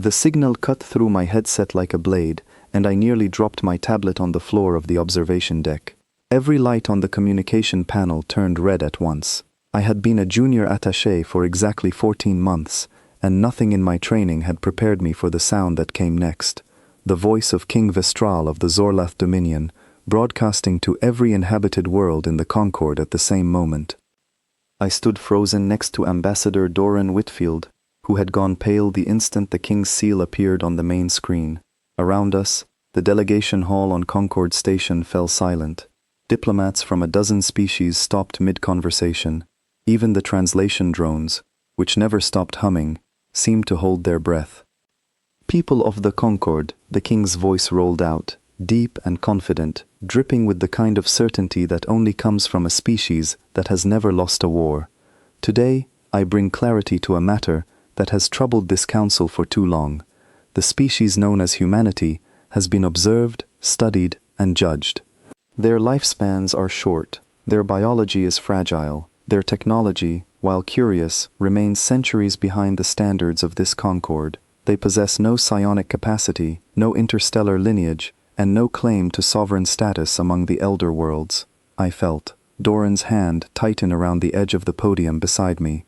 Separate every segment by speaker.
Speaker 1: The signal cut through my headset like a blade, and I nearly dropped my tablet on the floor of the observation deck. Every light on the communication panel turned red at once. I had been a junior attaché for exactly 14 months, and nothing in my training had prepared me for the sound that came next. The voice of King Vestral of the Zorlath Dominion, broadcasting to every inhabited world in the Concord at the same moment. I stood frozen next to Ambassador Doran Whitfield, who had gone pale the instant the King's seal appeared on the main screen. Around us, the delegation hall on Concord Station fell silent. Diplomats from a dozen species stopped mid-conversation. Even the translation drones, which never stopped humming, seemed to hold their breath. People of the Concord, the King's voice rolled out, deep and confident, dripping with the kind of certainty that only comes from a species that has never lost a war. Today, I bring clarity to a matter that has troubled this council for too long. The species known as humanity has been observed, studied, and judged. Their lifespans are short, their biology is fragile, their technology, while curious, remains centuries behind the standards of this Concord. They possess no psionic capacity, no interstellar lineage, and no claim to sovereign status among the elder worlds. I felt Doran's hand tighten around the edge of the podium beside me.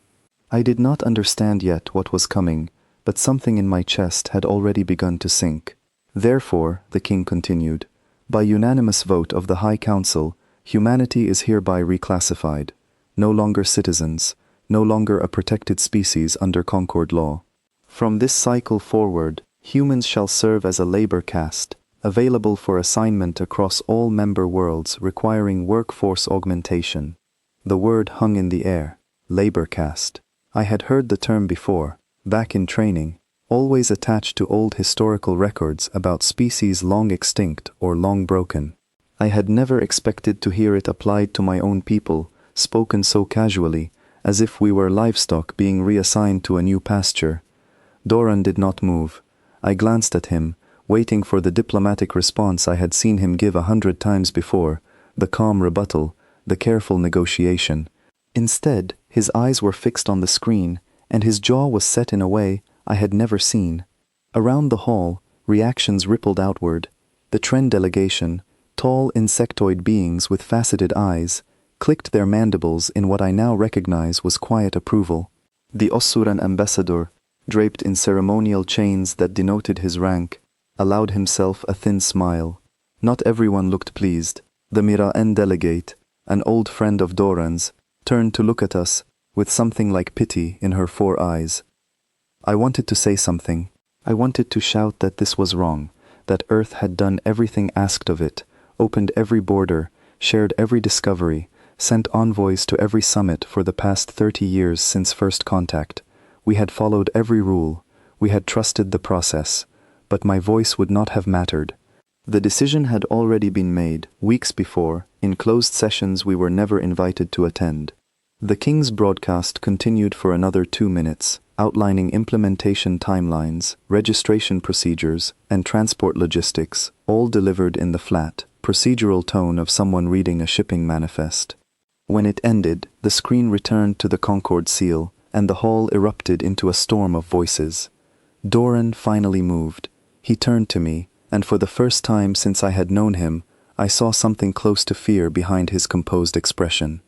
Speaker 1: I did not understand yet what was coming, but something in my chest had already begun to sink. Therefore, the King continued, by unanimous vote of the High Council, humanity is hereby reclassified. No longer citizens, no longer a protected species under Concord law. From this cycle forward, humans shall serve as a labor caste, available for assignment across all member worlds requiring workforce augmentation. The word hung in the air, labor caste. I had heard the term before, back in training, always attached to old historical records about species long extinct or long broken. I had never expected to hear it applied to my own people, spoken so casually, as if we were livestock being reassigned to a new pasture. Doran did not move. I glanced at him, waiting for the diplomatic response I had seen him give 100 times before, the calm rebuttal, the careful negotiation. Instead, his eyes were fixed on the screen, and his jaw was set in a way I had never seen. Around the hall, reactions rippled outward. The Trend delegation, tall insectoid beings with faceted eyes, clicked their mandibles in what I now recognize was quiet approval. The Ossuran ambassador, draped in ceremonial chains that denoted his rank, allowed himself a thin smile. Not everyone looked pleased. The Mira'en delegate, an old friend of Doran's, turned to look at us with something like pity in her 4 eyes. I wanted to say something. I wanted to shout that this was wrong, that Earth had done everything asked of it, opened every border, shared every discovery, sent envoys to every summit for the past 30 years since first contact. We had followed every rule. We had trusted the process. But my voice would not have mattered. The decision had already been made, weeks before, in closed sessions we were never invited to attend. The King's broadcast continued for another 2 minutes, outlining implementation timelines, registration procedures, and transport logistics, all delivered in the flat, procedural tone of someone reading a shipping manifest. When it ended, the screen returned to the Concord seal, and the hall erupted into a storm of voices. Doran finally moved. He turned to me, and for the first time since I had known him, I saw something close to fear behind his composed expression.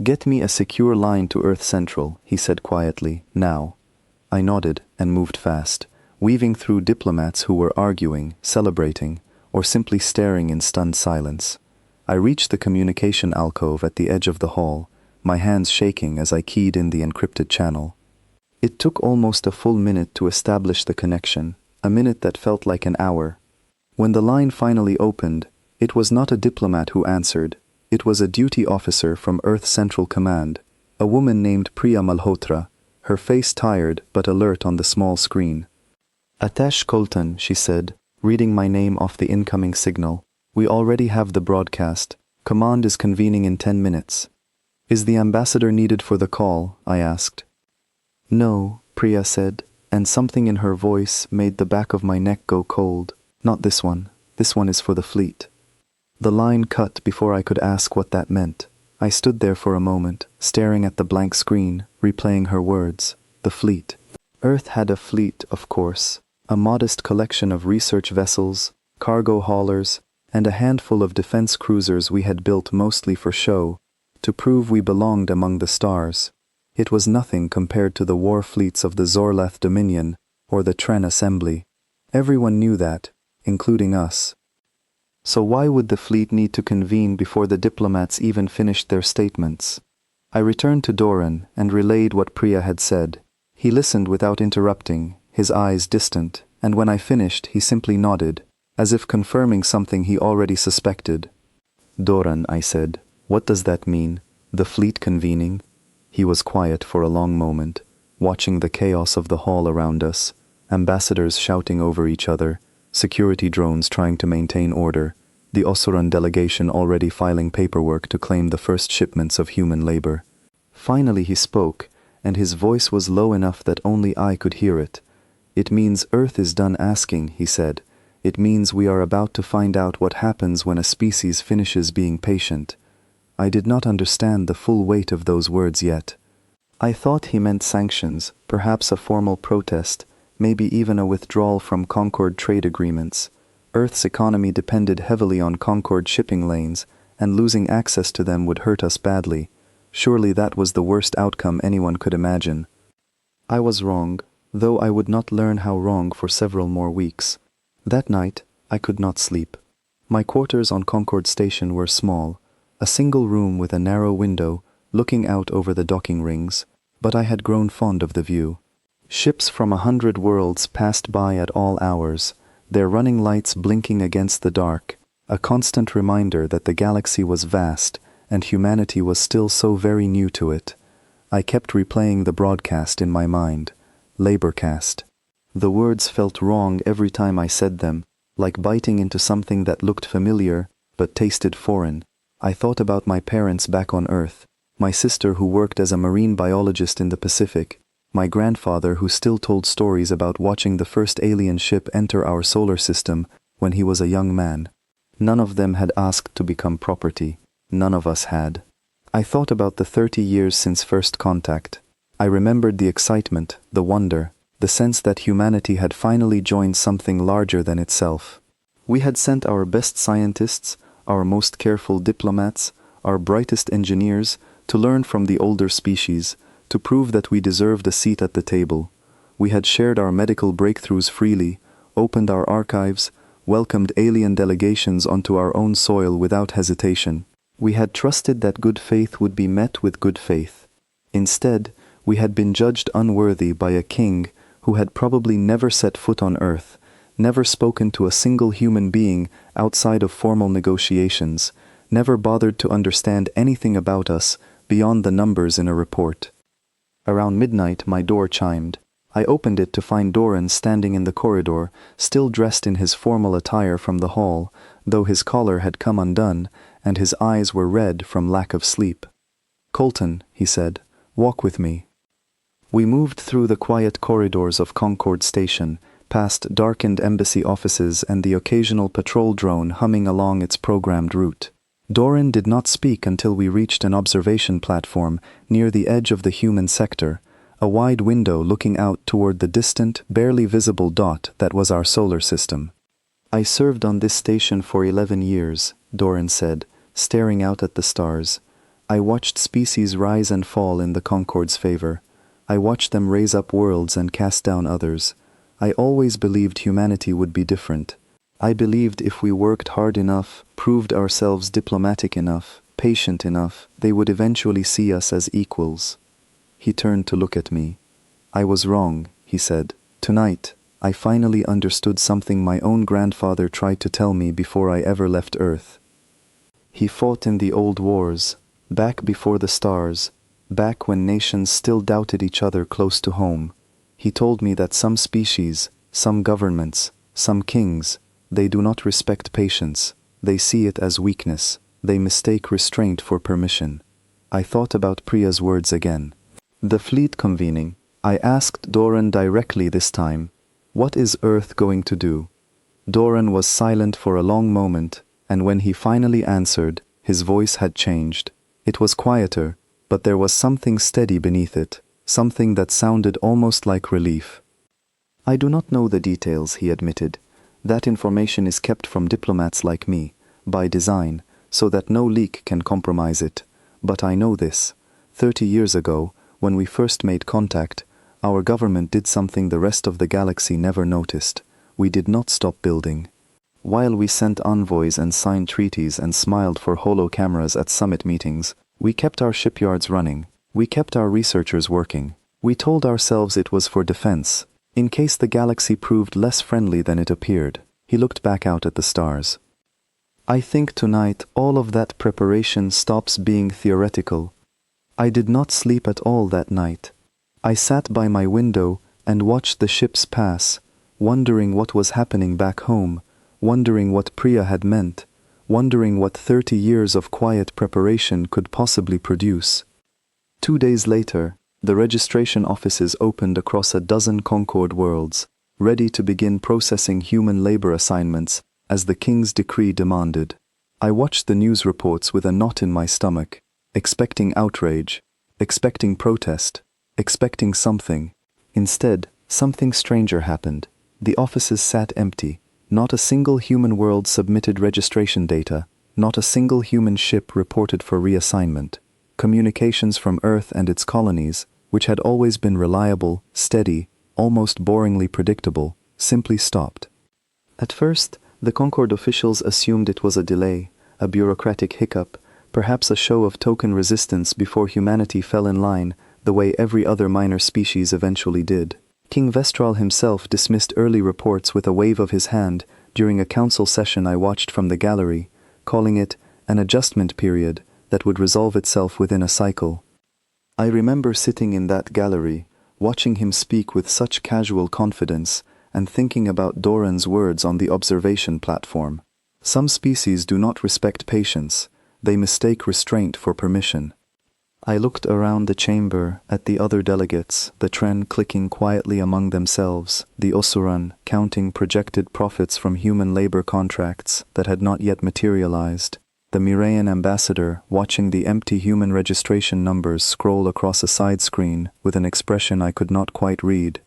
Speaker 1: "Get me a secure line to Earth Central," he said quietly, "now." I nodded and moved fast, weaving through diplomats who were arguing, celebrating, or simply staring in stunned silence. I reached the communication alcove at the edge of the hall, my hands shaking as I keyed in the encrypted channel. It took almost a full minute to establish the connection, a minute that felt like an hour. When the line finally opened, it was not a diplomat who answered. It was a duty officer from Earth Central Command, a woman named Priya Malhotra, her face tired but alert on the small screen. "Atash Colton," she said, reading my name off the incoming signal. "We already have the broadcast. Command is convening in 10 minutes. "Is the ambassador needed for the call?" I asked. "No," Priya said, and something in her voice made the back of my neck go cold. "Not this one. This one is for the fleet." The line cut before I could ask what that meant. I stood there for a moment, staring at the blank screen, replaying her words. The fleet. Earth had a fleet, of course, A modest collection of research vessels, cargo haulers, and a handful of defense cruisers we had built mostly for show, to prove we belonged among the stars. It was nothing compared to the war fleets of the Zorlath Dominion or the Tren Assembly. Everyone knew that, including us. So why would the fleet need to convene before the diplomats even finished their statements? I returned to Doran and relayed what Priya had said. He listened without interrupting, his eyes distant, and when I finished he simply nodded, as if confirming something he already suspected. "Doran," I said, "what does that mean? The fleet convening?" He was quiet for a long moment, watching the chaos of the hall around us, ambassadors shouting over each other, security drones trying to maintain order, the Osuran delegation already filing paperwork to claim the first shipments of human labor. Finally he spoke, and his voice was low enough that only I could hear it. "It means Earth is done asking," he said. "It means we are about to find out what happens when a species finishes being patient." I did not understand the full weight of those words yet. I thought he meant sanctions, perhaps a formal protest, maybe even a withdrawal from Concord trade agreements. Earth's economy depended heavily on Concord shipping lanes, and losing access to them would hurt us badly. Surely that was the worst outcome anyone could imagine. I was wrong, though I would not learn how wrong for several more weeks. That night, I could not sleep. My quarters on Concord Station were small, a single room with a narrow window looking out over the docking rings, but I had grown fond of the view. Ships from 100 worlds passed by at all hours, their running lights blinking against the dark, a constant reminder that the galaxy was vast and humanity was still so very new to it. I kept replaying the broadcast in my mind. Laborcast. The words felt wrong every time I said them, like biting into something that looked familiar but tasted foreign. I thought about my parents back on Earth, my sister who worked as a marine biologist in the Pacific, my grandfather who still told stories about watching the first alien ship enter our solar system when he was a young man. None of them had asked to become property. None of us had. I thought about the 30 years since first contact. I remembered the excitement, the wonder, the sense that humanity had finally joined something larger than itself. We had sent our best scientists, our most careful diplomats, our brightest engineers, to learn from the older species, to prove that we deserved a seat at the table. We had shared our medical breakthroughs freely, opened our archives, welcomed alien delegations onto our own soil without hesitation. We had trusted that good faith would be met with good faith. Instead, we had been judged unworthy by a king who had probably never set foot on Earth, never spoken to a single human being outside of formal negotiations, never bothered to understand anything about us beyond the numbers in a report. Around midnight my door chimed. I opened it to find Doran standing in the corridor, still dressed in his formal attire from the hall, though his collar had come undone, and his eyes were red from lack of sleep. "Colton," he said, "walk with me." We moved through the quiet corridors of Concord Station, past darkened embassy offices and the occasional patrol drone humming along its programmed route. Doran did not speak until we reached an observation platform near the edge of the human sector, a wide window looking out toward the distant, barely visible dot that was our solar system. "I served on this station for 11 years, Doran said, staring out at the stars. "I watched species rise and fall in the Concord's favor. I watched them raise up worlds and cast down others. I always believed humanity would be different. I believed if we worked hard enough, proved ourselves diplomatic enough, patient enough, they would eventually see us as equals." He turned to look at me. "I was wrong," he said. "Tonight, I finally understood something my own grandfather tried to tell me before I ever left Earth. He fought in the old wars, back before the stars, back when nations still doubted each other close to home. He told me that some species, some governments, some kings, they do not respect patience. They see it as weakness. They mistake restraint for permission." I thought about Priya's words again. The fleet convening. I asked Doran directly this time, "What is Earth going to do?" Doran was silent for a long moment, and when he finally answered, his voice had changed. It was quieter, but there was something steady beneath it, something that sounded almost like relief. I do not know the details, he admitted. That information is kept from diplomats like me, by design, so that no leak can compromise it. But I know this. 30 years ago, when we first made contact, our government did something the rest of the galaxy never noticed. We did not stop building. While we sent envoys and signed treaties and smiled for holo cameras at summit meetings, we kept our shipyards running. We kept our researchers working. We told ourselves it was for defense, in case the galaxy proved less friendly than it appeared. He looked back out at the stars. I think tonight all of that preparation stops being theoretical. I did not sleep at all that night. I sat by my window and watched the ships pass, wondering what was happening back home, wondering what Priya had meant, wondering what 30 years of quiet preparation could possibly produce. 2 days later, the registration offices opened across a dozen Concord worlds, ready to begin processing human labor assignments as the King's decree demanded. I watched the news reports with a knot in my stomach, expecting outrage, expecting protest, expecting something. Instead, something stranger happened. The offices sat empty. Not a single human world submitted registration data. Not a single human ship reported for reassignment. Communications from Earth and its colonies, which had always been reliable, steady, almost boringly predictable, simply stopped. At first, the Concord officials assumed it was a delay, a bureaucratic hiccup, perhaps a show of token resistance before humanity fell in line, the way every other minor species eventually did. King Vestral himself dismissed early reports with a wave of his hand during a council session I watched from the gallery, calling it an adjustment period that would resolve itself within a cycle. I remember sitting in that gallery, watching him speak with such casual confidence, and thinking about Doran's words on the observation platform. Some species do not respect patience, they mistake restraint for permission. I looked around the chamber at the other delegates, the Tren clicking quietly among themselves, the Osuran counting projected profits from human labor contracts that had not yet materialized, the Miraean ambassador watching the empty human registration numbers scroll across a side screen with an expression I could not quite read.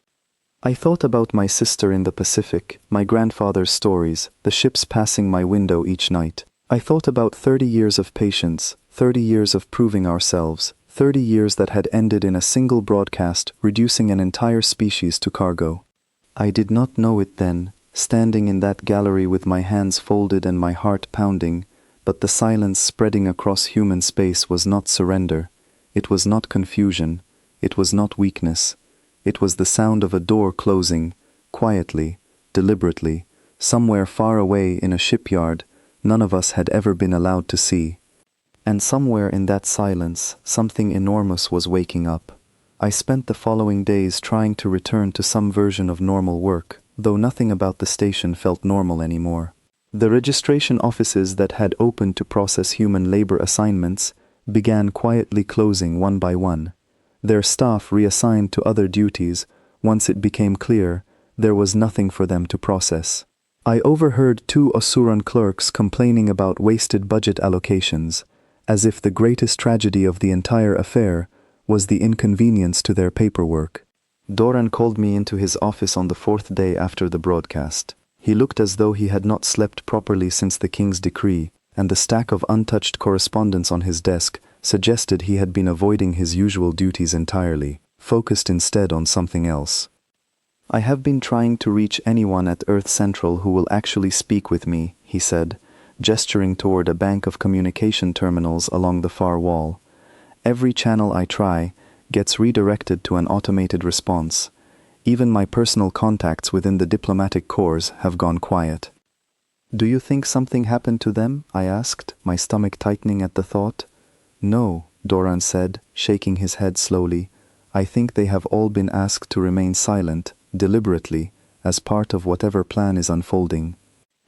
Speaker 1: I thought about my sister in the Pacific, my grandfather's stories, the ships passing my window each night. I thought about 30 years of patience, 30 years of proving ourselves, 30 years that had ended in a single broadcast, reducing an entire species to cargo. I did not know it then, standing in that gallery with my hands folded and my heart pounding, but the silence spreading across human space was not surrender. It was not confusion. It was not weakness. It was the sound of a door closing, quietly, deliberately, somewhere far away in a shipyard none of us had ever been allowed to see. And somewhere in that silence, something enormous was waking up. I spent the following days trying to return to some version of normal work, though nothing about the station felt normal anymore. The registration offices that had opened to process human labor assignments began quietly closing one by one. Their staff reassigned to other duties once it became clear there was nothing for them to process. I overheard 2 Osuran clerks complaining about wasted budget allocations, as if the greatest tragedy of the entire affair was the inconvenience to their paperwork. Doran called me into his office on the 4th day after the broadcast. He looked as though he had not slept properly since the King's decree, and the stack of untouched correspondence on his desk suggested he had been avoiding his usual duties entirely, focused instead on something else. I have been trying to reach anyone at Earth Central who will actually speak with me, he said, gesturing toward a bank of communication terminals along the far wall. Every channel I try gets redirected to an automated response. Even my personal contacts within the diplomatic corps have gone quiet. Do you think something happened to them? I asked, my stomach tightening at the thought. No, Doran said, shaking his head slowly. I think they have all been asked to remain silent, deliberately, as part of whatever plan is unfolding.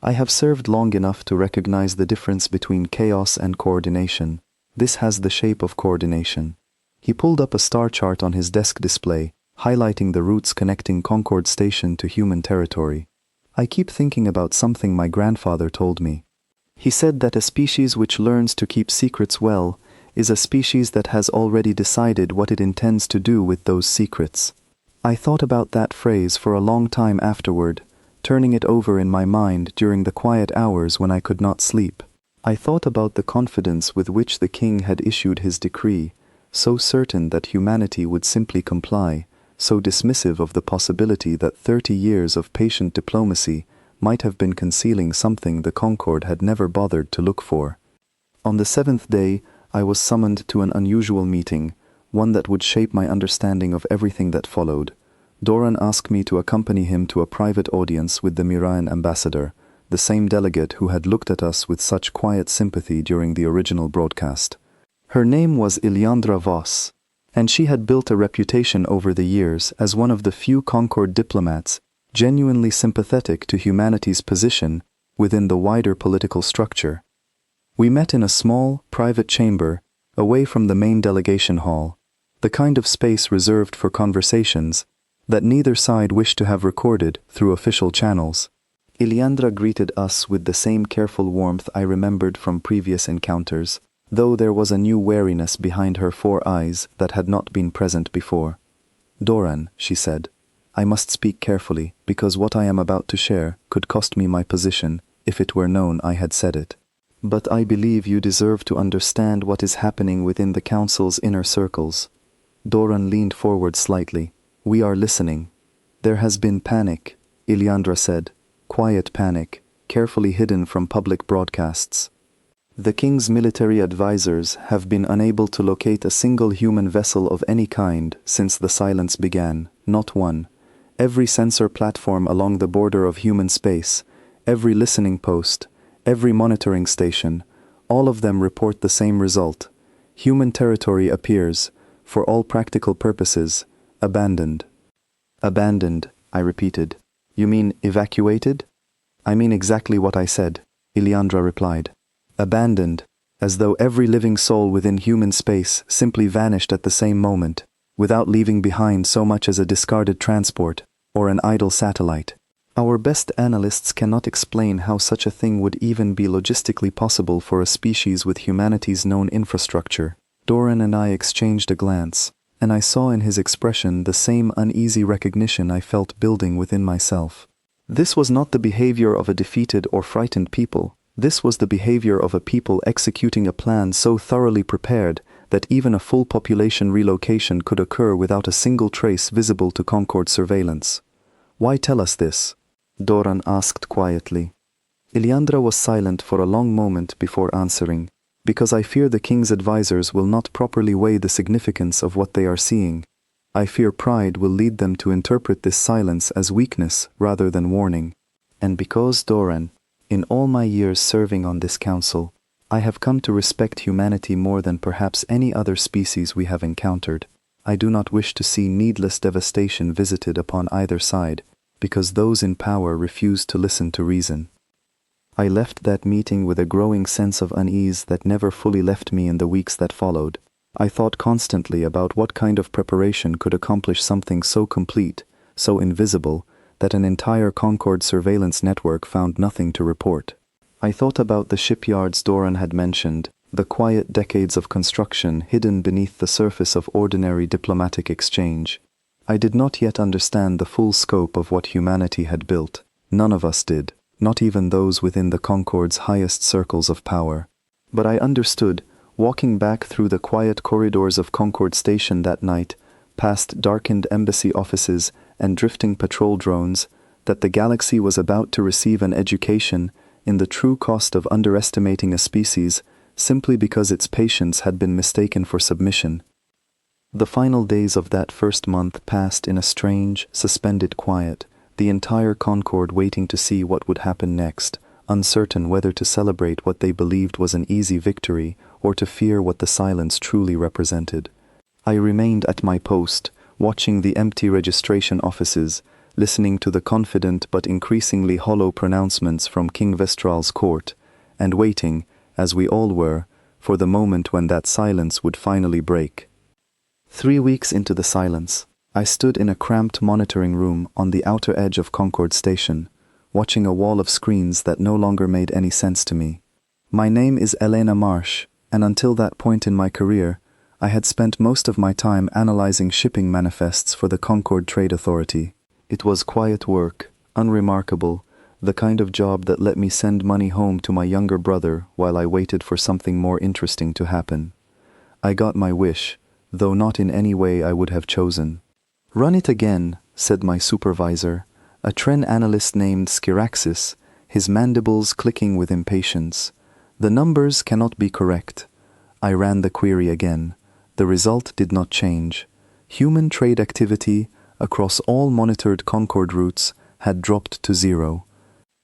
Speaker 1: I have served long enough to recognize the difference between chaos and coordination. This has the shape of coordination. He pulled up a star chart on his desk display, highlighting the routes connecting Concord Station to human territory. I keep thinking about something my grandfather told me. He said that a species which learns to keep secrets well is a species that has already decided what it intends to do with those secrets. I thought about that phrase for a long time afterward, turning it over in my mind during the quiet hours when I could not sleep. I thought about the confidence with which the king had issued his decree, so certain that humanity would simply comply, so dismissive of the possibility that 30 years of patient diplomacy might have been concealing something the Concord had never bothered to look for. On the 7th day, I was summoned to an unusual meeting, one that would shape my understanding of everything that followed. Doran asked me to accompany him to a private audience with the Mirayan ambassador, the same delegate who had looked at us with such quiet sympathy during the original broadcast. Her name was Ilyandra Voss, and she had built a reputation over the years as one of the few Concord diplomats genuinely sympathetic to humanity's position within the wider political structure. We met in a small, private chamber, away from the main delegation hall, the kind of space reserved for conversations that neither side wished to have recorded through official channels. Ilyandra greeted us with the same careful warmth I remembered from previous encounters, though there was a new wariness behind her 4 eyes that had not been present before. "Doran," she said, "I must speak carefully, because what I am about to share could cost me my position if it were known I had said it. But I believe you deserve to understand what is happening within the council's inner circles." Doran leaned forward slightly. "We are listening." "There has been panic," Ilyandra said. "Quiet panic, carefully hidden from public broadcasts. The king's military advisors have been unable to locate a single human vessel of any kind since the silence began, not one. Every sensor platform along the border of human space, every listening post, every monitoring station, all of them report the same result. Human territory appears, for all practical purposes, abandoned." "Abandoned," I repeated. "You mean evacuated?" "I mean exactly what I said," Ilyandra replied. "Abandoned, as though every living soul within human space simply vanished at the same moment, without leaving behind so much as a discarded transport or an idle satellite. Our best analysts cannot explain how such a thing would even be logistically possible for a species with humanity's known infrastructure." Doran and I exchanged a glance, and I saw in his expression the same uneasy recognition I felt building within myself. This was not the behavior of a defeated or frightened people. This was the behavior of a people executing a plan so thoroughly prepared that even a full population relocation could occur without a single trace visible to Concord surveillance. "Why tell us this?" Doran asked quietly. Ilyandra was silent for a long moment before answering. "Because I fear the king's advisors will not properly weigh the significance of what they are seeing. I fear pride will lead them to interpret this silence as weakness rather than warning. And because, Doran, in all my years serving on this council, I have come to respect humanity more than perhaps any other species we have encountered, I do not wish to see needless devastation visited upon either side, because those in power refuse to listen to reason." I left that meeting with a growing sense of unease that never fully left me in the weeks that followed. I thought constantly about what kind of preparation could accomplish something so complete, so invisible, that an entire Concord surveillance network found nothing to report. I thought about the shipyards Doran had mentioned, the quiet decades of construction hidden beneath the surface of ordinary diplomatic exchange. I did not yet understand the full scope of what humanity had built. None of us did, not even those within the Concord's highest circles of power. But I understood, walking back through the quiet corridors of Concord Station that night, past darkened embassy offices and drifting patrol drones, that the galaxy was about to receive an education in the true cost of underestimating a species simply because its patience had been mistaken for submission. The final days of that first month passed in a strange, suspended quiet, the entire Concord waiting to see what would happen next, uncertain whether to celebrate what they believed was an easy victory or to fear what the silence truly represented. I remained at my post, watching the empty registration offices, listening to the confident but increasingly hollow pronouncements from King Vestral's court, and waiting, as we all were, for the moment when that silence would finally break. 3 weeks into the silence, I stood in a cramped monitoring room on the outer edge of Concord Station, watching a wall of screens that no longer made any sense to me. My name is Elena Marsh, and until that point in my career, I had spent most of my time analyzing shipping manifests for the Concord Trade Authority. It was quiet work, unremarkable, the kind of job that let me send money home to my younger brother while I waited for something more interesting to happen. I got my wish, though not in any way I would have chosen. "Run it again," said my supervisor, a Tren analyst named Skiraxis, his mandibles clicking with impatience. "The numbers cannot be correct." I ran the query again. The result did not change. Human trade activity across all monitored Concord routes had dropped to 0.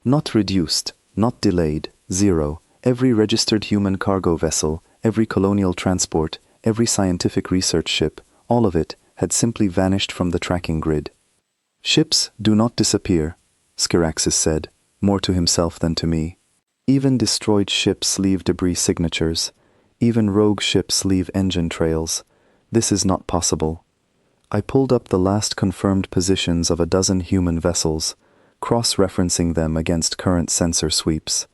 Speaker 1: Not reduced, not delayed, 0. Every registered human cargo vessel, every colonial transport, every scientific research ship, all of it had simply vanished from the tracking grid. "Ships do not disappear," Skiraxis said, more to himself than to me. "Even destroyed ships leave debris signatures. Even rogue ships leave engine trails. This is not possible." I pulled up the last confirmed positions of a dozen human vessels, cross-referencing them against current sensor sweeps.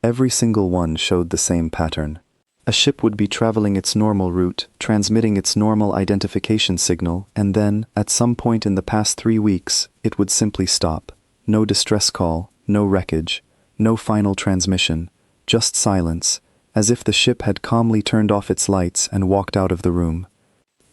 Speaker 1: Every single one showed the same pattern. A ship would be traveling its normal route, transmitting its normal identification signal, and then, at some point in the past 3 weeks, it would simply stop. No distress call, no wreckage, no final transmission, just silence, as if the ship had calmly turned off its lights and walked out of the room.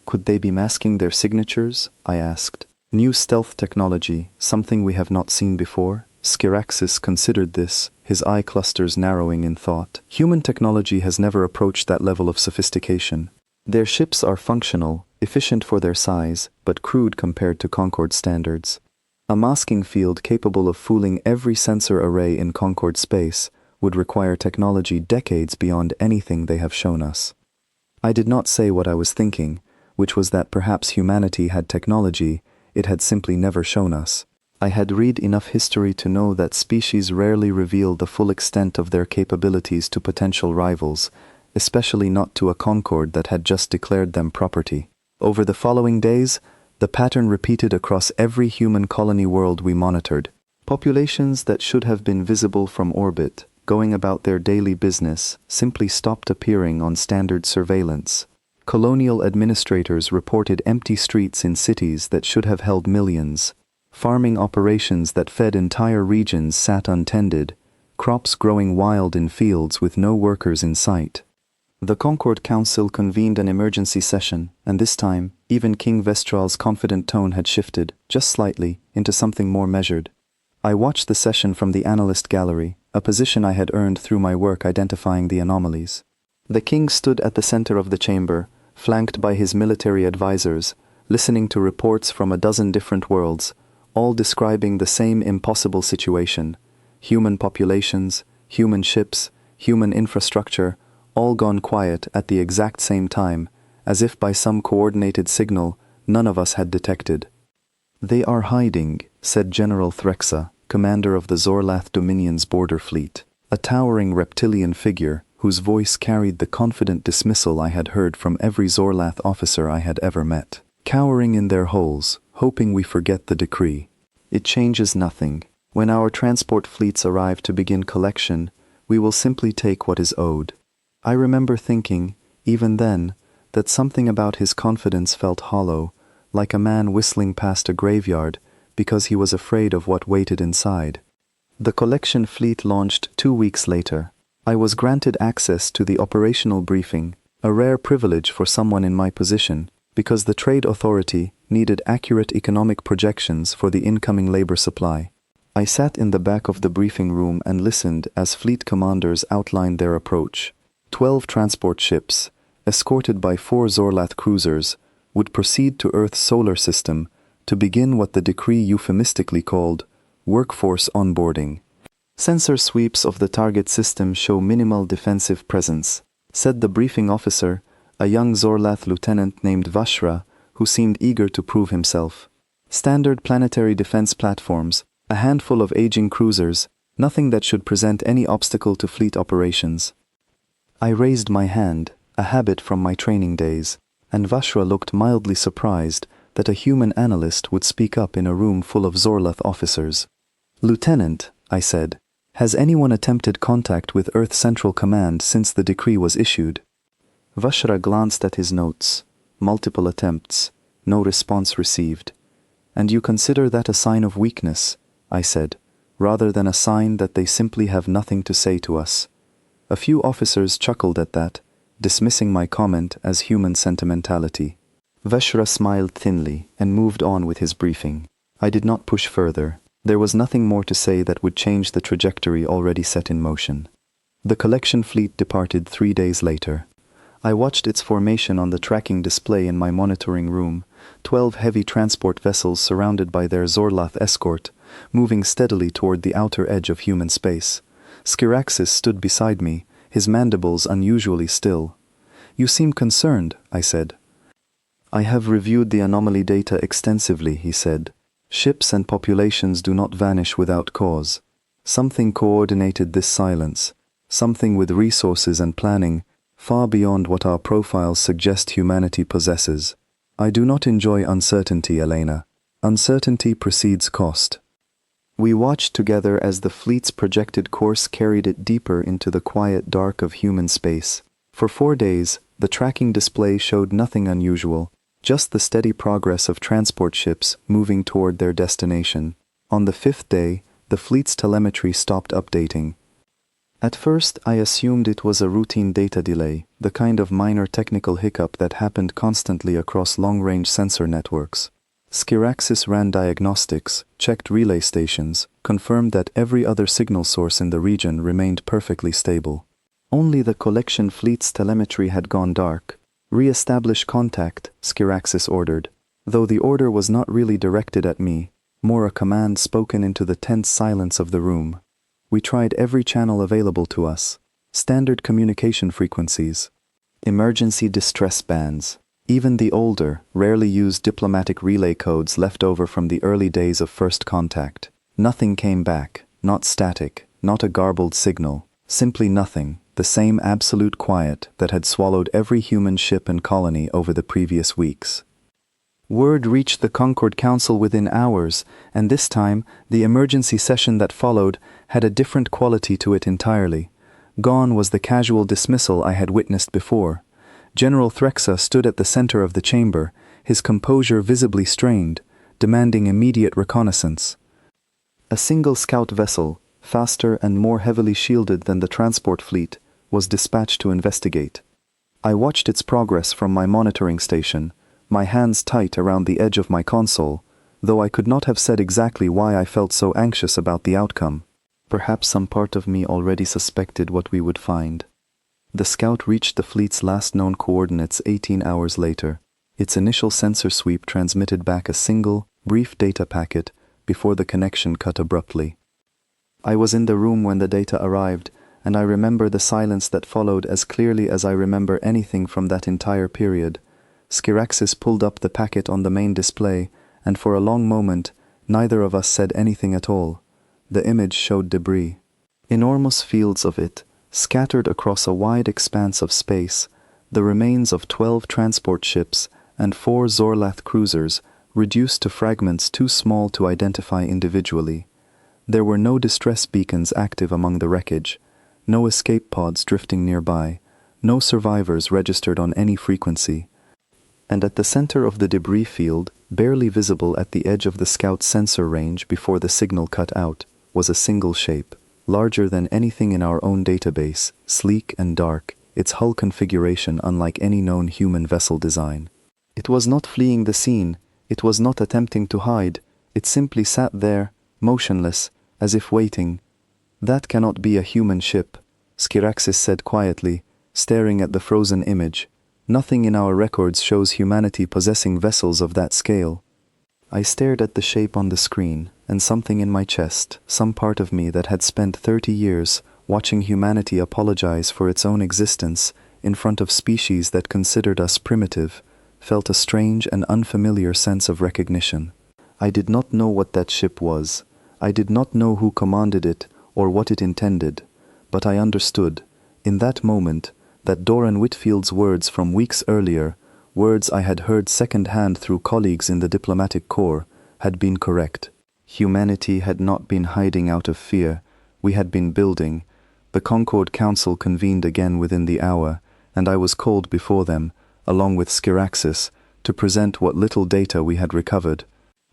Speaker 1: "Could they be masking their signatures?" I asked. "New stealth technology, something we have not seen before?" Skiraxis considered this, his eye clusters narrowing in thought. "Human technology has never approached that level of sophistication. Their ships are functional, efficient for their size, but crude compared to Concord standards. A masking field capable of fooling every sensor array in Concord space would require technology decades beyond anything they have shown us." I did not say what I was thinking, which was that perhaps humanity had technology it had simply never shown us. I had read enough history to know that species rarely reveal the full extent of their capabilities to potential rivals, especially not to a Concord that had just declared them property. Over the following days, the pattern repeated across every human colony world we monitored. Populations that should have been visible from orbit, going about their daily business, simply stopped appearing on standard surveillance. Colonial administrators reported empty streets in cities that should have held millions. Farming operations that fed entire regions sat untended, crops growing wild in fields with no workers in sight. The Concord Council convened an emergency session, and this time, even King Vestral's confident tone had shifted, just slightly, into something more measured. I watched the session from the analyst gallery, a position I had earned through my work identifying the anomalies. The king stood at the center of the chamber, flanked by his military advisors, listening to reports from a dozen different worlds, all describing the same impossible situation: human populations, human ships, human infrastructure, all gone quiet at the exact same time, as if by some coordinated signal none of us had detected. "They are hiding," said General Threxa, commander of the Zorlath Dominion's border fleet, a towering reptilian figure whose voice carried the confident dismissal I had heard from every Zorlath officer I had ever met. "Cowering in their holes, hoping we forget the decree. It changes nothing. When our transport fleets arrive to begin collection, we will simply take what is owed." I remember thinking, even then, that something about his confidence felt hollow, like a man whistling past a graveyard because he was afraid of what waited inside. The collection fleet launched 2 weeks later. I was granted access to the operational briefing, a rare privilege for someone in my position, because the Trade Authority needed accurate economic projections for the incoming labor supply. I sat in the back of the briefing room and listened as fleet commanders outlined their approach. 12 transport ships, escorted by 4 Zorlath cruisers, would proceed to Earth's solar system to begin what the decree euphemistically called workforce onboarding. "Sensor sweeps of the target system show minimal defensive presence," said the briefing officer, a young Zorlath lieutenant named Vashra, who seemed eager to prove himself. "Standard planetary defense platforms, a handful of aging cruisers, nothing that should present any obstacle to fleet operations." I raised my hand, a habit from my training days, and Vashra looked mildly surprised that a human analyst would speak up in a room full of Zorlath officers. "Lieutenant," I said, "has anyone attempted contact with Earth Central Command since the decree was issued?" Vashra glanced at his notes. Multiple attempts. No response received. "And you consider that a sign of weakness," I said, "rather than a sign that they simply have nothing to say to us." A few officers chuckled at that, dismissing my comment as human sentimentality. Vashra smiled thinly and moved on with his briefing. I did not push further. There was nothing more to say that would change the trajectory already set in motion. The collection fleet departed 3 days later. I watched its formation on the tracking display in my monitoring room, 12 heavy transport vessels surrounded by their Zorlath escort, moving steadily toward the outer edge of human space. Skiraxis stood beside me, his mandibles unusually still. "You seem concerned," I said. "I have reviewed the anomaly data extensively," he said. "Ships and populations do not vanish without cause. Something coordinated this silence, something with resources and planning far beyond what our profiles suggest humanity possesses. I do not enjoy uncertainty, Elena. Uncertainty precedes cost." We watched together as the fleet's projected course carried it deeper into the quiet dark of human space. For 4 days, the tracking display showed nothing unusual, just the steady progress of transport ships moving toward their destination. On the 5th day, the fleet's telemetry stopped updating. At first, I assumed it was a routine data delay, the kind of minor technical hiccup that happened constantly across long-range sensor networks. Skiraxis ran diagnostics, checked relay stations, confirmed that every other signal source in the region remained perfectly stable. Only the collection fleet's telemetry had gone dark. "Re-establish contact," Skiraxis ordered, though the order was not really directed at me, more a command spoken into the tense silence of the room. We tried every channel available to us. Standard communication frequencies. Emergency distress bands. Even the older, rarely used diplomatic relay codes left over from the early days of first contact. Nothing came back, not static, not a garbled signal, simply nothing, the same absolute quiet that had swallowed every human ship and colony over the previous weeks. Word reached the Concord Council within hours, and this time, the emergency session that followed had a different quality to it entirely. Gone was the casual dismissal I had witnessed before. General Threxa stood at the center of the chamber, his composure visibly strained, demanding immediate reconnaissance. A single scout vessel, faster and more heavily shielded than the transport fleet, was dispatched to investigate. I watched its progress from my monitoring station, my hands tight around the edge of my console, though I could not have said exactly why I felt so anxious about the outcome. Perhaps some part of me already suspected what we would find. The scout reached the fleet's last known coordinates 18 hours later. Its initial sensor sweep transmitted back a single, brief data packet before the connection cut abruptly. I was in the room when the data arrived, and I remember the silence that followed as clearly as I remember anything from that entire period. Skiraxis pulled up the packet on the main display, and for a long moment, neither of us said anything at all. The image showed debris. Enormous fields of it, scattered across a wide expanse of space, the remains of 12 transport ships and 4 Zorlath cruisers, reduced to fragments too small to identify individually. There were no distress beacons active among the wreckage, no escape pods drifting nearby, no survivors registered on any frequency. And at the center of the debris field, barely visible at the edge of the scout's sensor range before the signal cut out, was a single shape, larger than anything in our own database, sleek and dark, its hull configuration unlike any known human vessel design. It was not fleeing the scene, it was not attempting to hide, it simply sat there, motionless, as if waiting. "That cannot be a human ship," Skiraxis said quietly, staring at the frozen image. "Nothing in our records shows humanity possessing vessels of that scale." I stared at the shape on the screen, and something in my chest, some part of me that had spent 30 years watching humanity apologize for its own existence in front of species that considered us primitive, felt a strange and unfamiliar sense of recognition. I did not know what that ship was. I did not know who commanded it or what it intended, but I understood, in that moment, that Doran Whitfield's words from weeks earlier, words I had heard second-hand through colleagues in the diplomatic corps, had been correct. Humanity had not been hiding out of fear, we had been building. The Concord Council convened again within the hour, and I was called before them, along with Skiraxis, to present what little data we had recovered.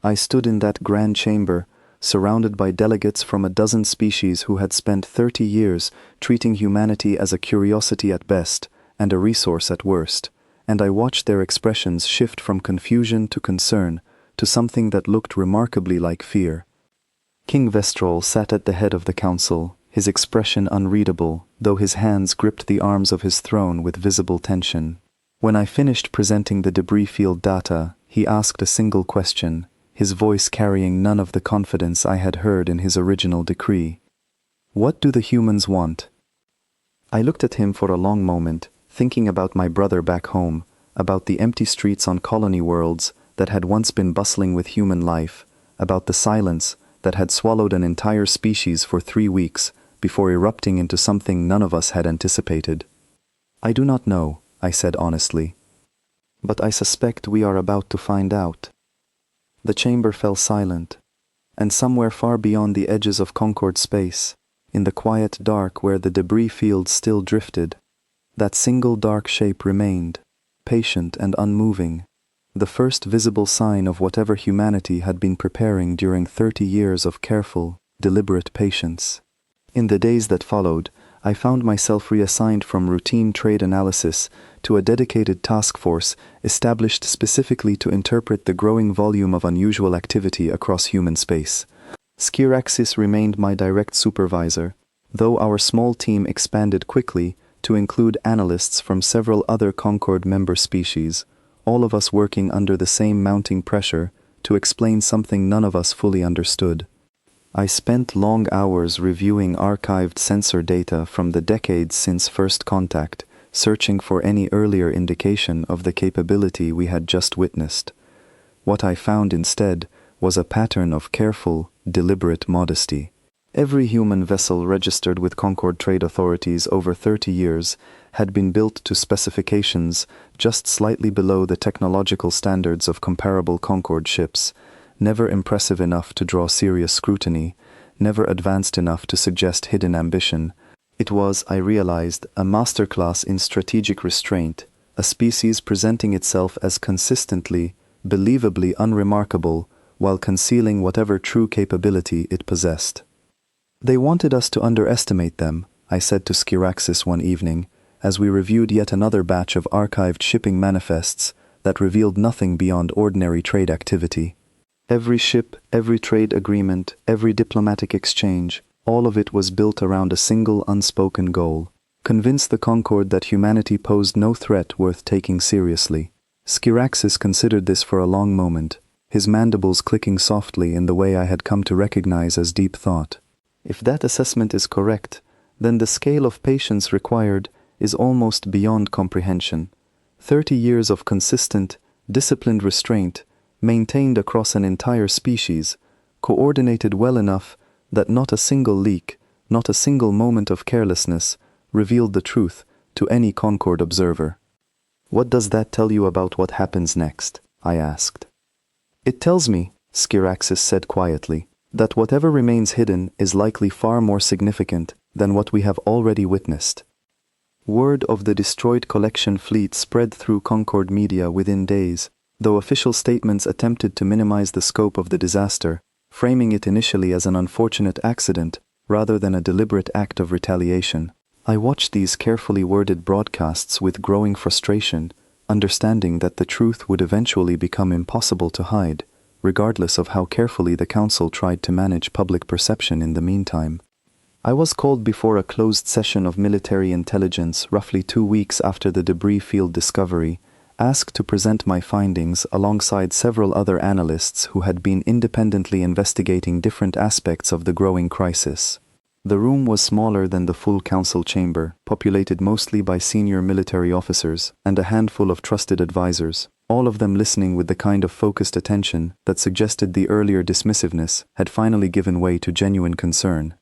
Speaker 1: I stood in that grand chamber, surrounded by delegates from a dozen species who had spent 30 years treating humanity as a curiosity at best and a resource at worst, and I watched their expressions shift from confusion to concern to something that looked remarkably like fear. King Vestrol sat at the head of the council, his expression unreadable, though his hands gripped the arms of his throne with visible tension. When I finished presenting the debris field data, he asked a single question, his voice carrying none of the confidence I had heard in his original decree. "What do the humans want?" I looked at him for a long moment, thinking about my brother back home, about the empty streets on colony worlds that had once been bustling with human life, about the silence that had swallowed an entire species for 3 weeks before erupting into something none of us had anticipated. "I do not know," I said honestly. "But I suspect we are about to find out." The chamber fell silent, and somewhere far beyond the edges of Concord space, in the quiet dark where the debris fields still drifted, that single dark shape remained, patient and unmoving, the first visible sign of whatever humanity had been preparing during 30 years of careful, deliberate patience. In the days that followed, I found myself reassigned from routine trade analysis to a dedicated task force established specifically to interpret the growing volume of unusual activity across human space. Skiraxis remained my direct supervisor, though our small team expanded quickly to include analysts from several other Concord member species, all of us working under the same mounting pressure to explain something none of us fully understood. I spent long hours reviewing archived sensor data from the decades since first contact, searching for any earlier indication of the capability we had just witnessed. What I found instead was a pattern of careful, deliberate modesty. Every human vessel registered with Concord trade authorities over 30 years had been built to specifications just slightly below the technological standards of comparable Concord ships, never impressive enough to draw serious scrutiny, never advanced enough to suggest hidden ambition. It was, I realized, a masterclass in strategic restraint, a species presenting itself as consistently, believably unremarkable, while concealing whatever true capability it possessed. "They wanted us to underestimate them," I said to Skiraxis one evening, as we reviewed yet another batch of archived shipping manifests that revealed nothing beyond ordinary trade activity. Every ship, every trade agreement, every diplomatic exchange, all of it was built around a single unspoken goal: convince the Concord that humanity posed no threat worth taking seriously. Skiraxis considered this for a long moment, his mandibles clicking softly in the way I had come to recognize as deep thought. "If that assessment is correct, then the scale of patience required is almost beyond comprehension. 30 years of consistent, disciplined restraint, maintained across an entire species, coordinated well enough that not a single leak, not a single moment of carelessness revealed the truth to any Concord observer." "What does that tell you about what happens next?" I asked. "It tells me," Skiraxis said quietly, "that whatever remains hidden is likely far more significant than what we have already witnessed." Word of the destroyed collection fleet spread through Concord media within days, though official statements attempted to minimize the scope of the disaster, framing it initially as an unfortunate accident rather than a deliberate act of retaliation. I watched these carefully worded broadcasts with growing frustration, understanding that the truth would eventually become impossible to hide, regardless of how carefully the council tried to manage public perception in the meantime. I was called before a closed session of military intelligence roughly 2 weeks after the debris field discovery, asked to present my findings alongside several other analysts who had been independently investigating different aspects of the growing crisis. The room was smaller than the full council chamber, populated mostly by senior military officers and a handful of trusted advisors, all of them listening with the kind of focused attention that suggested the earlier dismissiveness had finally given way to genuine concern.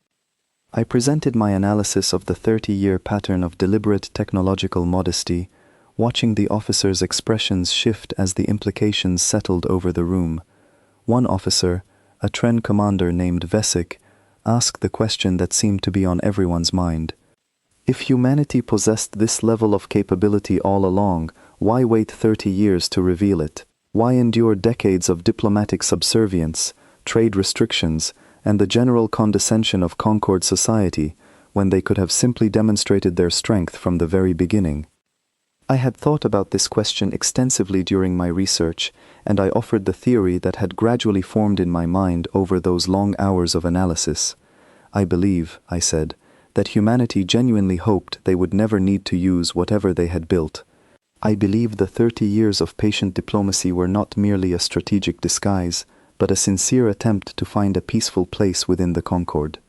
Speaker 1: I presented my analysis of the 30-year pattern of deliberate technological modesty, watching the officers' expressions shift as the implications settled over the room. One officer, a Tren commander named Vesic, asked the question that seemed to be on everyone's mind. If humanity possessed this level of capability all along, why wait 30 years to reveal it? Why endure decades of diplomatic subservience, trade restrictions, and the general condescension of Concord society, when they could have simply demonstrated their strength from the very beginning? I had thought about this question extensively during my research, and I offered the theory that had gradually formed in my mind over those long hours of analysis. I believe, I said, that humanity genuinely hoped they would never need to use whatever they had built. I believe the 30 years of patient diplomacy were not merely a strategic disguise, but a sincere attempt to find a peaceful place within the Concord.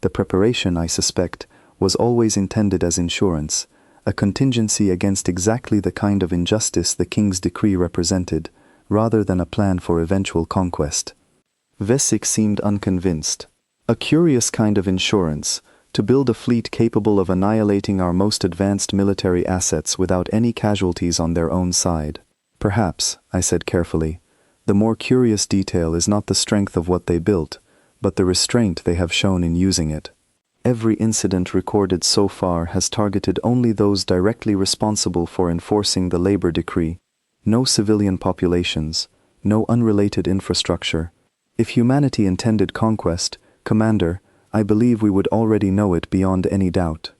Speaker 1: The preparation, I suspect, was always intended as insurance, a contingency against exactly the kind of injustice the king's decree represented, rather than a plan for eventual conquest. Vesic seemed unconvinced. A curious kind of insurance, to build a fleet capable of annihilating our most advanced military assets without any casualties on their own side. Perhaps, I said carefully, the more curious detail is not the strength of what they built, but the restraint they have shown in using it. Every incident recorded so far has targeted only those directly responsible for enforcing the labor decree. No civilian populations, no unrelated infrastructure. If humanity intended conquest, Commander, I believe we would already know it beyond any doubt.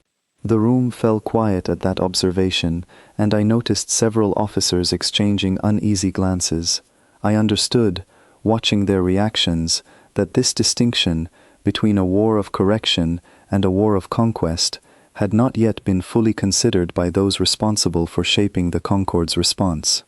Speaker 1: The room fell quiet at that observation, and I noticed several officers exchanging uneasy glances. I understood, watching their reactions, that this distinction between a war of correction and a war of conquest had not yet been fully considered by those responsible for shaping the Concord's response.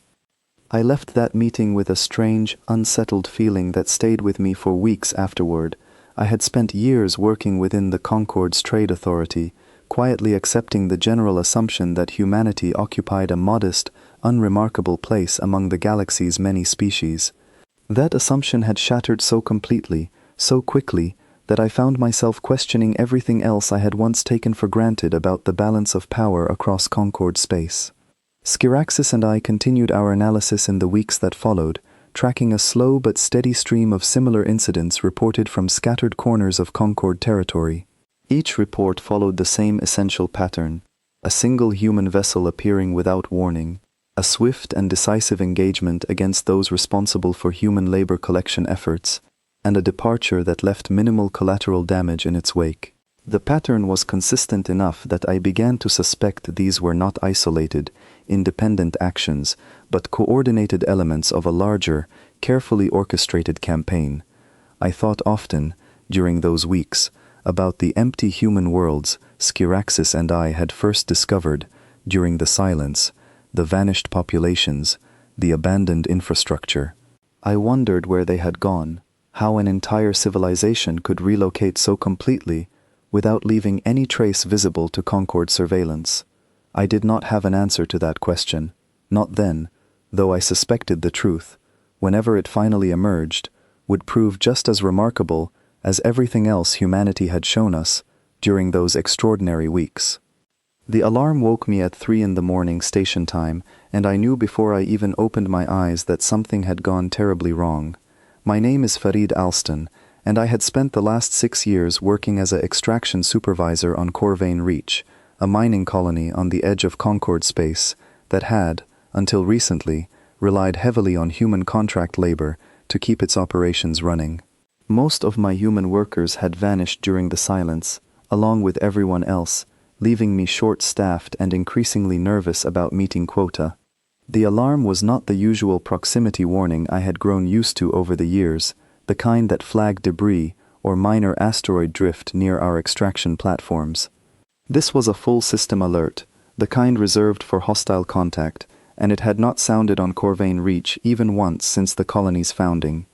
Speaker 1: I left that meeting with a strange, unsettled feeling that stayed with me for weeks afterward. I had spent years working within the Concord's trade authority, quietly accepting the general assumption that humanity occupied a modest, unremarkable place among the galaxy's many species. That assumption had shattered so completely, so quickly, that I found myself questioning everything else I had once taken for granted about the balance of power across Concord space. Skiraxis and I continued our analysis in the weeks that followed, tracking a slow but steady stream of similar incidents reported from scattered corners of Concord territory. Each report followed the same essential pattern: a single human vessel appearing without warning, a swift and decisive engagement against those responsible for human labor collection efforts, and a departure that left minimal collateral damage in its wake. The pattern was consistent enough that I began to suspect these were not isolated, independent actions, but coordinated elements of a larger, carefully orchestrated campaign. I thought often, during those weeks, about the empty human worlds Skiraxis and I had first discovered during the silence, the vanished populations, the abandoned infrastructure. I wondered where they had gone, how an entire civilization could relocate so completely without leaving any trace visible to Concord surveillance. I did not have an answer to that question, not then, though I suspected the truth, whenever it finally emerged, would prove just as remarkable as everything else humanity had shown us during those extraordinary weeks. The alarm woke me at 3 a.m. station time, and I knew before I even opened my eyes that something had gone terribly wrong. My name is Farid Alston, and I had spent the last 6 years working as an extraction supervisor on Corvain Reach, a mining colony on the edge of Concord space that had, until recently, relied heavily on human contract labor to keep its operations running. Most of my human workers had vanished during the silence, along with everyone else, leaving me short-staffed and increasingly nervous about meeting quota. The alarm was not the usual proximity warning I had grown used to over the years, the kind that flagged debris or minor asteroid drift near our extraction platforms. This was a full system alert, the kind reserved for hostile contact, and it had not sounded on Corvain Reach even once since the colony's founding.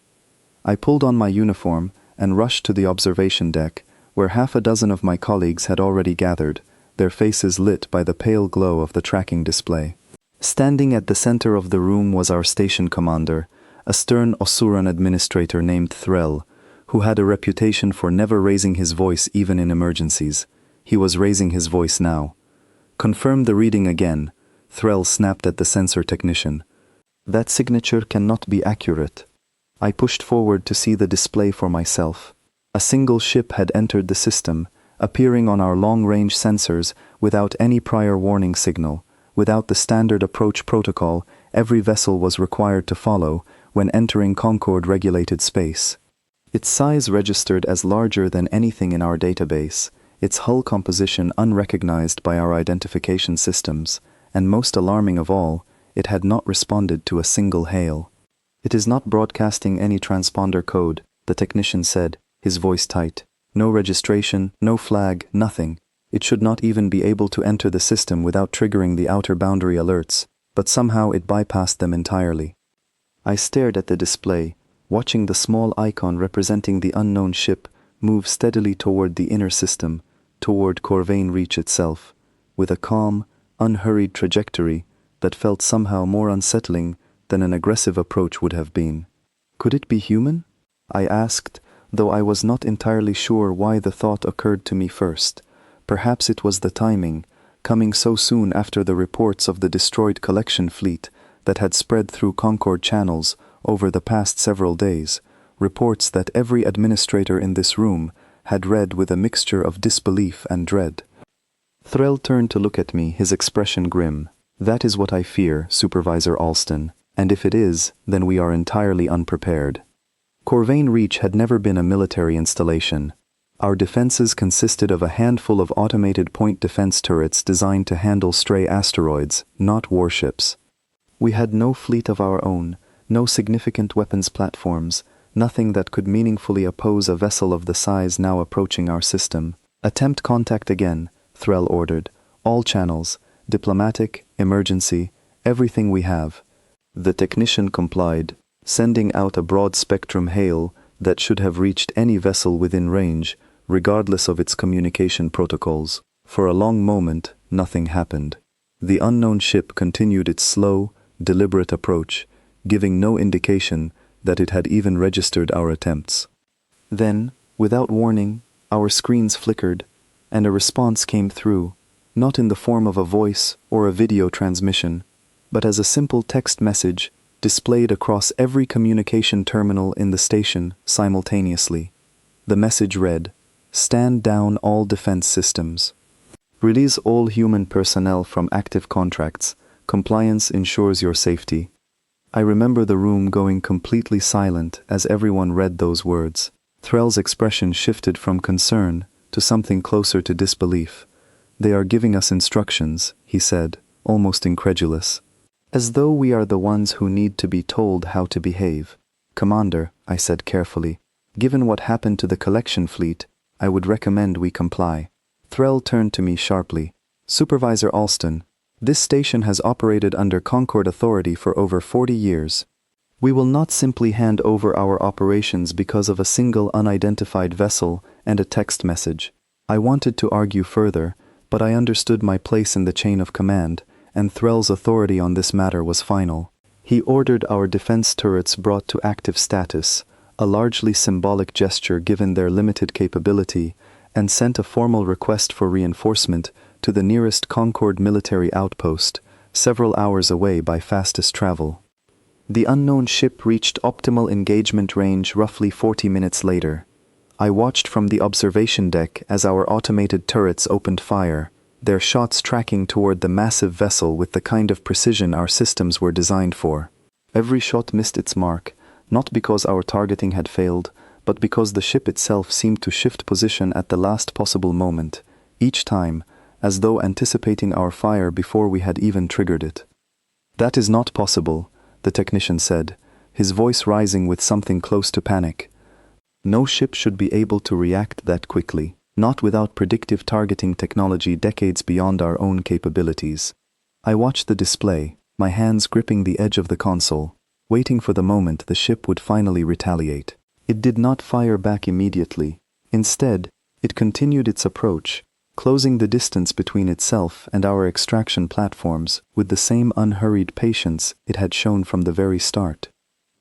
Speaker 1: I pulled on my uniform and rushed to the observation deck, where half a dozen of my colleagues had already gathered, their faces lit by the pale glow of the tracking display. Standing at the center of the room was our station commander, a stern Osuran administrator named Threll, who had a reputation for never raising his voice even in emergencies. He was raising his voice now. "Confirm the reading again," Threll snapped at the sensor technician. "That signature cannot be accurate." I pushed forward to see the display for myself. A single ship had entered the system, appearing on our long-range sensors without any prior warning signal. Without the standard approach protocol every vessel was required to follow when entering Concord-regulated space. Its size registered as larger than anything in our database, its hull composition unrecognized by our identification systems, and most alarming of all, it had not responded to a single hail. "It is not broadcasting any transponder code," the technician said, his voice tight. "No registration, no flag, nothing. It should not even be able to enter the system without triggering the outer boundary alerts, but somehow it bypassed them entirely." I stared at the display, watching the small icon representing the unknown ship move steadily toward the inner system, toward Corvain Reach itself, with a calm, unhurried trajectory that felt somehow more unsettling than an aggressive approach would have been. Could it be human? I asked, though I was not entirely sure why the thought occurred to me first. Perhaps it was the timing, coming so soon after the reports of the destroyed collection fleet that had spread through Concord channels over the past several days, reports that every administrator in this room had read with a mixture of disbelief and dread. Threll turned to look at me, his expression grim. "That is what I fear, Supervisor Alston, and if it is, then we are entirely unprepared." Corvain Reach had never been a military installation. Our defenses consisted of a handful of automated point defense turrets designed to handle stray asteroids, not warships. We had no fleet of our own, no significant weapons platforms, nothing that could meaningfully oppose a vessel of the size now approaching our system. "Attempt contact again," Threll ordered. "All channels, diplomatic, emergency, everything we have." The technician complied, sending out a broad-spectrum hail that should have reached any vessel within range, regardless of its communication protocols. For a long moment, nothing happened. The unknown ship continued its slow, deliberate approach, giving no indication that it had even registered our attempts. Then, without warning, our screens flickered, and a response came through, not in the form of a voice or a video transmission, but as a simple text message displayed across every communication terminal in the station simultaneously. The message read, "Stand down all defense systems. Release all human personnel from active contracts. Compliance ensures your safety." I remember the room going completely silent as everyone read those words. Threll's expression shifted from concern to something closer to disbelief. "They are giving us instructions," he said, almost incredulous. "As though we are the ones who need to be told how to behave." "Commander," I said carefully, "given what happened to the collection fleet, I would recommend we comply." Threll turned to me sharply. "Supervisor Alston, this station has operated under Concord authority for over 40 years. We will not simply hand over our operations because of a single unidentified vessel and a text message." I wanted to argue further, but I understood my place in the chain of command, and Threll's authority on this matter was final. He ordered our defense turrets brought to active status, a largely symbolic gesture given their limited capability, and sent a formal request for reinforcement to the nearest Concord military outpost, several hours away by fastest travel. The unknown ship reached optimal engagement range roughly 40 minutes later. I watched from the observation deck as our automated turrets opened fire, their shots tracking toward the massive vessel with the kind of precision our systems were designed for. Every shot missed its mark, not because our targeting had failed, but because the ship itself seemed to shift position at the last possible moment, each time, as though anticipating our fire before we had even triggered it. "That is not possible," the technician said, his voice rising with something close to panic. "No ship should be able to react that quickly, not without predictive targeting technology decades beyond our own capabilities." I watched the display, my hands gripping the edge of the console, waiting for the moment the ship would finally retaliate. It did not fire back immediately. Instead, it continued its approach, closing the distance between itself and our extraction platforms with the same unhurried patience it had shown from the very start.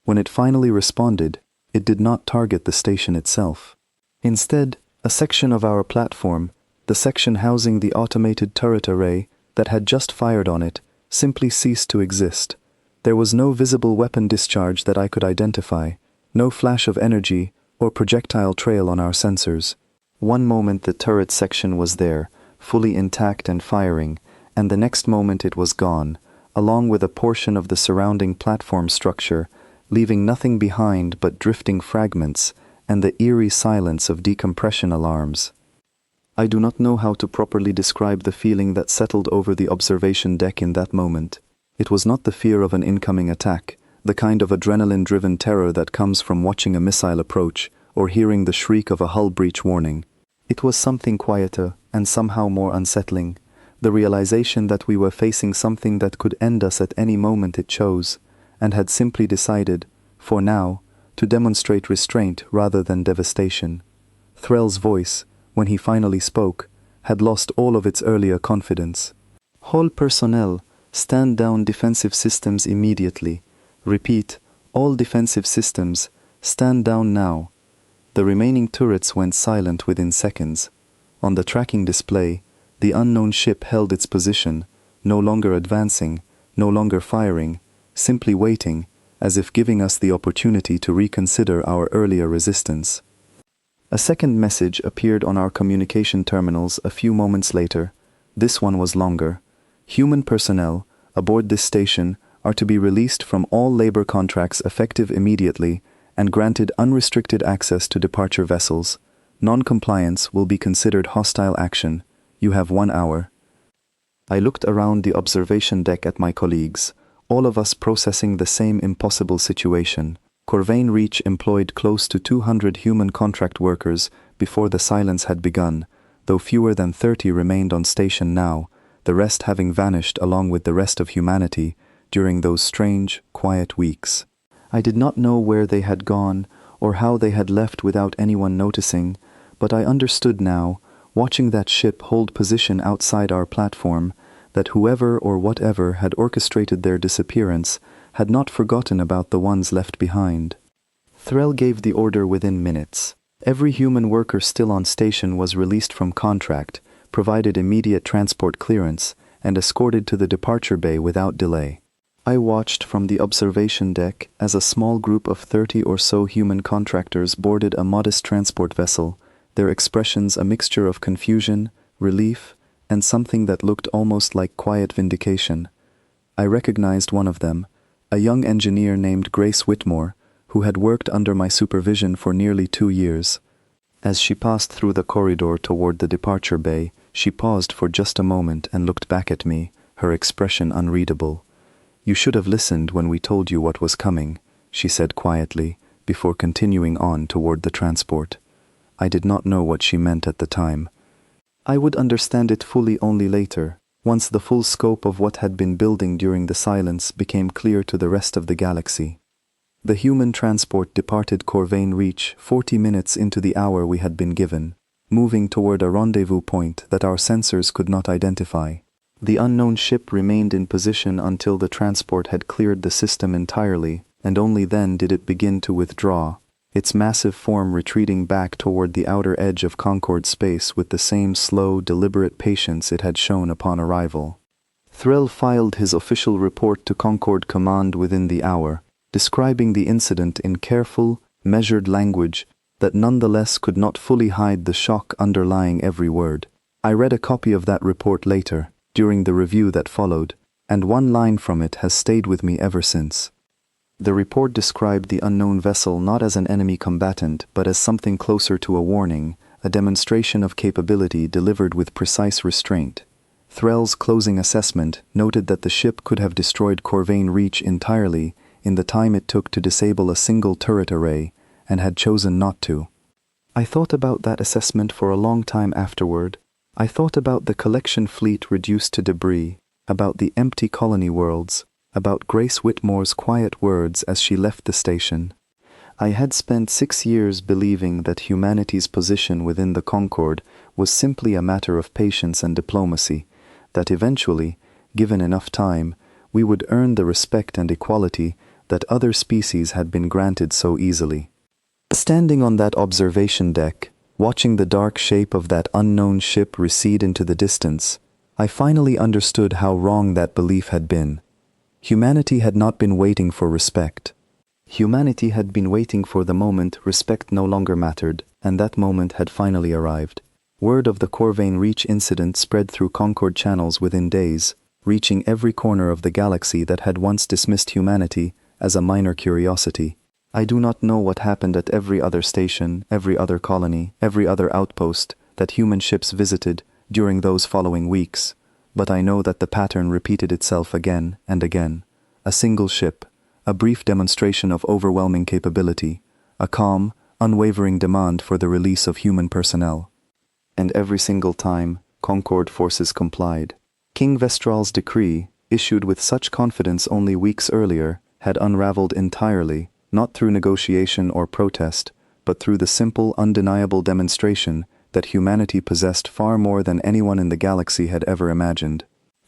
Speaker 1: When it finally responded, it did not target the station itself. Instead, a section of our platform, the section housing the automated turret array that had just fired on it, simply ceased to exist. There was no visible weapon discharge that I could identify, no flash of energy or projectile trail on our sensors. One moment the turret section was there, fully intact and firing, and the next moment it was gone, along with a portion of the surrounding platform structure, leaving nothing behind but drifting fragments and the eerie silence of decompression alarms. I do not know how to properly describe the feeling that settled over the observation deck in that moment. It was not the fear of an incoming attack, the kind of adrenaline-driven terror that comes from watching a missile approach or hearing the shriek of a hull breach warning. It was something quieter and somehow more unsettling, the realization that we were facing something that could end us at any moment it chose, and had simply decided, for now, to demonstrate restraint rather than devastation. Threll's voice, when he finally spoke, had lost all of its earlier confidence. "All personnel, stand down defensive systems immediately. Repeat, all defensive systems, stand down now." The remaining turrets went silent within seconds. On the tracking display, the unknown ship held its position, no longer advancing, no longer firing, simply waiting, as if giving us the opportunity to reconsider our earlier resistance. A second message appeared on our communication terminals a few moments later. This one was longer. "Human personnel aboard this station are to be released from all labor contracts effective immediately and granted unrestricted access to departure vessels. Non-compliance will be considered hostile action. You have 1 hour." I looked around the observation deck at my colleagues, all of us processing the same impossible situation. Corvain Reach employed close to 200 human contract workers before the silence had begun, though fewer than 30 remained on station now, the rest having vanished along with the rest of humanity during those strange, quiet weeks. I did not know where they had gone or how they had left without anyone noticing, but I understood now, watching that ship hold position outside our platform, that whoever or whatever had orchestrated their disappearance had not forgotten about the ones left behind. Threll gave the order within minutes. Every human worker still on station was released from contract, provided immediate transport clearance, and escorted to the departure bay without delay. I watched from the observation deck as a small group of 30 or so human contractors boarded a modest transport vessel, their expressions a mixture of confusion, relief, and something that looked almost like quiet vindication. I recognized one of them, a young engineer named Grace Whitmore, who had worked under my supervision for nearly 2 years. As she passed through the corridor toward the departure bay, she paused for just a moment and looked back at me, her expression unreadable. "You should have listened when we told you what was coming," she said quietly, before continuing on toward the transport. I did not know what she meant at the time. I would understand it fully only later, once the full scope of what had been building during the silence became clear to the rest of the galaxy. The human transport departed Corvain Reach 40 minutes into the hour we had been given, moving toward a rendezvous point that our sensors could not identify. The unknown ship remained in position until the transport had cleared the system entirely, and only then did it begin to withdraw, its massive form retreating back toward the outer edge of Concord space with the same slow, deliberate patience it had shown upon arrival. Threll filed his official report to Concord Command within the hour, describing the incident in careful, measured language that nonetheless could not fully hide the shock underlying every word. I read a copy of that report later, during the review that followed, and one line from it has stayed with me ever since. The report described the unknown vessel not as an enemy combatant, but as something closer to a warning, a demonstration of capability delivered with precise restraint. Threll's closing assessment noted that the ship could have destroyed Corvain Reach entirely in the time it took to disable a single turret array, and had chosen not to. I thought about that assessment for a long time afterward. I thought about the collection fleet reduced to debris, about the empty colony worlds, about Grace Whitmore's quiet words as she left the station. I had spent 6 years believing that humanity's position within the Concord was simply a matter of patience and diplomacy, that eventually, given enough time, we would earn the respect and equality that other species had been granted so easily. Standing on that observation deck, watching the dark shape of that unknown ship recede into the distance, I finally understood how wrong that belief had been. Humanity had not been waiting for respect. Humanity had been waiting for the moment respect no longer mattered, and that moment had finally arrived. Word of the Corvain Reach incident spread through Concord channels within days, reaching every corner of the galaxy that had once dismissed humanity as a minor curiosity. I do not know what happened at every other station, every other colony, every other outpost that human ships visited during those following weeks, but I know that the pattern repeated itself again and again. A single ship, a brief demonstration of overwhelming capability, a calm, unwavering demand for the release of human personnel. And every single time, Concord forces complied. King Vestral's decree, issued with such confidence only weeks earlier, had unraveled entirely, not through negotiation or protest, but through the simple, undeniable demonstration that humanity possessed far more than anyone in the galaxy had ever imagined.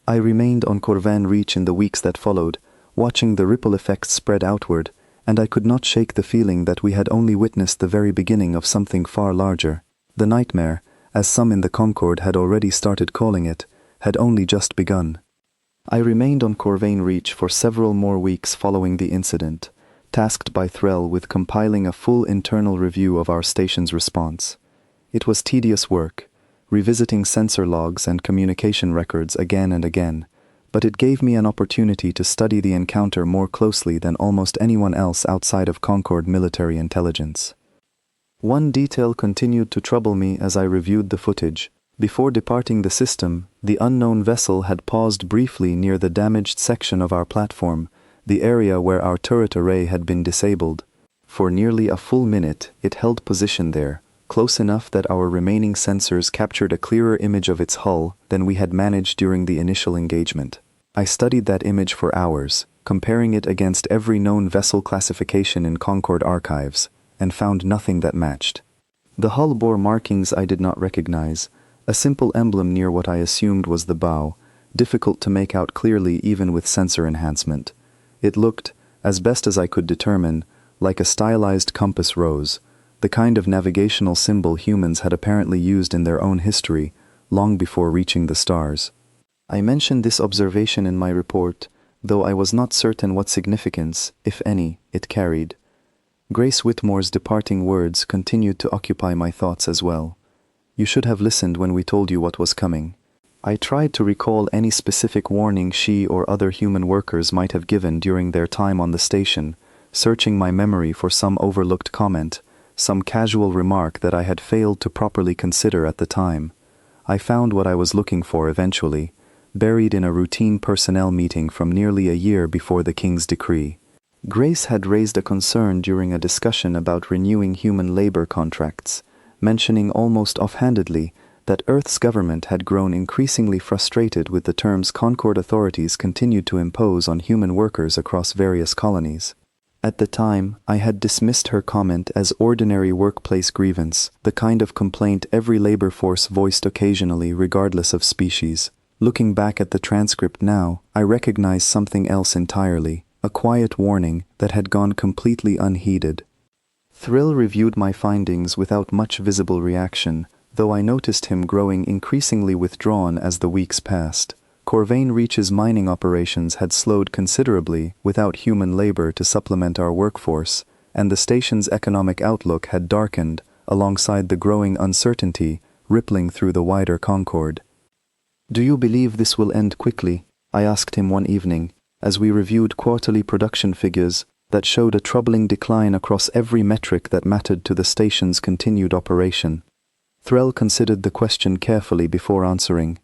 Speaker 1: I remained on Corvain Reach in the weeks that followed, watching the ripple effects spread outward, and I could not shake the feeling that we had only witnessed the very beginning of something far larger. The nightmare, as some in the Concord had already started calling it, had only just begun. I remained on Corvain Reach for several more weeks following the incident, tasked by Threll with compiling a full internal review of our station's response. It was tedious work, revisiting sensor logs and communication records again and again, but it gave me an opportunity to study the encounter more closely than almost anyone else outside of Concord military intelligence. One detail continued to trouble me as I reviewed the footage. Before departing the system, the unknown vessel had paused briefly near the damaged section of our platform, the area where our turret array had been disabled. For nearly a full minute, it held position there, close enough that our remaining sensors captured a clearer image of its hull than we had managed during the initial engagement. I studied that image for hours, comparing it against every known vessel classification in Concord archives, and found nothing that matched. The hull bore markings I did not recognize, a simple emblem near what I assumed was the bow, difficult to make out clearly even with sensor enhancement. It looked, as best as I could determine, like a stylized compass rose, the kind of navigational symbol humans had apparently used in their own history, long before reaching the stars. I mentioned this observation in my report, though I was not certain what significance, if any, it carried. Grace Whitmore's departing words continued to occupy my thoughts as well. You should have listened when we told you what was coming. I tried to recall any specific warning she or other human workers might have given during their time on the station, searching my memory for some overlooked comment, some casual remark that I had failed to properly consider at the time. I found what I was looking for eventually, buried in a routine personnel meeting from nearly a year before the King's decree. Grace had raised a concern during a discussion about renewing human labor contracts, mentioning almost offhandedly that Earth's government had grown increasingly frustrated with the terms Concord authorities continued to impose on human workers across various colonies. At the time, I had dismissed her comment as ordinary workplace grievance, the kind of complaint every labor force voiced occasionally regardless of species. Looking back at the transcript now, I recognize something else entirely, a quiet warning that had gone completely unheeded. Thrill reviewed my findings without much visible reaction, though I noticed him growing increasingly withdrawn as the weeks passed. Corvain Reach's mining operations had slowed considerably without human labor to supplement our workforce, and the station's economic outlook had darkened alongside the growing uncertainty rippling through the wider Concord. "Do you believe this will end quickly?" I asked him one evening, as we reviewed quarterly production figures that showed a troubling decline across every metric that mattered to the station's continued operation. Threll considered the question carefully before answering.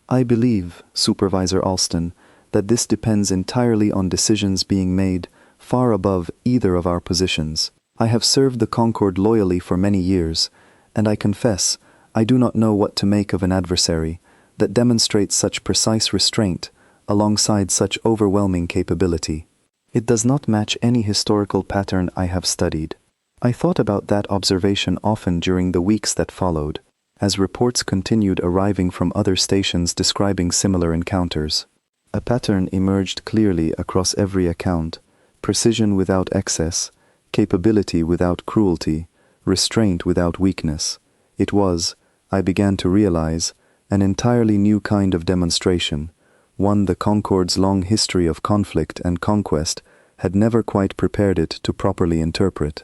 Speaker 1: "I believe, Supervisor Alston, that this depends entirely on decisions being made far above either of our positions. I have served the Concord loyally for many years, and I confess I do not know what to make of an adversary that demonstrates such precise restraint alongside such overwhelming capability. It does not match any historical pattern I have studied." I thought about that observation often during the weeks that followed, as reports continued arriving from other stations describing similar encounters. A pattern emerged clearly across every account: precision without excess, capability without cruelty, restraint without weakness. It was, I began to realize, an entirely new kind of demonstration, one the Concord's long history of conflict and conquest had never quite prepared it to properly interpret.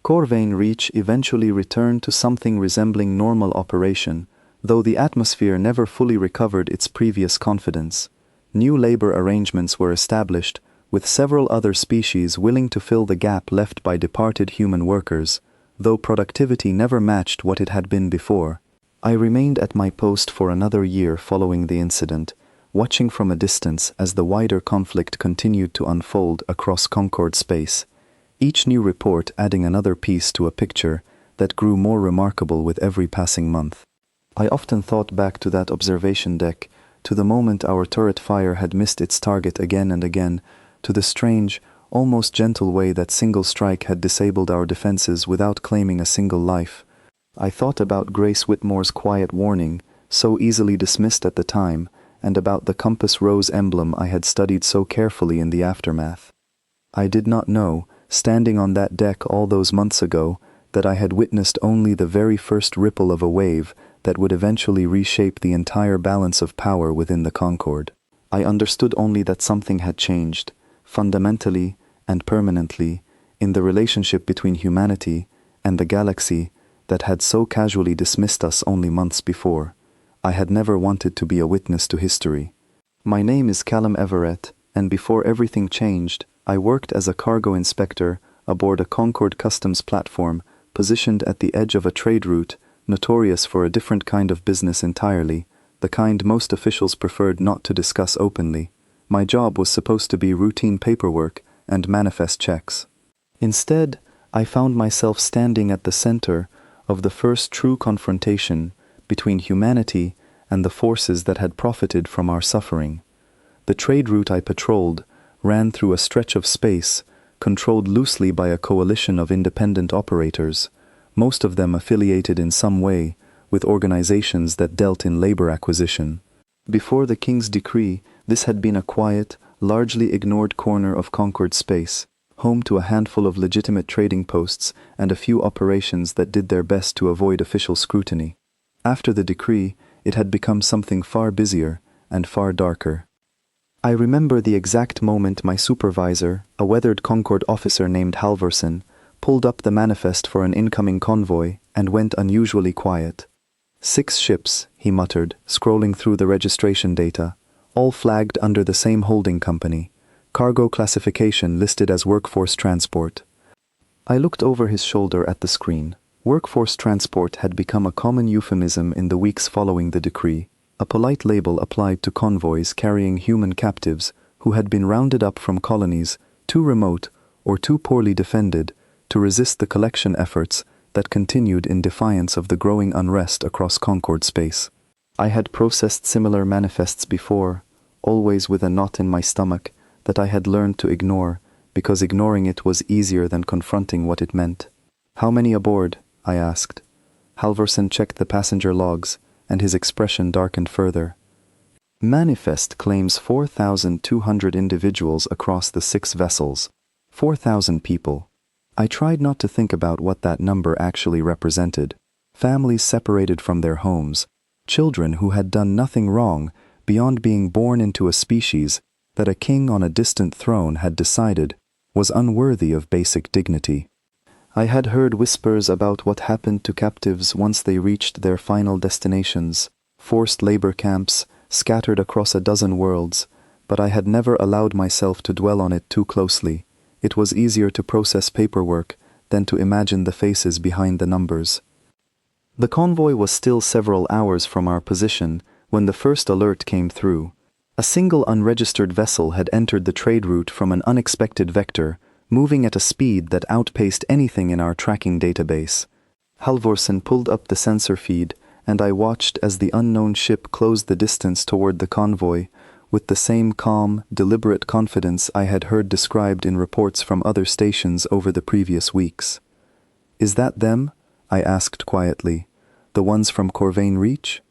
Speaker 1: Corvain Reach eventually returned to something resembling normal operation, though the atmosphere never fully recovered its previous confidence. New labor arrangements were established, with several other species willing to fill the gap left by departed human workers, though productivity never matched what it had been before. I remained at my post for another year following the incident, watching from a distance as the wider conflict continued to unfold across Concord space, each new report adding another piece to a picture that grew more remarkable with every passing month. I often thought back to that observation deck, to the moment our turret fire had missed its target again and again, to the strange, almost gentle way that single strike had disabled our defenses without claiming a single life. I thought about Grace Whitmore's quiet warning, so easily dismissed at the time, and about the compass rose emblem I had studied so carefully in the aftermath. I did not know, standing on that deck all those months ago, that I had witnessed only the very first ripple of a wave that would eventually reshape the entire balance of power within the Concord. I understood only that something had changed, fundamentally and permanently, in the relationship between humanity and the galaxy that had so casually dismissed us only months before. I had never wanted to be a witness to history. My name is Callum Everett, and before everything changed, I worked as a cargo inspector aboard a Concord Customs platform positioned at the edge of a trade route notorious for a different kind of business entirely, the kind most officials preferred not to discuss openly. My job was supposed to be routine paperwork and manifest checks. Instead, I found myself standing at the center of the first true confrontation between humanity and the forces that had profited from our suffering. The trade route I patrolled ran through a stretch of space controlled loosely by a coalition of independent operators, most of them affiliated in some way with organizations that dealt in labor acquisition. Before the King's decree, this had been a quiet, largely ignored corner of Concord space, home to a handful of legitimate trading posts and a few operations that did their best to avoid official scrutiny. After the decree, it had become something far busier and far darker. I remember the exact moment my supervisor, a weathered Concord officer named Halvorsen, pulled up the manifest for an incoming convoy and went unusually quiet. 6 ships, he muttered, scrolling through the registration data, all flagged under the same holding company, cargo classification listed as workforce transport. I looked over his shoulder at the screen. Workforce transport had become a common euphemism in the weeks following the decree, a polite label applied to convoys carrying human captives who had been rounded up from colonies too remote or too poorly defended to resist the collection efforts that continued in defiance of the growing unrest across Concord space. I had processed similar manifests before, always with a knot in my stomach that I had learned to ignore, because ignoring it was easier than confronting what it meant. "How many aboard?" I asked. Halvorsen checked the passenger logs, and his expression darkened further. "Manifest claims 4,200 individuals across the 6 vessels. 4,000 people." I tried not to think about what that number actually represented. Families separated from their homes, children who had done nothing wrong beyond being born into a species that a king on a distant throne had decided was unworthy of basic dignity. I had heard whispers about what happened to captives once they reached their final destinations, forced labor camps scattered across a dozen worlds, but I had never allowed myself to dwell on it too closely. It was easier to process paperwork than to imagine the faces behind the numbers. The convoy was still several hours from our position when the first alert came through. A single unregistered vessel had entered the trade route from an unexpected vector, moving at a speed that outpaced anything in our tracking database. Halvorsen pulled up the sensor feed, and I watched as the unknown ship closed the distance toward the convoy, with the same calm, deliberate confidence I had heard described in reports from other stations over the previous weeks. "Is that them?" I asked quietly. "The ones from Corvain Reach?"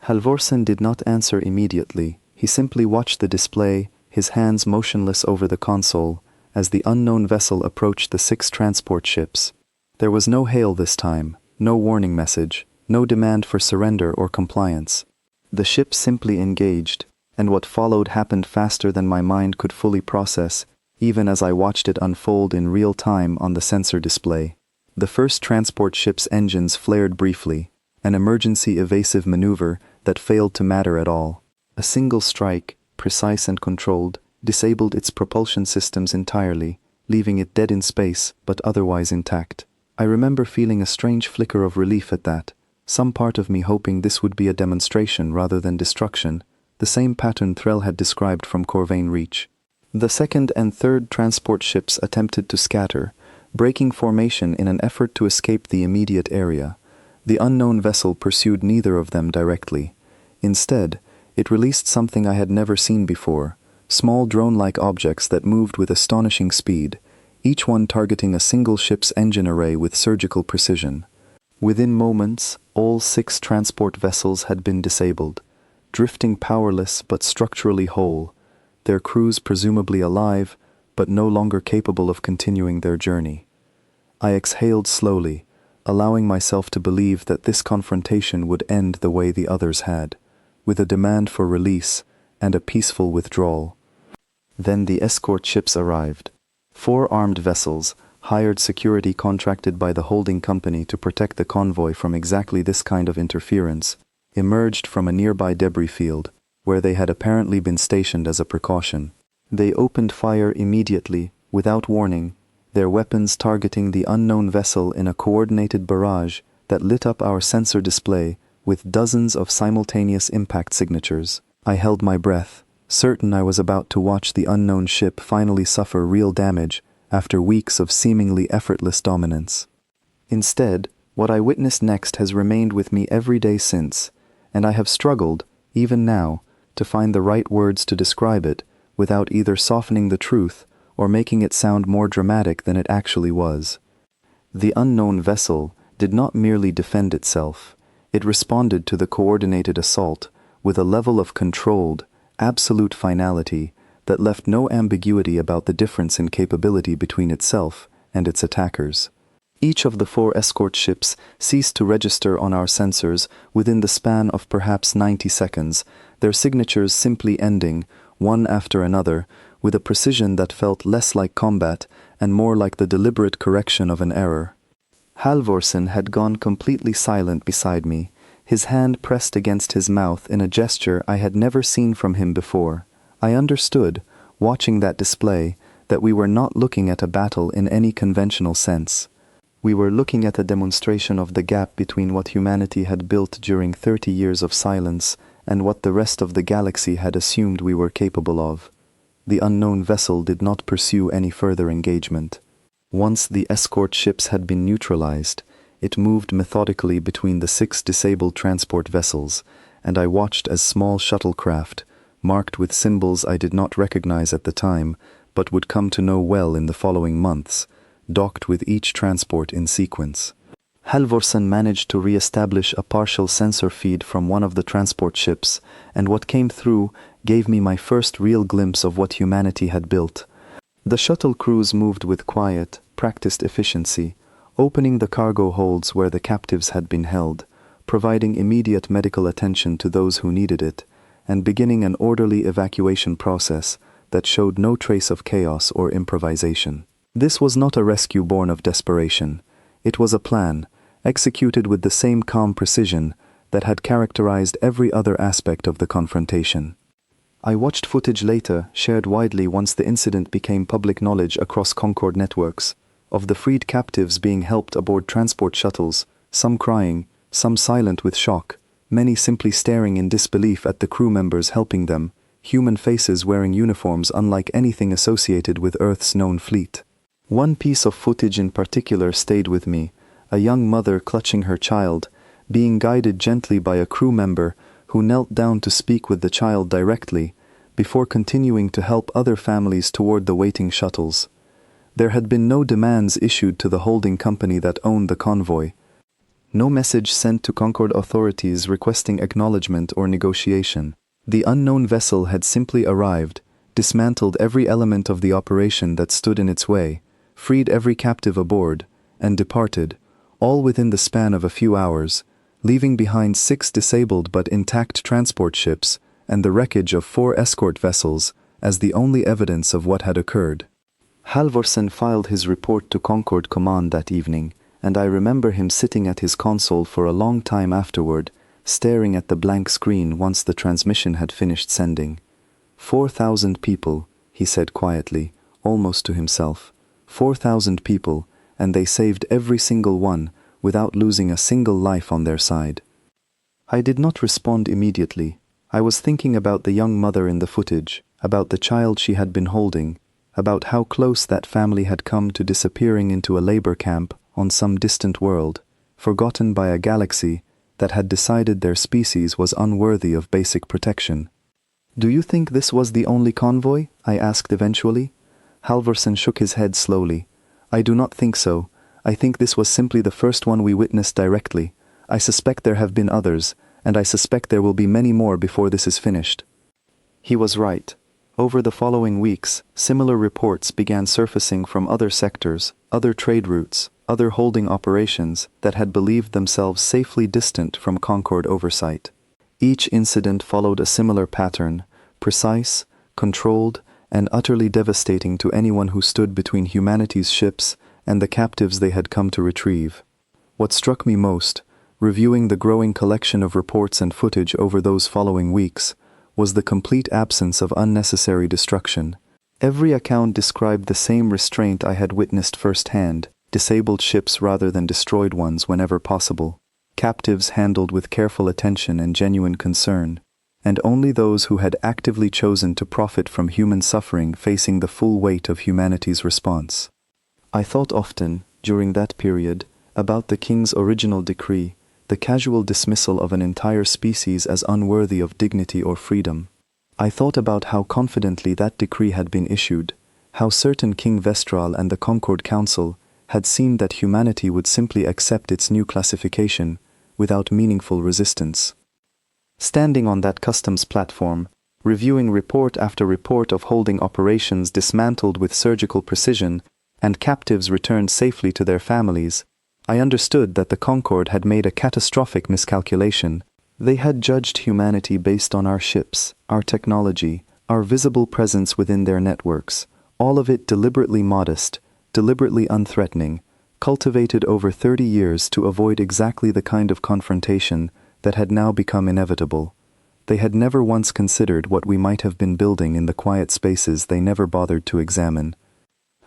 Speaker 1: Halvorsen did not answer immediately. He simply watched the display, his hands motionless over the console, as the unknown vessel approached the 6 transport ships. There was no hail this time, no warning message, no demand for surrender or compliance. The ship simply engaged, and what followed happened faster than my mind could fully process, even as I watched it unfold in real time on the sensor display. The first transport ship's engines flared briefly, an emergency evasive maneuver that failed to matter at all. A single strike, precise and controlled, disabled its propulsion systems entirely, leaving it dead in space but otherwise intact. I remember feeling a strange flicker of relief at that, some part of me hoping this would be a demonstration rather than destruction, the same pattern Threll had described from Corvain Reach. The second and third transport ships attempted to scatter, breaking formation in an effort to escape the immediate area. The unknown vessel pursued neither of them directly. Instead, it released something I had never seen before, small drone-like objects that moved with astonishing speed, each one targeting a single ship's engine array with surgical precision. Within moments, all 6 transport vessels had been disabled, drifting powerless but structurally whole, their crews presumably alive, but no longer capable of continuing their journey. I exhaled slowly, allowing myself to believe that this confrontation would end the way the others had, with a demand for release and a peaceful withdrawal. Then the escort ships arrived. 4 armed vessels, hired security contracted by the holding company to protect the convoy from exactly this kind of interference, emerged from a nearby debris field, where they had apparently been stationed as a precaution. They opened fire immediately, without warning, their weapons targeting the unknown vessel in a coordinated barrage that lit up our sensor display with dozens of simultaneous impact signatures. I held my breath, certain I was about to watch the unknown ship finally suffer real damage after weeks of seemingly effortless dominance. Instead, what I witnessed next has remained with me every day since, and I have struggled, even now, to find the right words to describe it without either softening the truth or making it sound more dramatic than it actually was. The unknown vessel did not merely defend itself, it responded to the coordinated assault with a level of controlled, absolute finality that left no ambiguity about the difference in capability between itself and its attackers. Each of the 4 escort ships ceased to register on our sensors within the span of perhaps 90 seconds, their signatures simply ending, one after another, with a precision that felt less like combat and more like the deliberate correction of an error. Halvorsen had gone completely silent beside me, his hand pressed against his mouth in a gesture I had never seen from him before. I understood, watching that display, that we were not looking at a battle in any conventional sense. We were looking at a demonstration of the gap between what humanity had built during 30 years of silence and what the rest of the galaxy had assumed we were capable of. The unknown vessel did not pursue any further engagement. Once the escort ships had been neutralized, it moved methodically between the 6 disabled transport vessels, and I watched as small shuttlecraft, marked with symbols I did not recognize at the time, but would come to know well in the following months, docked with each transport in sequence. Halvorsen managed to re-establish a partial sensor feed from one of the transport ships, and what came through gave me my first real glimpse of what humanity had built. The shuttle crews moved with quiet, practiced efficiency, opening the cargo holds where the captives had been held, providing immediate medical attention to those who needed it, and beginning an orderly evacuation process that showed no trace of chaos or improvisation. This was not a rescue born of desperation. It was a plan, executed with the same calm precision that had characterized every other aspect of the confrontation. I watched footage later, shared widely once the incident became public knowledge across Concord networks, of the freed captives being helped aboard transport shuttles, some crying, some silent with shock, many simply staring in disbelief at the crew members helping them, human faces wearing uniforms unlike anything associated with Earth's known fleet. One piece of footage in particular stayed with me, a young mother clutching her child, being guided gently by a crew member who knelt down to speak with the child directly, before continuing to help other families toward the waiting shuttles. There had been no demands issued to the holding company that owned the convoy, no message sent to Concord authorities requesting acknowledgement or negotiation. The unknown vessel had simply arrived, dismantled every element of the operation that stood in its way, freed every captive aboard, and departed, all within the span of a few hours, leaving behind 6 disabled but intact transport ships and the wreckage of 4 escort vessels as the only evidence of what had occurred. Halvorsen filed his report to Concord Command that evening, and I remember him sitting at his console for a long time afterward, staring at the blank screen once the transmission had finished sending. 4,000 people, he said quietly, almost to himself. 4,000 people, and they saved every single one, without losing a single life on their side. I did not respond immediately. I was thinking about the young mother in the footage, about the child she had been holding, about how close that family had come to disappearing into a labor camp on some distant world, forgotten by a galaxy that had decided their species was unworthy of basic protection. "Do you think this was the only convoy?" I asked eventually. Halvorsen shook his head slowly. "I do not think so. I think this was simply the first one we witnessed directly. I suspect there have been others, and I suspect there will be many more before this is finished." He was right. Over the following weeks, similar reports began surfacing from other sectors, other trade routes, other holding operations that had believed themselves safely distant from Concord oversight. Each incident followed a similar pattern, precise, controlled, and utterly devastating to anyone who stood between humanity's ships and the captives they had come to retrieve. What struck me most, reviewing the growing collection of reports and footage over those following weeks, was the complete absence of unnecessary destruction. Every account described the same restraint I had witnessed firsthand, disabled ships rather than destroyed ones whenever possible, captives handled with careful attention and genuine concern, and only those who had actively chosen to profit from human suffering facing the full weight of humanity's response. I thought often, during that period, about the king's original decree, the casual dismissal of an entire species as unworthy of dignity or freedom. I thought about how confidently that decree had been issued, how certain King Vestral and the Concord Council had seen that humanity would simply accept its new classification without meaningful resistance. Standing on that customs platform, reviewing report after report of holding operations dismantled with surgical precision and captives returned safely to their families, I understood that the Concord had made a catastrophic miscalculation. They had judged humanity based on our ships, our technology, our visible presence within their networks, all of it deliberately modest, deliberately unthreatening, cultivated over 30 years to avoid exactly the kind of confrontation that had now become inevitable. They had never once considered what we might have been building in the quiet spaces they never bothered to examine.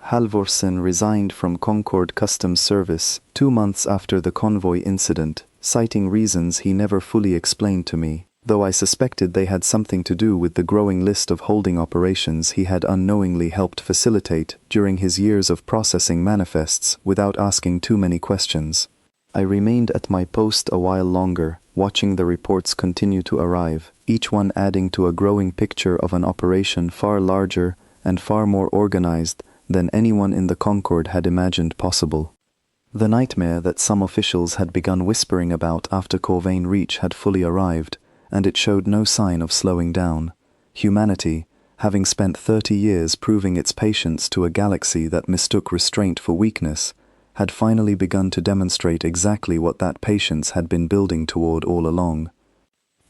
Speaker 1: Halvorsen resigned from Concord Customs Service 2 months after the convoy incident, citing reasons he never fully explained to me, though I suspected they had something to do with the growing list of holding operations he had unknowingly helped facilitate during his years of processing manifests without asking too many questions. I remained at my post a while longer, watching the reports continue to arrive, each one adding to a growing picture of an operation far larger and far more organized than anyone in the Concord had imagined possible. The nightmare that some officials had begun whispering about after Corvain Reach had fully arrived, and it showed no sign of slowing down. Humanity, having spent 30 years proving its patience to a galaxy that mistook restraint for weakness, had finally begun to demonstrate exactly what that patience had been building toward all along.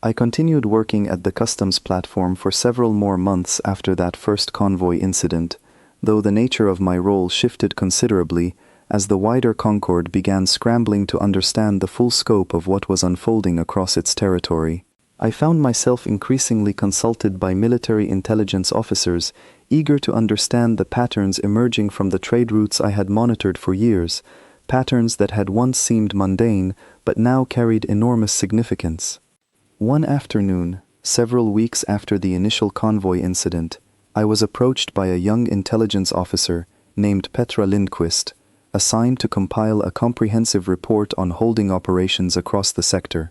Speaker 1: I continued working at the customs platform for several more months after that first convoy incident, though the nature of my role shifted considerably as the wider Concord began scrambling to understand the full scope of what was unfolding across its territory. I found myself increasingly consulted by military intelligence officers eager to understand the patterns emerging from the trade routes I had monitored for years, patterns that had once seemed mundane but now carried enormous significance. One afternoon, several weeks after the initial convoy incident, I was approached by a young intelligence officer named Petra Lindquist, assigned to compile a comprehensive report on holding operations across the sector.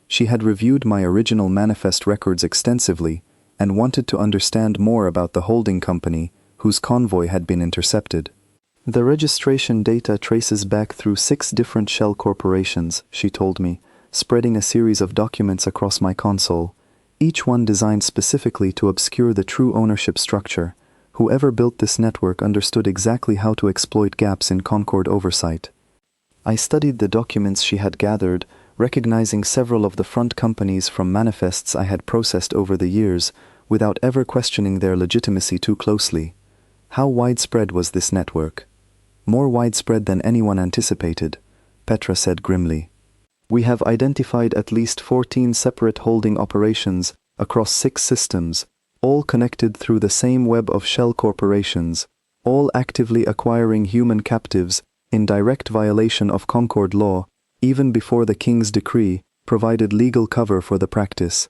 Speaker 1: She had reviewed my original manifest records extensively and wanted to understand more about the holding company whose convoy had been intercepted. "The registration data traces back through 6 different shell corporations," she told me, spreading a series of documents across my console, each one designed specifically to obscure the true ownership structure. Whoever built this network understood exactly how to exploit gaps in Concord oversight. I studied the documents she had gathered, recognizing several of the front companies from manifests I had processed over the years, without ever questioning their legitimacy too closely. How widespread was this network? More widespread than anyone anticipated, Petra said grimly. We have identified at least 14 separate holding operations across 6 systems, all connected through the same web of shell corporations, all actively acquiring human captives in direct violation of Concord law, even before the king's decree provided legal cover for the practice.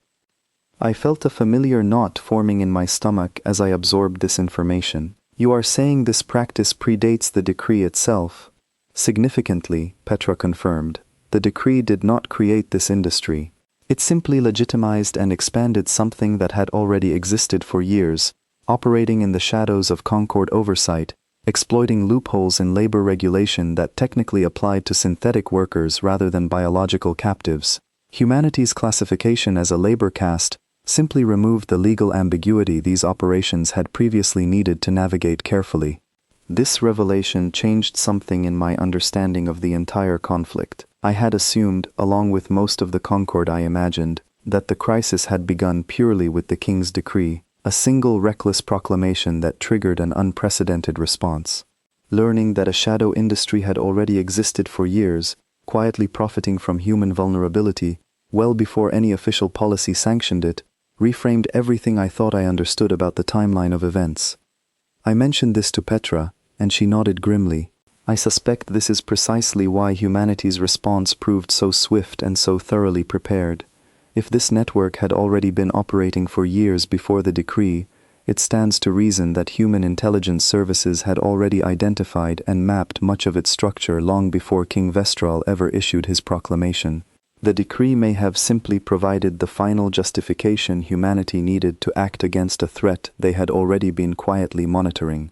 Speaker 1: I felt a familiar knot forming in my stomach as I absorbed this information. You are saying this practice predates the decree itself? Significantly, Petra confirmed. The decree did not create this industry. It simply legitimized and expanded something that had already existed for years, operating in the shadows of Concord oversight, exploiting loopholes in labor regulation that technically applied to synthetic workers rather than biological captives. Humanity's classification as a labor caste simply removed the legal ambiguity these operations had previously needed to navigate carefully. This revelation changed something in my understanding of the entire conflict. I had assumed, along with most of the Concord I imagined, that the crisis had begun purely with the king's decree, a single reckless proclamation that triggered an unprecedented response. Learning that a shadow industry had already existed for years, quietly profiting from human vulnerability, well before any official policy sanctioned it, reframed everything I thought I understood about the timeline of events. I mentioned this to Petra, and she nodded grimly. I suspect this is precisely why humanity's response proved so swift and so thoroughly prepared. If this network had already been operating for years before the decree, it stands to reason that human intelligence services had already identified and mapped much of its structure long before King Vestral ever issued his proclamation. The decree may have simply provided the final justification humanity needed to act against a threat they had already been quietly monitoring.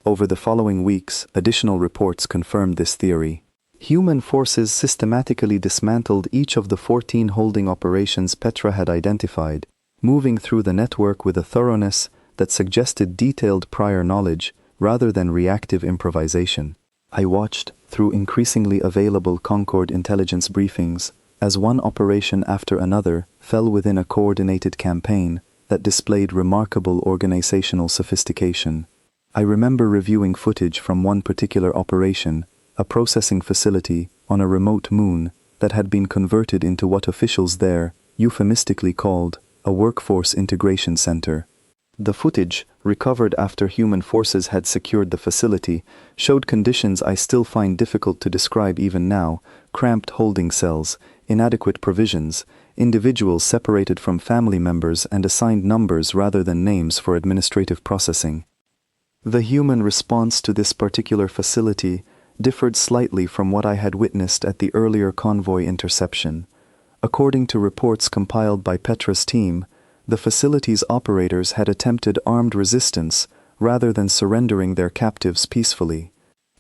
Speaker 1: Over the following weeks, additional reports confirmed this theory. Human forces systematically dismantled each of the 14 holding operations Petra had identified, moving through the network with a thoroughness that suggested detailed prior knowledge rather than reactive improvisation. I watched, through increasingly available Concord intelligence briefings, as one operation after another fell within a coordinated campaign that displayed remarkable organizational sophistication. I remember reviewing footage from one particular operation, a processing facility on a remote moon that had been converted into what officials there euphemistically called a workforce integration center. The footage, recovered after human forces had secured the facility, showed conditions I still find difficult to describe even now: cramped holding cells, inadequate provisions, individuals separated from family members and assigned numbers rather than names for administrative processing. The human response to this particular facility differed slightly from what I had witnessed at the earlier convoy interception. According to reports compiled by Petra's team, the facility's operators had attempted armed resistance rather than surrendering their captives peacefully.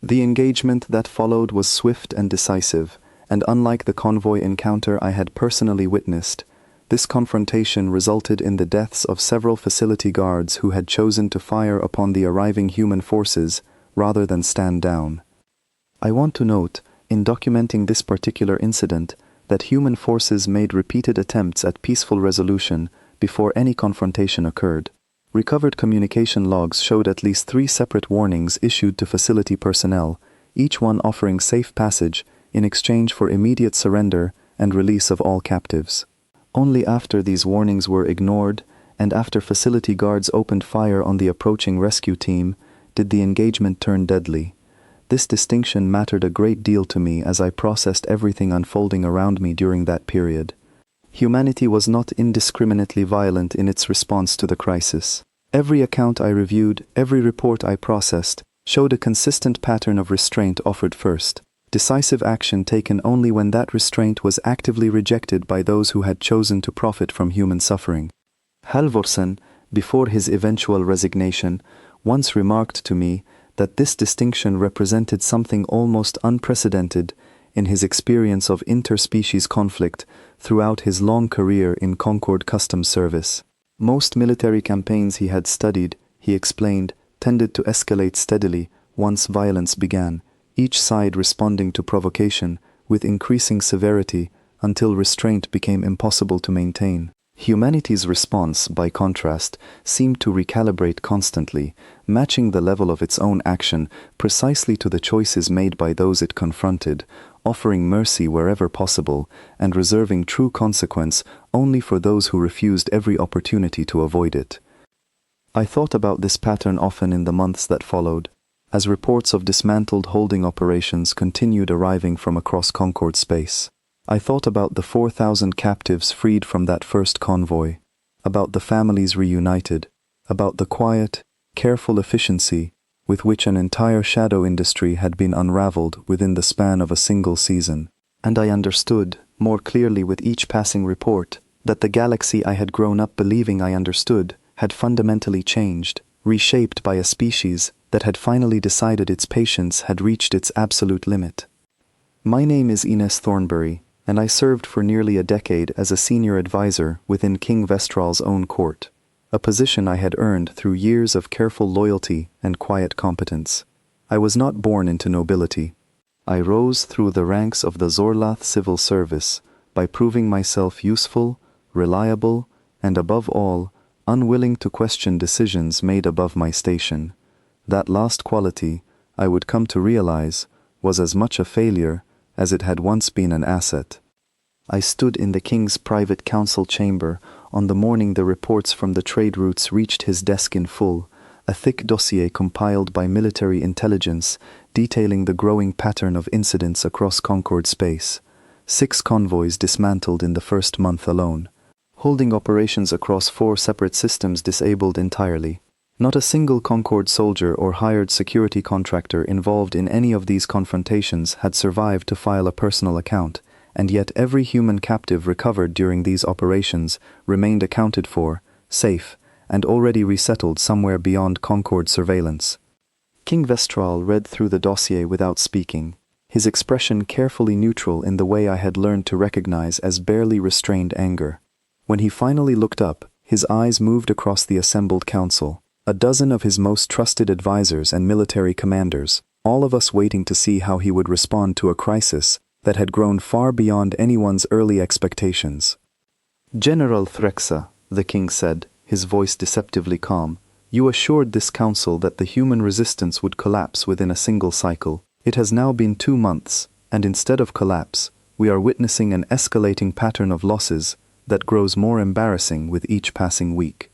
Speaker 1: The engagement that followed was swift and decisive, and unlike the convoy encounter I had personally witnessed, this confrontation resulted in the deaths of several facility guards who had chosen to fire upon the arriving human forces rather than stand down. I want to note, in documenting this particular incident, that human forces made repeated attempts at peaceful resolution before any confrontation occurred. Recovered communication logs showed at least 3 separate warnings issued to facility personnel, each one offering safe passage in exchange for immediate surrender and release of all captives. Only after these warnings were ignored, and after facility guards opened fire on the approaching rescue team, did the engagement turn deadly. This distinction mattered a great deal to me as I processed everything unfolding around me during that period. Humanity was not indiscriminately violent in its response to the crisis. Every account I reviewed, every report I processed, showed a consistent pattern of restraint offered first. Decisive action taken only when that restraint was actively rejected by those who had chosen to profit from human suffering. Halvorsen, before his eventual resignation, once remarked to me that this distinction represented something almost unprecedented in his experience of interspecies conflict throughout his long career in Concord Customs Service. Most military campaigns he had studied, he explained, tended to escalate steadily once violence began, each side responding to provocation with increasing severity until restraint became impossible to maintain. Humanity's response, by contrast, seemed to recalibrate constantly, matching the level of its own action precisely to the choices made by those it confronted, offering mercy wherever possible, and reserving true consequence only for those who refused every opportunity to avoid it. I thought about this pattern often in the months that followed, as reports of dismantled holding operations continued arriving from across Concord space. I thought about the 4,000 captives freed from that first convoy, about the families reunited, about the quiet, careful efficiency with which an entire shadow industry had been unraveled within the span of a single season. And I understood, more clearly with each passing report, that the galaxy I had grown up believing I understood had fundamentally changed, reshaped by a species that had finally decided its patience had reached its absolute limit. My name is Ines Thornbury, and I served for nearly a decade as a senior advisor within King Vestral's own court, a position I had earned through years of careful loyalty and quiet competence. I was not born into nobility. I rose through the ranks of the Zorlath civil service by proving myself useful, reliable, and above all, unwilling to question decisions made above my station. That last quality, I would come to realize, was as much a failure as it had once been an asset. I stood in the king's private council chamber on the morning the reports from the trade routes reached his desk in full, a thick dossier compiled by military intelligence detailing the growing pattern of incidents across Concord space. 6 convoys dismantled in the first month alone. Holding operations across 4 separate systems disabled entirely. Not a single Concord soldier or hired security contractor involved in any of these confrontations had survived to file a personal account, and yet every human captive recovered during these operations remained accounted for, safe, and already resettled somewhere beyond Concord surveillance. King Vestral read through the dossier without speaking, his expression carefully neutral in the way I had learned to recognize as barely restrained anger. When he finally looked up, his eyes moved across the assembled council, a dozen of his most trusted advisors and military commanders, all of us waiting to see how he would respond to a crisis that had grown far beyond anyone's early expectations. "General Threxa," the king said, his voice deceptively calm, "you assured this council that the human resistance would collapse within a single cycle. It has now been 2 months, and instead of collapse, we are witnessing an escalating pattern of losses that grows more embarrassing with each passing week."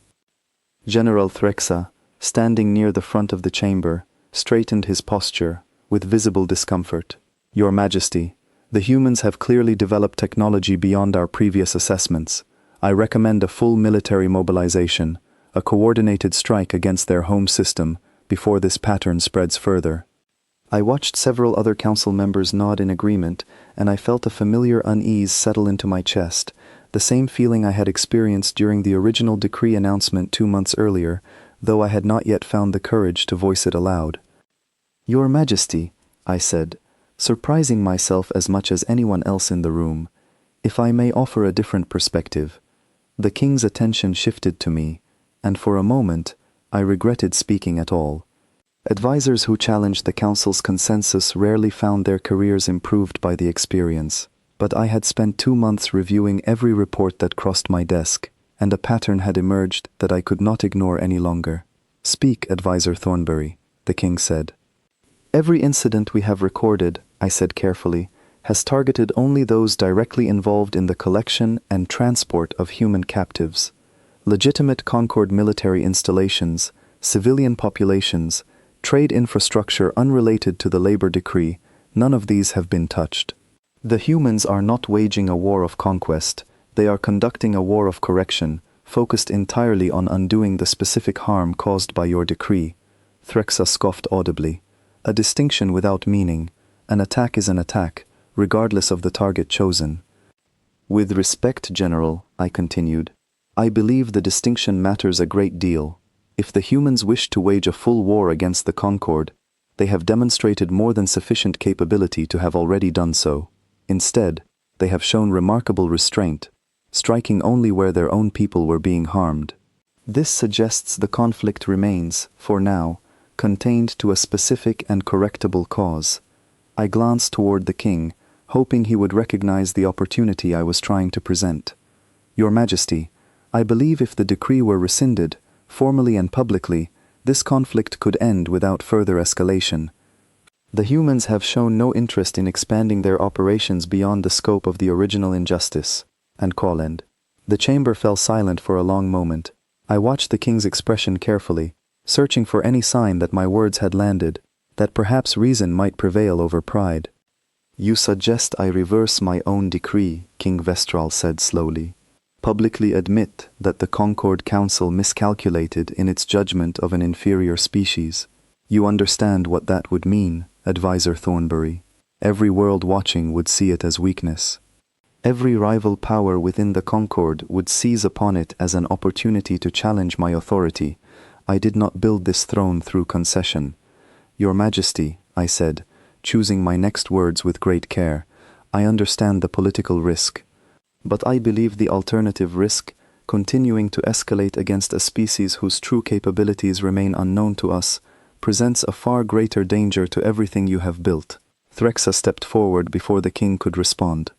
Speaker 1: General Threxa, standing near the front of the chamber, straightened his posture with visible discomfort. "Your Majesty, the humans have clearly developed technology beyond our previous assessments. I recommend a full military mobilization, a coordinated strike against their home system before this pattern spreads further." I watched several other council members nod in agreement, and I felt a familiar unease settle into my chest, the same feeling I had experienced during the original decree announcement 2 months earlier, though I had not yet found the courage to voice it aloud. "Your Majesty," I said, surprising myself as much as anyone else in the room, "if I may offer a different perspective." The king's attention shifted to me, and for a moment, I regretted speaking at all. Advisors who challenged the council's consensus rarely found their careers improved by the experience. But I had spent 2 months reviewing every report that crossed my desk, and a pattern had emerged that I could not ignore any longer. "Speak, Advisor Thornbury," the king said. "Every incident we have recorded," I said carefully, "has targeted only those directly involved in the collection and transport of human captives. Legitimate Concord military installations, civilian populations, trade infrastructure unrelated to the labor decree, none of these have been touched. The humans are not waging a war of conquest, they are conducting a war of correction, focused entirely on undoing the specific harm caused by your decree." Threxa scoffed audibly. "A distinction without meaning. An attack is an attack, regardless of the target chosen." "With respect, General," I continued, "I believe the distinction matters a great deal. If the humans wish to wage a full war against the Concord, they have demonstrated more than sufficient capability to have already done so. Instead, they have shown remarkable restraint, striking only where their own people were being harmed. This suggests the conflict remains, for now, contained to a specific and correctable cause." I glanced toward the king, hoping he would recognize the opportunity I was trying to present. "Your Majesty, I believe if the decree were rescinded, formally and publicly, this conflict could end without further escalation. The humans have shown no interest in expanding their operations beyond the scope of the original injustice. And Colend. The chamber fell silent for a long moment. I watched the king's expression carefully, searching for any sign that my words had landed, that perhaps reason might prevail over pride. "You suggest I reverse my own decree," King Vestral said slowly. "Publicly admit that the Concord Council miscalculated in its judgment of an inferior species. You understand what that would mean, Advisor Thornbury. Every world watching would see it as weakness. Every rival power within the Concord would seize upon it as an opportunity to challenge my authority. I did not build this throne through concession. Your Majesty," I said, choosing my next words with great care, "I understand the political risk. But I believe the alternative risk, continuing to escalate against a species whose true capabilities remain unknown to us, presents a far greater danger to everything you have built." Threxa stepped forward before the king could respond.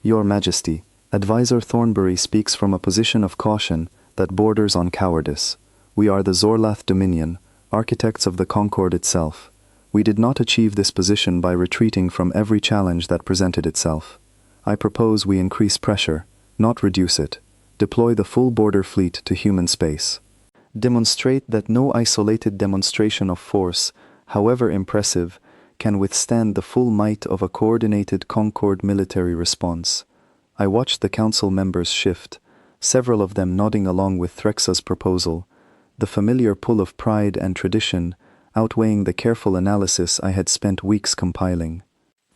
Speaker 1: "Your Majesty, Advisor Thornbury speaks from a position of caution that borders on cowardice. We are the Zorlath Dominion, architects of the Concord itself. We did not achieve this position by retreating from every challenge that presented itself. I propose we increase pressure, not reduce it. Deploy the full border fleet to human space. Demonstrate that no isolated demonstration of force, however impressive, can withstand the full might of a coordinated Concord military response." I watched the council members shift, several of them nodding along with Threxa's proposal, the familiar pull of pride and tradition outweighing the careful analysis I had spent weeks compiling.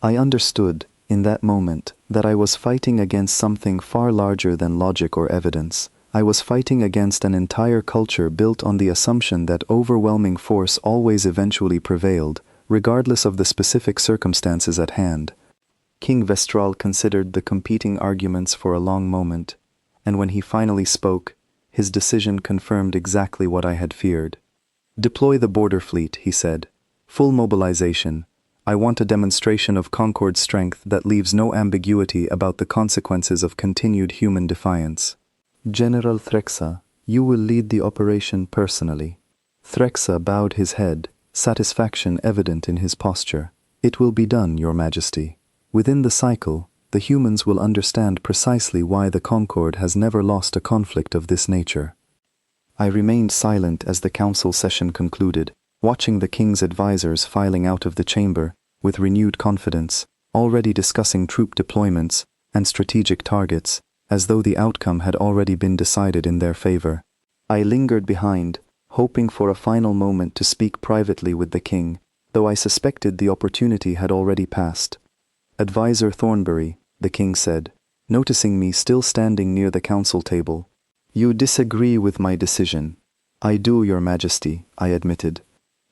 Speaker 1: I understood, in that moment, that I was fighting against something far larger than logic or evidence. I was fighting against an entire culture built on the assumption that overwhelming force always eventually prevailed, regardless of the specific circumstances at hand. King Vestral considered the competing arguments for a long moment, and when he finally spoke, his decision confirmed exactly what I had feared. "Deploy the border fleet," he said. "Full mobilization. I want a demonstration of Concord's strength that leaves no ambiguity about the consequences of continued human defiance. General Threxa, you will lead the operation personally." Threxa bowed his head, satisfaction evident in his posture. "It will be done, Your Majesty. Within the cycle, the humans will understand precisely why the Concord has never lost a conflict of this nature." I remained silent as the council session concluded, watching the king's advisors filing out of the chamber with renewed confidence, already discussing troop deployments and strategic targets, as though the outcome had already been decided in their favor. I lingered behind, hoping for a final moment to speak privately with the king, though I suspected the opportunity had already passed. "Advisor Thornbury," the king said, noticing me still standing near the council table, "you disagree with my decision." "I do, Your Majesty," I admitted.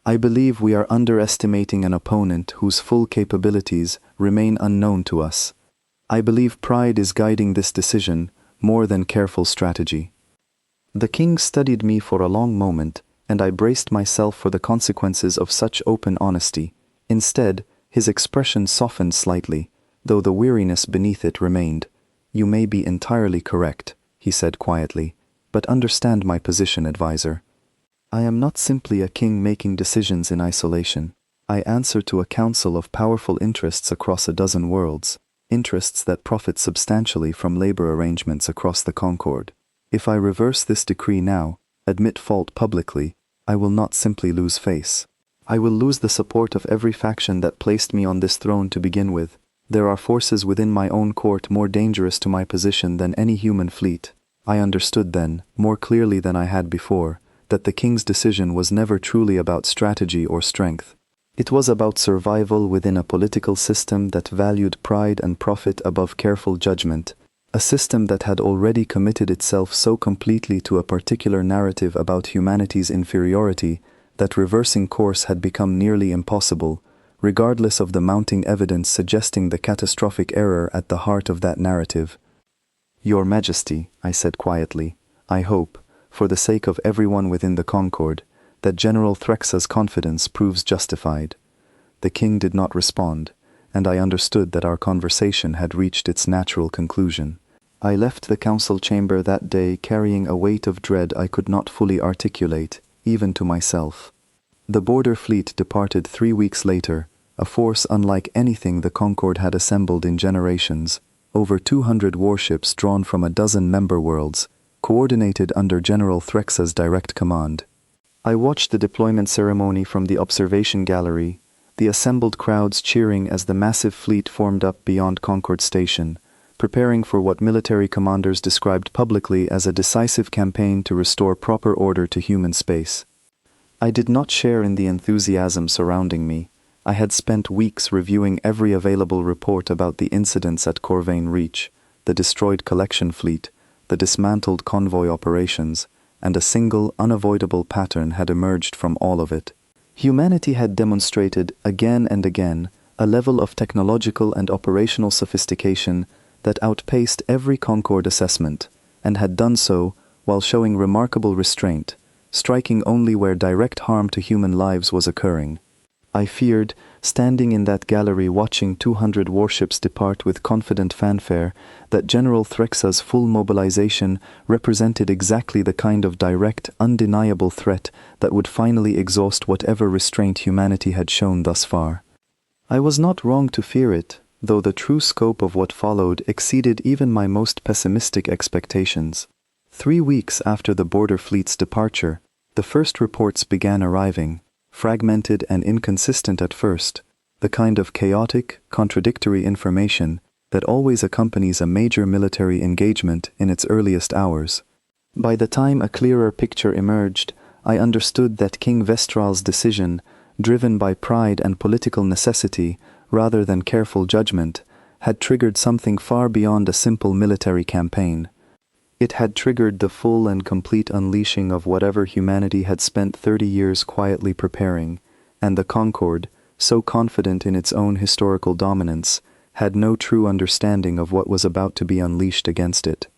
Speaker 1: "I believe we are underestimating an opponent whose full capabilities remain unknown to us. I believe pride is guiding this decision more than careful strategy." The king studied me for a long moment, and I braced myself for the consequences of such open honesty. Instead, his expression softened slightly, though the weariness beneath it remained. "You may be entirely correct," he said quietly, "but understand my position, advisor. I am not simply a king making decisions in isolation. I answer to a council of powerful interests across a dozen worlds, interests that profit substantially from labor arrangements across the Concord. If I reverse this decree now, admit fault publicly, I will not simply lose face. I will lose the support of every faction that placed me on this throne to begin with. There are forces within my own court more dangerous to my position than any human fleet." I understood then, more clearly than I had before, that the king's decision was never truly about strategy or strength. It was about survival within a political system that valued pride and profit above careful judgment, a system that had already committed itself so completely to a particular narrative about humanity's inferiority that reversing course had become nearly impossible, regardless of the mounting evidence suggesting the catastrophic error at the heart of that narrative. "Your Majesty," I said quietly, "I hope, for the sake of everyone within the Concord, that General Threxa's confidence proves justified." The king did not respond, and I understood that our conversation had reached its natural conclusion. I left the council chamber that day carrying a weight of dread I could not fully articulate, even to myself. The border fleet departed 3 weeks later, a force unlike anything the Concord had assembled in generations, over 200 warships drawn from a dozen member worlds, coordinated under General Threxa's direct command. I watched the deployment ceremony from the observation gallery, the assembled crowds cheering as the massive fleet formed up beyond Concord Station, preparing for what military commanders described publicly as a decisive campaign to restore proper order to human space. I did not share in the enthusiasm surrounding me. I had spent weeks reviewing every available report about the incidents at Corvain Reach, the destroyed collection fleet, the dismantled convoy operations, and a single, unavoidable pattern had emerged from all of it. Humanity had demonstrated, again and again, a level of technological and operational sophistication that outpaced every Concord assessment, and had done so while showing remarkable restraint, striking only where direct harm to human lives was occurring. I feared, standing in that gallery watching 200 warships depart with confident fanfare, that General Threxa's full mobilization represented exactly the kind of direct, undeniable threat that would finally exhaust whatever restraint humanity had shown thus far. I was not wrong to fear it, though the true scope of what followed exceeded even my most pessimistic expectations. 3 weeks after the border fleet's departure, the first reports began arriving, fragmented and inconsistent at first, the kind of chaotic, contradictory information that always accompanies a major military engagement in its earliest hours. By the time a clearer picture emerged, I understood that King Vestral's decision, driven by pride and political necessity rather than careful judgment, had triggered something far beyond a simple military campaign. It had triggered the full and complete unleashing of whatever humanity had spent 30 years quietly preparing, and the Concord, so confident in its own historical dominance, had no true understanding of what was about to be unleashed against it.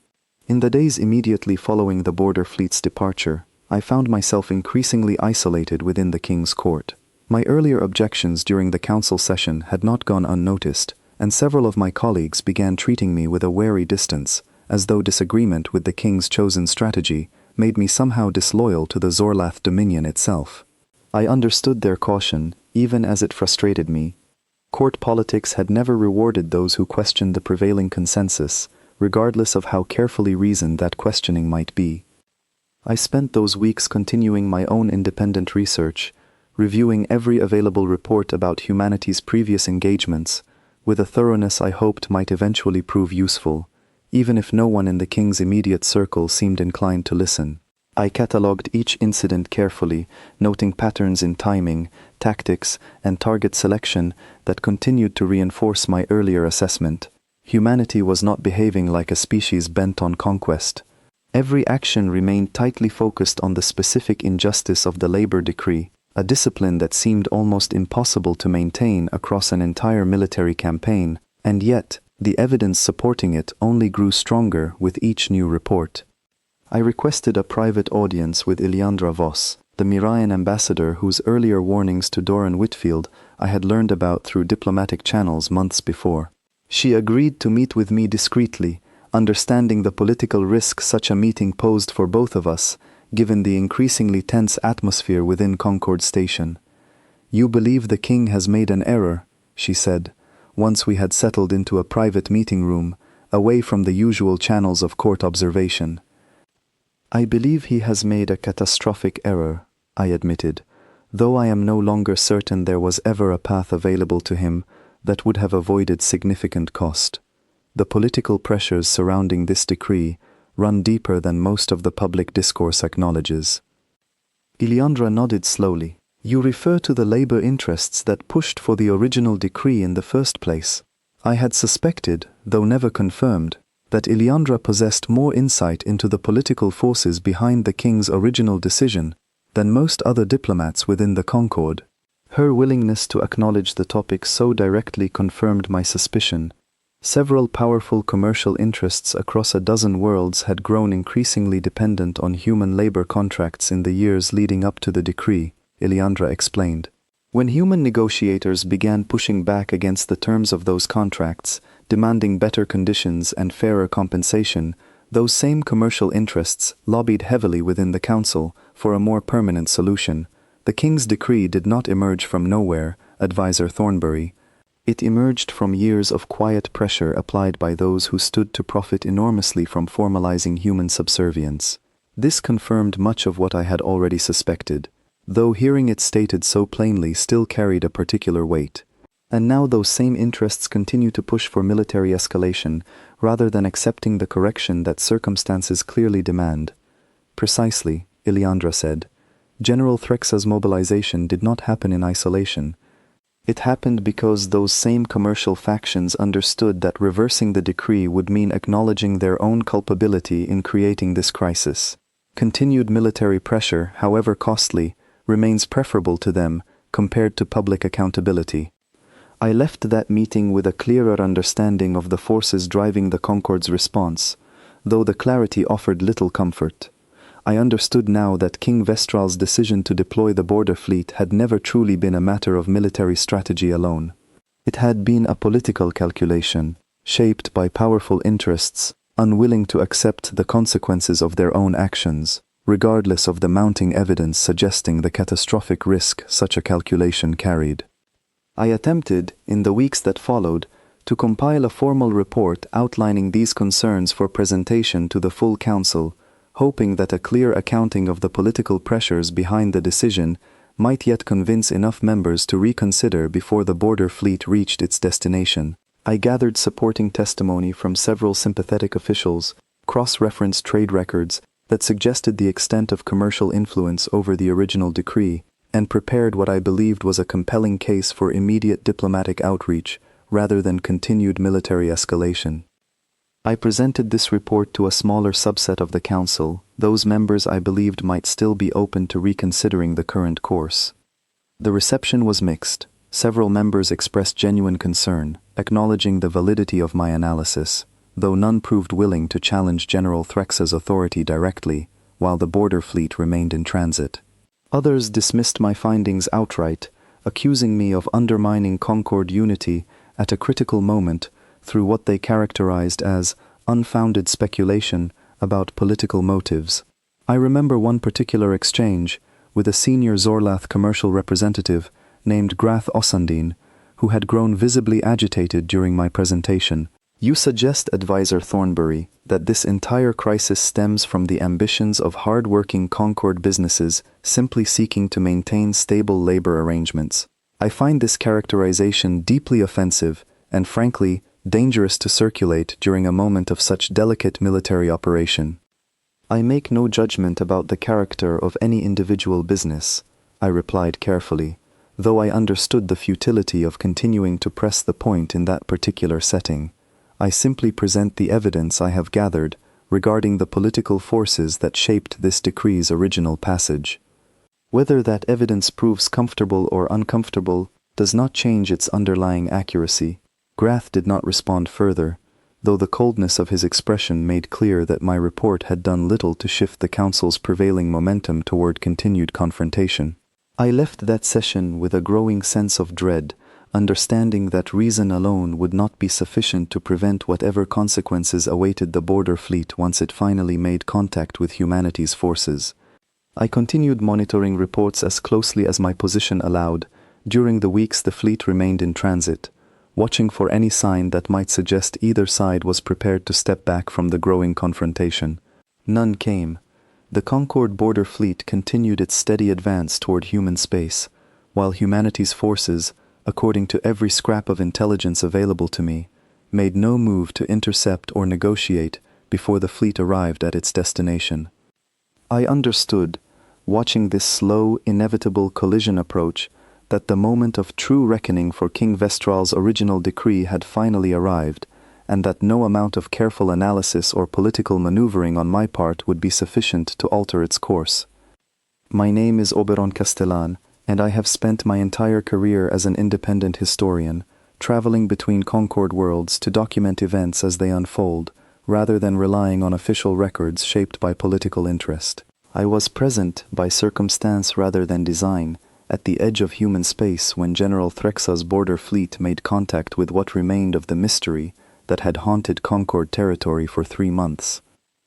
Speaker 1: In the days immediately following the border fleet's departure, I found myself increasingly isolated within the king's court. My earlier objections during the council session had not gone unnoticed, and several of my colleagues began treating me with a wary distance, as though disagreement with the king's chosen strategy made me somehow disloyal to the Zorlath Dominion itself. I understood their caution, even as it frustrated me. Court politics had never rewarded those who questioned the prevailing consensus, regardless of how carefully reasoned that questioning might be. I spent those weeks continuing my own independent research, reviewing every available report about humanity's previous engagements, with a thoroughness I hoped might eventually prove useful, even if no one in the king's immediate circle seemed inclined to listen. I catalogued each incident carefully, noting patterns in timing, tactics, and target selection that continued to reinforce my earlier assessment. Humanity was not behaving like a species bent on conquest. Every action remained tightly focused on the specific injustice of the labor decree, a discipline that seemed almost impossible to maintain across an entire military campaign, and yet, the evidence supporting it only grew stronger with each new report. I requested a private audience with Iliandra Voss, the Mirayan ambassador whose earlier warnings to Doran Whitfield I had learned about through diplomatic channels months before. She agreed to meet with me discreetly, understanding the political risk such a meeting posed for both of us, given the increasingly tense atmosphere within Concord Station. "You believe the king has made an error," she said, once we had settled into a private meeting room, away from the usual channels of court observation. "I believe he has made a catastrophic error," I admitted, though I am no longer certain there was ever a path available to him that would have avoided significant cost. The political pressures surrounding this decree run deeper than most of the public discourse acknowledges. Iliandra nodded slowly. "You refer to the labor interests that pushed for the original decree in the first place." I had suspected, though never confirmed, that Iliandra possessed more insight into the political forces behind the king's original decision than most other diplomats within the Concord. Her willingness to acknowledge the topic so directly confirmed my suspicion. Several powerful commercial interests across a dozen worlds had grown increasingly dependent on human labor contracts in the years leading up to the decree, Iliandra explained. When human negotiators began pushing back against the terms of those contracts, demanding better conditions and fairer compensation, those same commercial interests lobbied heavily within the council for a more permanent solution. The king's decree did not emerge from nowhere, Advisor Thornbury. It emerged from years of quiet pressure applied by those who stood to profit enormously from formalizing human subservience. This confirmed much of what I had already suspected, though hearing it stated so plainly still carried a particular weight. And now those same interests continue to push for military escalation, rather than accepting the correction that circumstances clearly demand. Precisely, Iliandra said. General Threxa's mobilization did not happen in isolation. It happened because those same commercial factions understood that reversing the decree would mean acknowledging their own culpability in creating this crisis. Continued military pressure, however costly, remains preferable to them compared to public accountability. I left that meeting with a clearer understanding of the forces driving the Concorde's response, though the clarity offered little comfort. I understood now that King Vestral's decision to deploy the border fleet had never truly been a matter of military strategy alone. It had been a political calculation, shaped by powerful interests, unwilling to accept the consequences of their own actions, regardless of the mounting evidence suggesting the catastrophic risk such a calculation carried. I attempted, in the weeks that followed, to compile a formal report outlining these concerns for presentation to the full council, hoping that a clear accounting of the political pressures behind the decision might yet convince enough members to reconsider before the border fleet reached its destination. I gathered supporting testimony from several sympathetic officials, cross-referenced trade records that suggested the extent of commercial influence over the original decree, and prepared what I believed was a compelling case for immediate diplomatic outreach rather than continued military escalation. I presented this report to a smaller subset of the council, those members I believed might still be open to reconsidering the current course. The reception was mixed. Several members expressed genuine concern, acknowledging the validity of my analysis, though none proved willing to challenge General Threxa's authority directly, while the border fleet remained in transit. Others dismissed my findings outright, accusing me of undermining Concorde unity at a critical moment through what they characterized as unfounded speculation about political motives. I remember one particular exchange with a senior Zorlath commercial representative named Grath Ossandine, who had grown visibly agitated during my presentation. You suggest, Advisor Thornbury, that this entire crisis stems from the ambitions of hard-working Concorde businesses simply seeking to maintain stable labor arrangements. I find this characterization deeply offensive and, frankly, dangerous to circulate during a moment of such delicate military operation. I make no judgment about the character of any individual business, I replied carefully, though I understood the futility of continuing to press the point in that particular setting. I simply present the evidence I have gathered regarding the political forces that shaped this decree's original passage. Whether that evidence proves comfortable or uncomfortable does not change its underlying accuracy. Grath did not respond further, though the coldness of his expression made clear that my report had done little to shift the council's prevailing momentum toward continued confrontation. I left that session with a growing sense of dread, understanding that reason alone would not be sufficient to prevent whatever consequences awaited the border fleet once it finally made contact with humanity's forces. I continued monitoring reports as closely as my position allowed. During the weeks the fleet remained in transit, watching for any sign that might suggest either side was prepared to step back from the growing confrontation. None came. The Concorde border fleet continued its steady advance toward human space, while humanity's forces, according to every scrap of intelligence available to me, made no move to intercept or negotiate before the fleet arrived at its destination. I understood, watching this slow, inevitable collision approach, that the moment of true reckoning for King Vestral's original decree had finally arrived, and that no amount of careful analysis or political maneuvering on my part would be sufficient to alter its course. My name is Oberon Castellan, and I have spent my entire career as an independent historian, traveling between Concorde worlds to document events as they unfold, rather than relying on official records shaped by political interest. I was present by circumstance rather than design, at the edge of human space when General Threxa's border fleet made contact with what remained of the mystery that had haunted Concord territory for 3 months.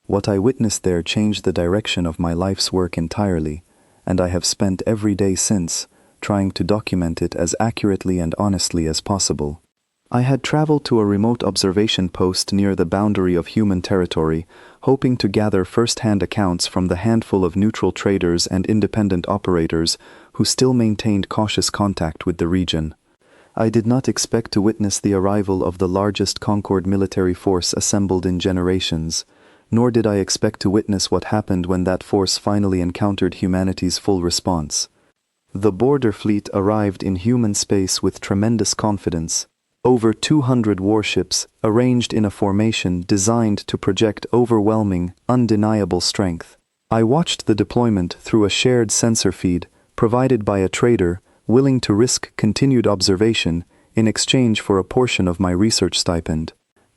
Speaker 1: What I witnessed there changed the direction of my life's work entirely, and I have spent every day since trying to document it as accurately and honestly as possible. I had traveled to a remote observation post near the boundary of human territory, hoping to gather first-hand accounts from the handful of neutral traders and independent operators who still maintained cautious contact with the region. I did not expect to witness the arrival of the largest Concord military force assembled in generations, nor did I expect to witness what happened when that force finally encountered humanity's full response. The border fleet arrived in human space with tremendous confidence. Over 200 warships arranged in a formation designed to project overwhelming, undeniable strength. I watched the deployment through a shared sensor feed provided by a trader willing to risk continued observation in exchange for a portion of my research stipend.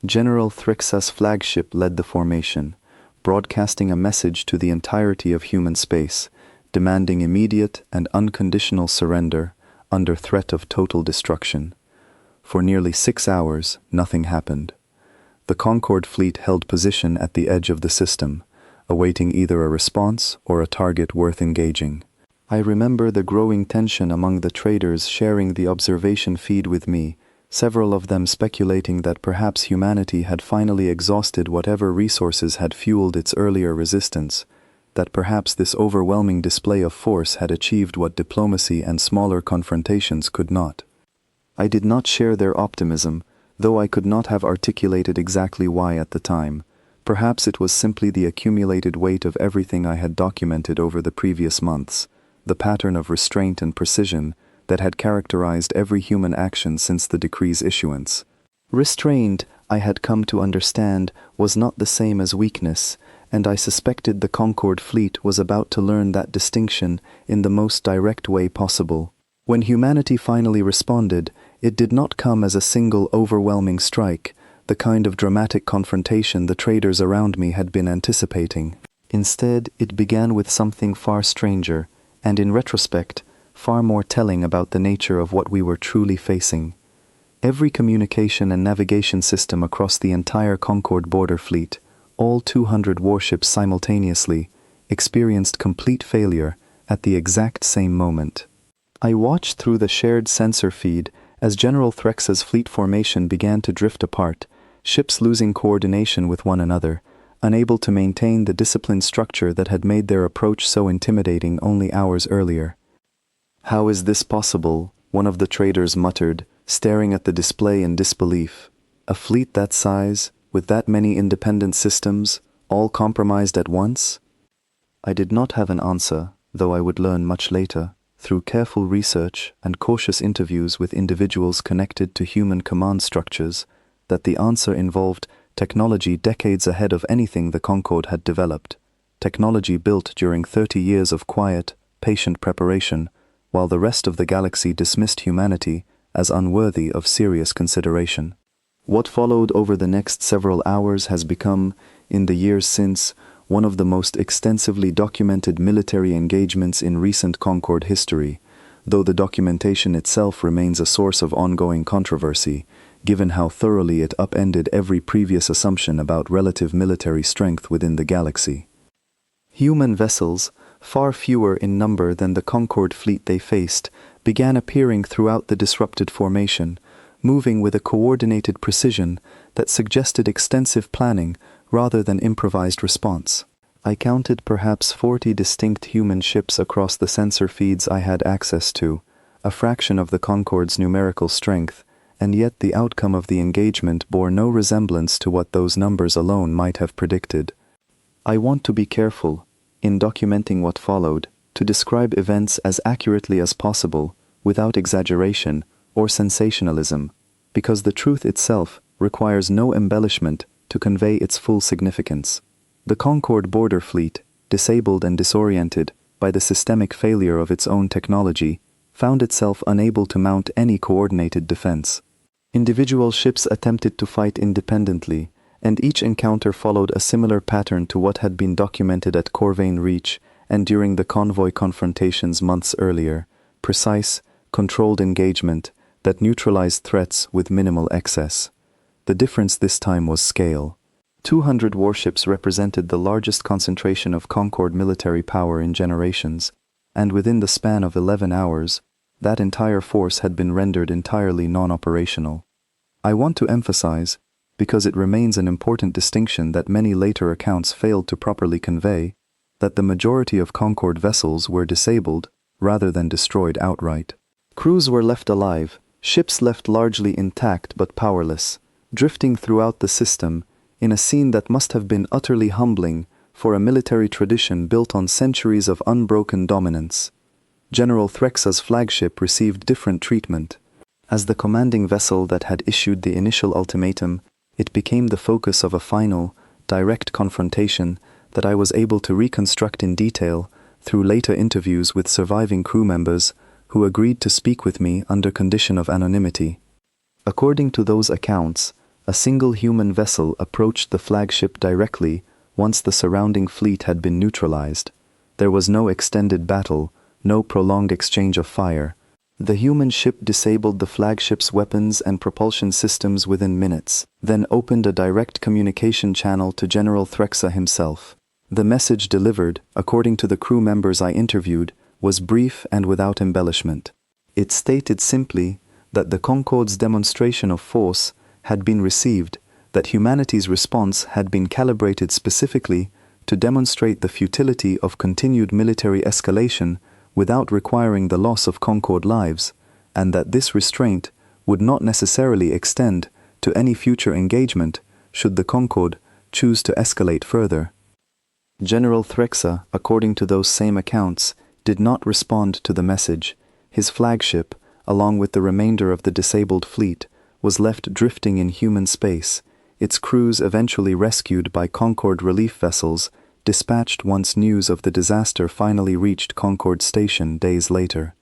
Speaker 1: General Thrixa's flagship led the formation, broadcasting a message to the entirety of human space, demanding immediate and unconditional surrender under threat of total destruction. For nearly 6 hours, nothing happened. The Concord fleet held position at the edge of the system, awaiting either a response or a target worth engaging. I remember the growing tension among the traders sharing the observation feed with me, several of them speculating that perhaps humanity had finally exhausted whatever resources had fueled its earlier resistance, that perhaps this overwhelming display of force had achieved what diplomacy and smaller confrontations could not. I did not share their optimism, though I could not have articulated exactly why at the time. Perhaps it was simply the accumulated weight of everything I had documented over the previous months, the pattern of restraint and precision that had characterized every human action since the decree's issuance. Restrained, I had come to understand, was not the same as weakness, and I suspected the Concord fleet was about to learn that distinction in the most direct way possible. When humanity finally responded, it did not come as a single overwhelming strike, the kind of dramatic confrontation the traders around me had been anticipating. Instead, it began with something far stranger, and in retrospect, far more telling about the nature of what we were truly facing. Every communication and navigation system across the entire Concord border fleet, all 200 warships simultaneously, experienced complete failure at the exact same moment. I watched through the shared sensor feed as General Threxa's fleet formation began to drift apart, ships losing coordination with one another, unable to maintain the disciplined structure that had made their approach so intimidating only hours earlier. "How is this possible?" one of the traders muttered, staring at the display in disbelief. "A fleet that size, with that many independent systems, all compromised at once?" I did not have an answer, though I would learn much later, through careful research and cautious interviews with individuals connected to human command structures, that the answer involved technology decades ahead of anything the Concord had developed, technology built during 30 years of quiet, patient preparation, while the rest of the galaxy dismissed humanity as unworthy of serious consideration. What followed over the next several hours has become, in the years since, one of the most extensively documented military engagements in recent Concord history, though the documentation itself remains a source of ongoing controversy, given how thoroughly it upended every previous assumption about relative military strength within the galaxy. Human vessels, far fewer in number than the Concord fleet they faced, began appearing throughout the disrupted formation, moving with a coordinated precision that suggested extensive planning rather than improvised response. I counted perhaps 40 distinct human ships across the sensor feeds I had access to, a fraction of the Concord's numerical strength, and yet the outcome of the engagement bore no resemblance to what those numbers alone might have predicted. I want to be careful, in documenting what followed, to describe events as accurately as possible, without exaggeration or sensationalism, because the truth itself requires no embellishment to convey its full significance. The Concord border fleet, disabled and disoriented by the systemic failure of its own technology, found itself unable to mount any coordinated defense. Individual ships attempted to fight independently, and each encounter followed a similar pattern to what had been documented at Corvain Reach and during the convoy confrontations months earlier: precise, controlled engagement that neutralized threats with minimal excess. The difference this time was scale. 200 warships represented the largest concentration of Concord military power in generations, and within the span of 11 hours, that entire force had been rendered entirely non-operational. I want to emphasize, because it remains an important distinction that many later accounts failed to properly convey, that the majority of Concord vessels were disabled rather than destroyed outright. Crews were left alive, ships left largely intact but powerless, drifting throughout the system in a scene that must have been utterly humbling for a military tradition built on centuries of unbroken dominance. General Threxa's flagship received different treatment. As the commanding vessel that had issued the initial ultimatum, it became the focus of a final, direct confrontation that I was able to reconstruct in detail through later interviews with surviving crew members who agreed to speak with me under condition of anonymity. According to those accounts, a single human vessel approached the flagship directly once the surrounding fleet had been neutralized. There was no extended battle, no prolonged exchange of fire. The human ship disabled the flagship's weapons and propulsion systems within minutes, then opened a direct communication channel to General Threxa himself. The message delivered, according to the crew members I interviewed, was brief and without embellishment. It stated simply that the Concord's demonstration of force had been received, that humanity's response had been calibrated specifically to demonstrate the futility of continued military escalation without requiring the loss of Concord lives, and that this restraint would not necessarily extend to any future engagement should the Concord choose to escalate further. General Threxa, according to those same accounts, did not respond to the message. His flagship, along with the remainder of the disabled fleet, was left drifting in human space, its crews eventually rescued by Concord relief vessels dispatched once news of the disaster finally reached Concord Station days later.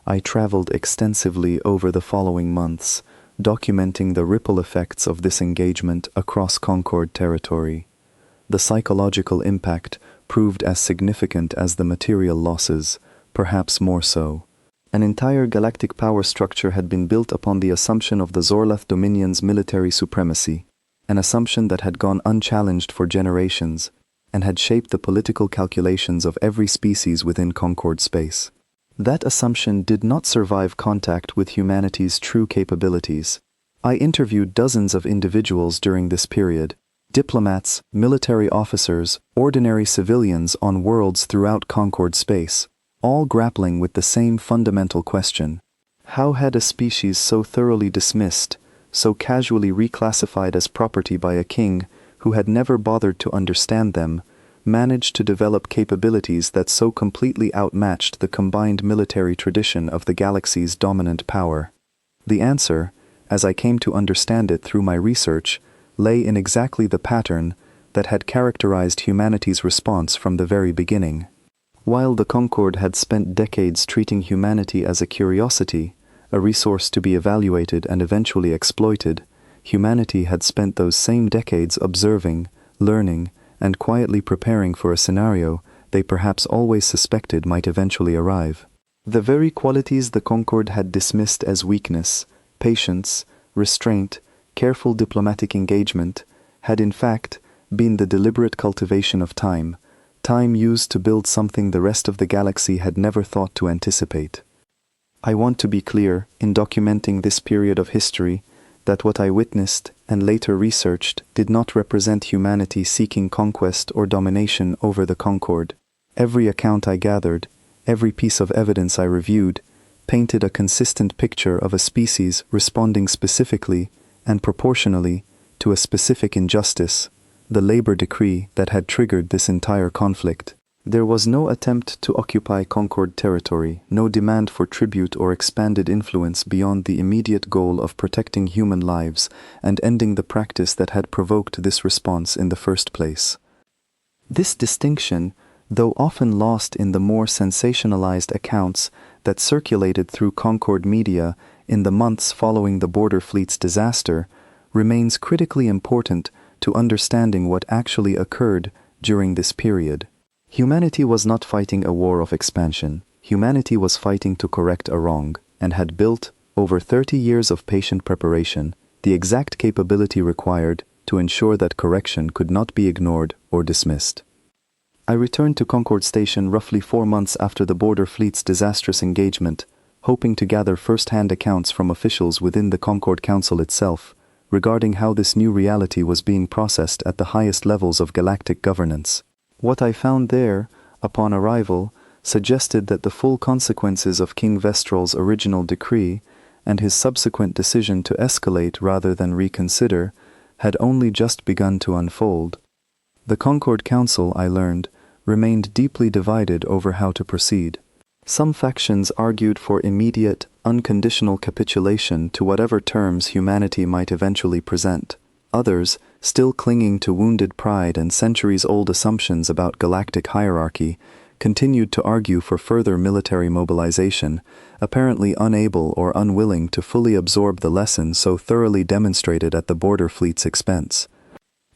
Speaker 1: I traveled extensively over the following months, documenting the ripple effects of this engagement across Concord territory. The psychological impact proved as significant as the material losses, perhaps more so. An entire galactic power structure had been built upon the assumption of the Zorlath Dominion's military supremacy, an assumption that had gone unchallenged for generations and had shaped the political calculations of every species within Concord space. That assumption did not survive contact with humanity's true capabilities. I interviewed dozens of individuals during this period, diplomats, military officers, ordinary civilians on worlds throughout Concord space, all grappling with the same fundamental question. How had a species so thoroughly dismissed, so casually reclassified as property by a king who had never bothered to understand them, managed to develop capabilities that so completely outmatched the combined military tradition of the galaxy's dominant power? The answer, as I came to understand it through my research, lay in exactly the pattern that had characterized humanity's response from the very beginning. While the Concord had spent decades treating humanity as a curiosity, a resource to be evaluated and eventually exploited, humanity had spent those same decades observing, learning, and quietly preparing for a scenario they perhaps always suspected might eventually arrive. The very qualities the Concord had dismissed as weakness, patience, restraint, careful diplomatic engagement, had in fact been the deliberate cultivation of time used to build something the rest of the galaxy had never thought to anticipate. I want to be clear, in documenting this period of history, that what I witnessed and later researched did not represent humanity seeking conquest or domination over the Concord. Every account I gathered, every piece of evidence I reviewed, painted a consistent picture of a species responding specifically and proportionally to a specific injustice, the labor decree that had triggered this entire conflict. There was no attempt to occupy Concord territory, no demand for tribute or expanded influence beyond the immediate goal of protecting human lives and ending the practice that had provoked this response in the first place. This distinction, though often lost in the more sensationalized accounts that circulated through Concord media in the months following the border fleet's disaster, remains critically important to understanding what actually occurred during this period. Humanity was not fighting a war of expansion. Humanity was fighting to correct a wrong, and had built, over 30 years of patient preparation, the exact capability required to ensure that correction could not be ignored or dismissed. I returned to Concord Station roughly 4 months after the Border Fleet's disastrous engagement, hoping to gather first-hand accounts from officials within the Concord Council itself regarding how this new reality was being processed at the highest levels of galactic governance. What I found there, upon arrival, suggested that the full consequences of King Vestral's original decree and his subsequent decision to escalate rather than reconsider had only just begun to unfold. The Concord Council, I learned, remained deeply divided over how to proceed. Some factions argued for immediate, unconditional capitulation to whatever terms humanity might eventually present. Others, still clinging to wounded pride and centuries-old assumptions about galactic hierarchy, continued to argue for further military mobilization, apparently unable or unwilling to fully absorb the lessons so thoroughly demonstrated at the Border Fleet's expense.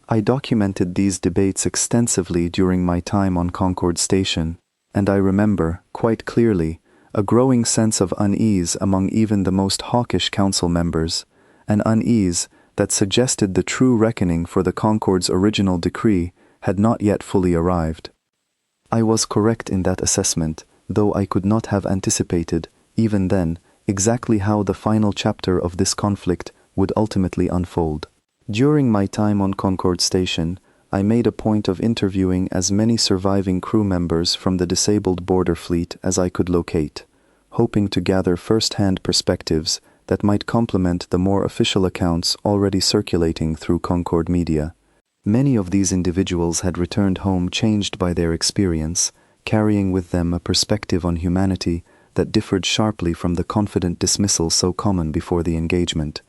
Speaker 1: I documented these debates extensively during my time on Concord Station, and I remember, quite clearly, a growing sense of unease among even the most hawkish council members, an unease that suggested the true reckoning for the Concord's original decree had not yet fully arrived. I was correct in that assessment, though I could not have anticipated, even then, exactly how the final chapter of this conflict would ultimately unfold. During my time on Concord Station, I made a point of interviewing as many surviving crew members from the disabled Border Fleet as I could locate, hoping to gather first-hand perspectives that might complement the more official accounts already circulating through Concord media. Many of these individuals had returned home changed by their experience, carrying with them a perspective on humanity that differed sharply from the confident dismissal so common before the engagement.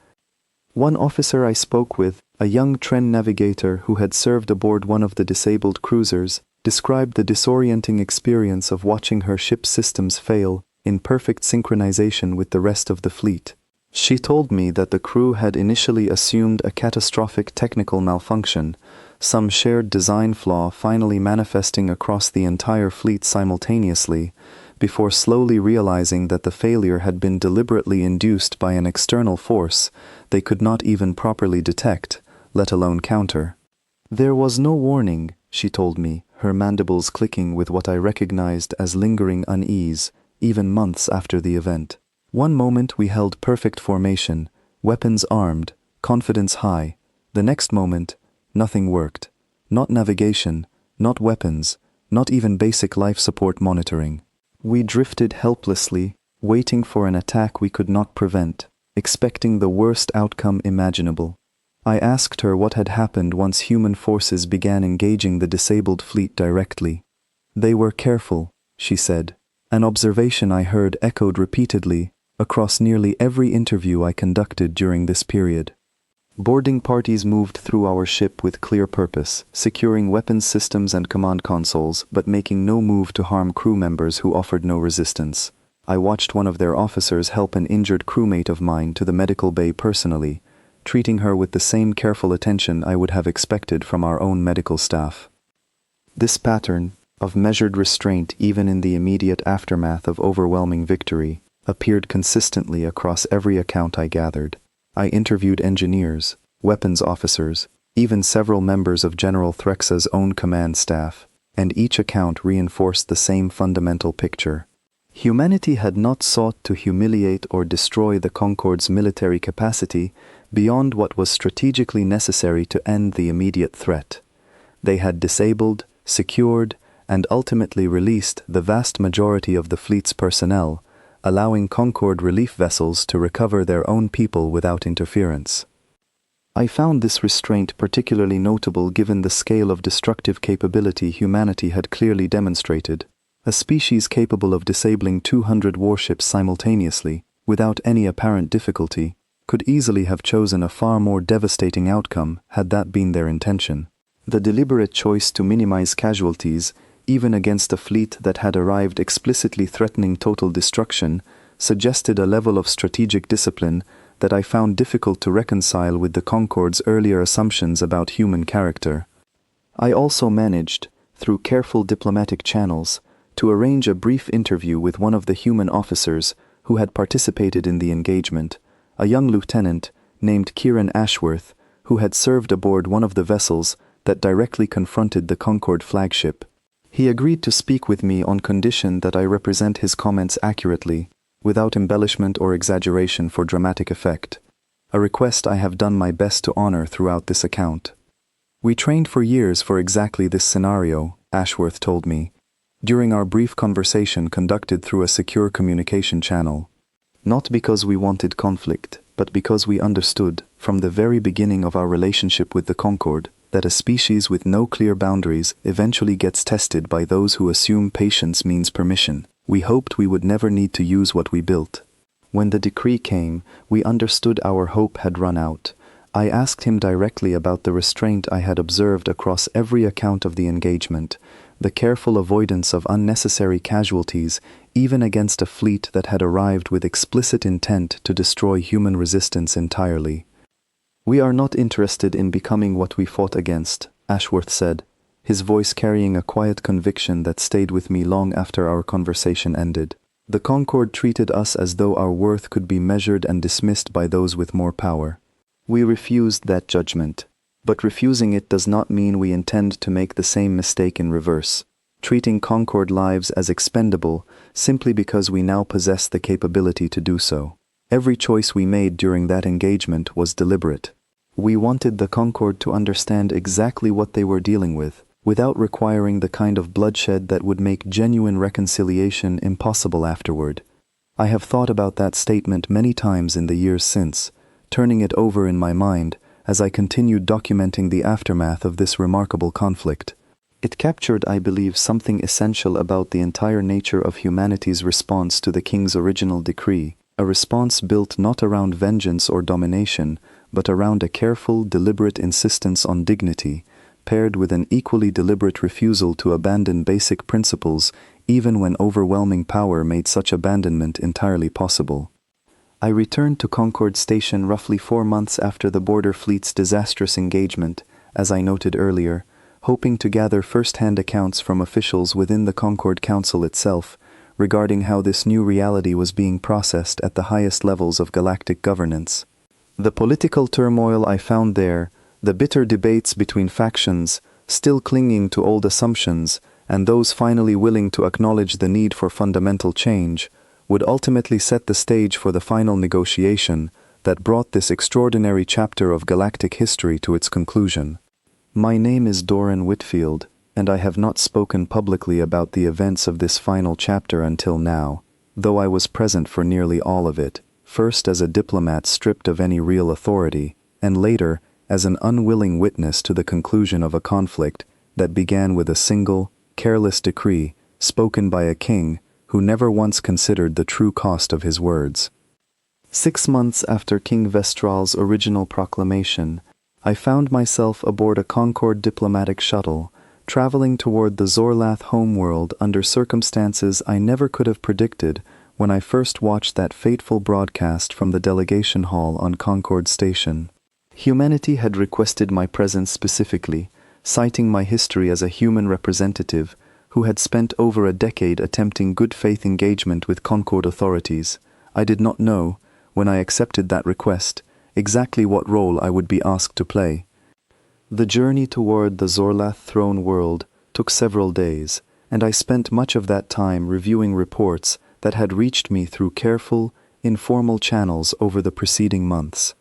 Speaker 1: One officer I spoke with, a young Tren navigator who had served aboard one of the disabled cruisers, described the disorienting experience of watching her ship's systems fail in perfect synchronization with the rest of the fleet. She told me that the crew had initially assumed a catastrophic technical malfunction, some shared design flaw finally manifesting across the entire fleet simultaneously, before slowly realizing that the failure had been deliberately induced by an external force they could not even properly detect, let alone counter. There was no warning, she told me, her mandibles clicking with what I recognized as lingering unease, even months after the event. One moment we held perfect formation, weapons armed, confidence high. The next moment, nothing worked. Not navigation, not weapons, not even basic life support monitoring. We drifted helplessly, waiting for an attack we could not prevent, expecting the worst outcome imaginable. I asked her what had happened once human forces began engaging the disabled fleet directly. They were careful, she said, an observation I heard echoed repeatedly across nearly every interview I conducted during this period. Boarding parties moved through our ship with clear purpose, securing weapons systems and command consoles, but making no move to harm crew members who offered no resistance. I watched one of their officers help an injured crewmate of mine to the medical bay personally, treating her with the same careful attention I would have expected from our own medical staff. This pattern, of measured restraint even in the immediate aftermath of overwhelming victory, appeared consistently across every account I gathered. I interviewed engineers, weapons officers, even several members of General Threxa's own command staff, and each account reinforced the same fundamental picture. Humanity had not sought to humiliate or destroy the Concord's military capacity beyond what was strategically necessary to end the immediate threat. They had disabled, secured, and ultimately released the vast majority of the fleet's personnel, allowing Concord relief vessels to recover their own people without interference. I found this restraint particularly notable given the scale of destructive capability humanity had clearly demonstrated. A species capable of disabling 200 warships simultaneously, without any apparent difficulty, could easily have chosen a far more devastating outcome had that been their intention. The deliberate choice to minimize casualties, even against a fleet that had arrived explicitly threatening total destruction, suggested a level of strategic discipline that I found difficult to reconcile with the Concord's earlier assumptions about human character. I also managed, through careful diplomatic channels, to arrange a brief interview with one of the human officers who had participated in the engagement, a young lieutenant named Kieran Ashworth, who had served aboard one of the vessels that directly confronted the Concorde flagship. He agreed to speak with me on condition that I represent his comments accurately, without embellishment or exaggeration for dramatic effect, a request I have done my best to honor throughout this account. We trained for years for exactly this scenario, Ashworth told me, during our brief conversation conducted through a secure communication channel. Not because we wanted conflict, but because we understood, from the very beginning of our relationship with the Concorde, that a species with no clear boundaries eventually gets tested by those who assume patience means permission. We hoped we would never need to use what we built. When the decree came, we understood our hope had run out. I asked him directly about the restraint I had observed across every account of the engagement, the careful avoidance of unnecessary casualties, even against a fleet that had arrived with explicit intent to destroy human resistance entirely. "We are not interested in becoming what we fought against," Ashworth said, his voice carrying a quiet conviction that stayed with me long after our conversation ended. "The Concorde treated us as though our worth could be measured and dismissed by those with more power. We refused that judgment, but refusing it does not mean we intend to make the same mistake in reverse, treating Concorde lives as expendable simply because we now possess the capability to do so. Every choice we made during that engagement was deliberate. We wanted the Concorde to understand exactly what they were dealing with, without requiring the kind of bloodshed that would make genuine reconciliation impossible afterward. I have thought about that statement many times in the years since, turning it over in my mind as I continued documenting the aftermath of this remarkable conflict. It captured, I believe, something essential about the entire nature of humanity's response to the King's original decree, a response built not around vengeance or domination, but around a careful, deliberate insistence on dignity, paired with an equally deliberate refusal to abandon basic principles even when overwhelming power made such abandonment entirely possible. I returned to Concorde Station roughly 4 months after the border fleet's disastrous engagement, as I noted earlier, hoping to gather first-hand accounts from officials within the Concorde Council itself regarding how this new reality was being processed at the highest levels of galactic governance. The political turmoil I found there, the bitter debates between factions, still clinging to old assumptions, and those finally willing to acknowledge the need for fundamental change, would ultimately set the stage for the final negotiation that brought this extraordinary chapter of galactic history to its conclusion. My name is Doran Whitfield, and I have not spoken publicly about the events of this final chapter until now, though I was present for nearly all of it, first as a diplomat stripped of any real authority, and later as an unwilling witness to the conclusion of a conflict that began with a single, careless decree spoken by a king who never once considered the true cost of his words. 6 months after King Vestral's original proclamation, I found myself aboard a Concorde diplomatic shuttle, traveling toward the Zorlath homeworld under circumstances I never could have predicted when I first watched that fateful broadcast from the delegation hall on Concorde Station. Humanity had requested my presence specifically, citing my history as a human representative who had spent over a decade attempting good faith engagement with Concorde authorities. I did not know, when I accepted that request, exactly what role I would be asked to play. The journey toward the Zorlath throne world took several days, and I spent much of that time reviewing reports that had reached me through careful, informal channels over the preceding months.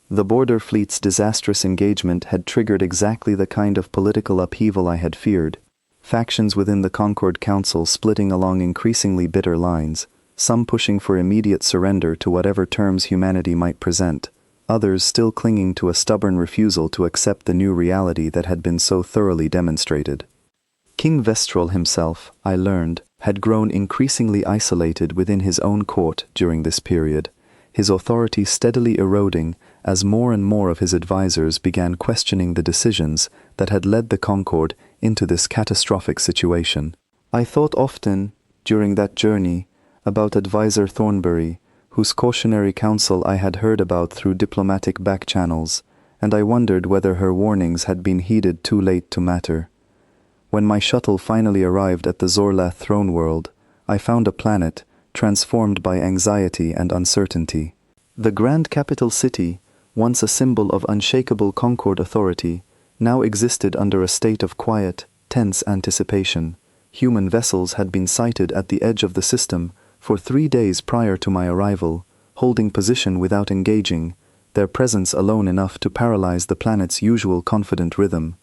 Speaker 1: The border fleet's disastrous engagement had triggered exactly the kind of political upheaval I had feared. Factions within the Concorde Council splitting along increasingly bitter lines, some pushing for immediate surrender to whatever terms humanity might present, others still clinging to a stubborn refusal to accept the new reality that had been so thoroughly demonstrated. King Vestral himself, I learned, had grown increasingly isolated within his own court during this period, his authority steadily eroding as more and more of his advisors began questioning the decisions that had led the Concorde into this catastrophic situation. I thought often, during that journey, about Advisor Thornbury, whose cautionary counsel I had heard about through diplomatic back channels, and I wondered whether her warnings had been heeded too late to matter. When my shuttle finally arrived at the Zorlath throne world, I found a planet, transformed by anxiety and uncertainty. The grand capital city, once a symbol of unshakable Concord authority, now existed under a state of quiet, tense anticipation. Human vessels had been sighted at the edge of the system for 3 days prior to my arrival, holding position without engaging, their presence alone enough to paralyze the planet's usual confident rhythm.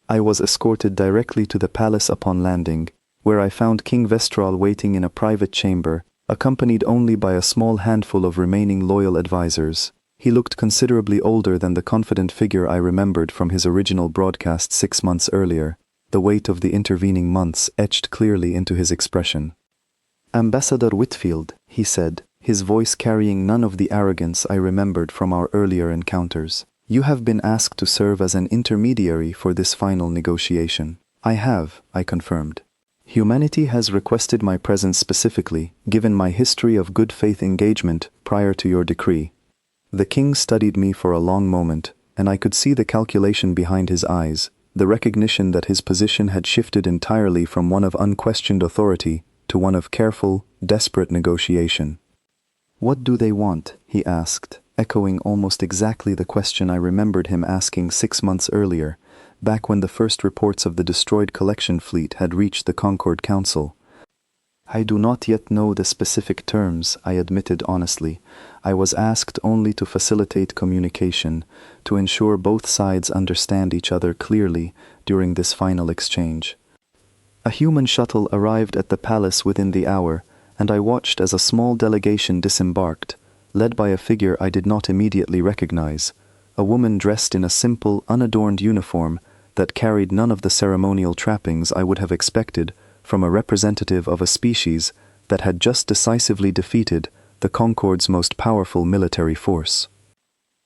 Speaker 1: I was escorted directly to the palace upon landing, where I found King Vestral waiting in a private chamber, accompanied only by a small handful of remaining loyal advisors. He looked considerably older than the confident figure I remembered from his original broadcast 6 months earlier, the weight of the intervening months etched clearly into his expression. "Ambassador Whitfield," he said, his voice carrying none of the arrogance I remembered from our earlier encounters. "You have been asked to serve as an intermediary for this final negotiation." "I have," I confirmed. "Humanity has requested my presence specifically, given my history of good faith engagement prior to your decree." The king studied me for a long moment, and I could see the calculation behind his eyes, the recognition that his position had shifted entirely from one of unquestioned authority to one of careful, desperate negotiation. "What do they want?" he asked, echoing almost exactly the question I remembered him asking 6 months earlier, back when the first reports of the destroyed collection fleet had reached the Concord Council. "I do not yet know the specific terms," I admitted honestly. "I was asked only to facilitate communication, to ensure both sides understand each other clearly during this final exchange." A human shuttle arrived at the palace within the hour, and I watched as a small delegation disembarked, led by a figure I did not immediately recognize, a woman dressed in a simple, unadorned uniform that carried none of the ceremonial trappings I would have expected from a representative of a species that had just decisively defeated the Concord's most powerful military force.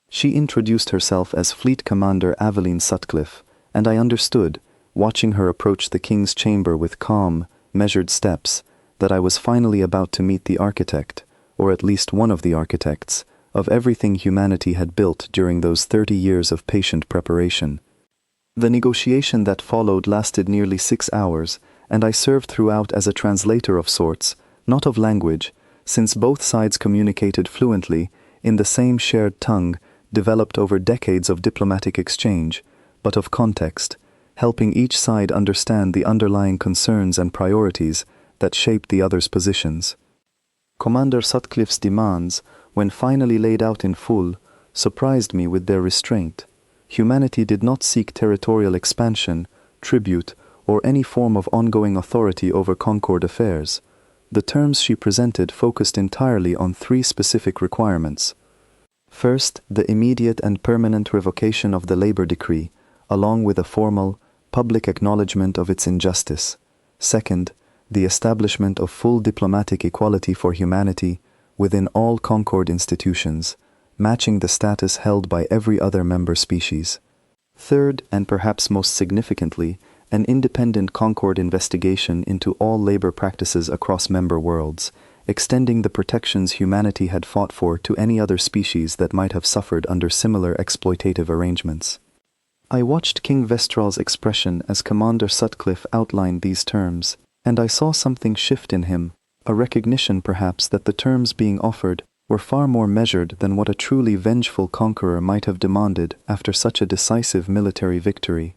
Speaker 1: She introduced herself as Fleet Commander Aveline Sutcliffe, and I understood, watching her approach the king's chamber with calm, measured steps, that I was finally about to meet the architect, or at least one of the architects, of everything humanity had built during those 30 years of patient preparation. The negotiation that followed lasted nearly 6 hours, and I served throughout as a translator of sorts, not of language, since both sides communicated fluently in the same shared tongue developed over decades of diplomatic exchange, but of context, helping each side understand the underlying concerns and priorities that shaped the other's positions. Commander Sutcliffe's demands, when finally laid out in full, surprised me with their restraint. Humanity did not seek territorial expansion, tribute, or any form of ongoing authority over Concord affairs. The terms she presented focused entirely on 3 specific requirements. First, the immediate and permanent revocation of the labor decree, along with a formal, public acknowledgement of its injustice. Second, the establishment of full diplomatic equality for humanity within all Concord institutions, matching the status held by every other member species. Third, and perhaps most significantly, an independent Concord investigation into all labor practices across member worlds, extending the protections humanity had fought for to any other species that might have suffered under similar exploitative arrangements. I watched King Vestral's expression as Commander Sutcliffe outlined these terms, and I saw something shift in him, a recognition perhaps that the terms being offered were far more measured than what a truly vengeful conqueror might have demanded after such a decisive military victory.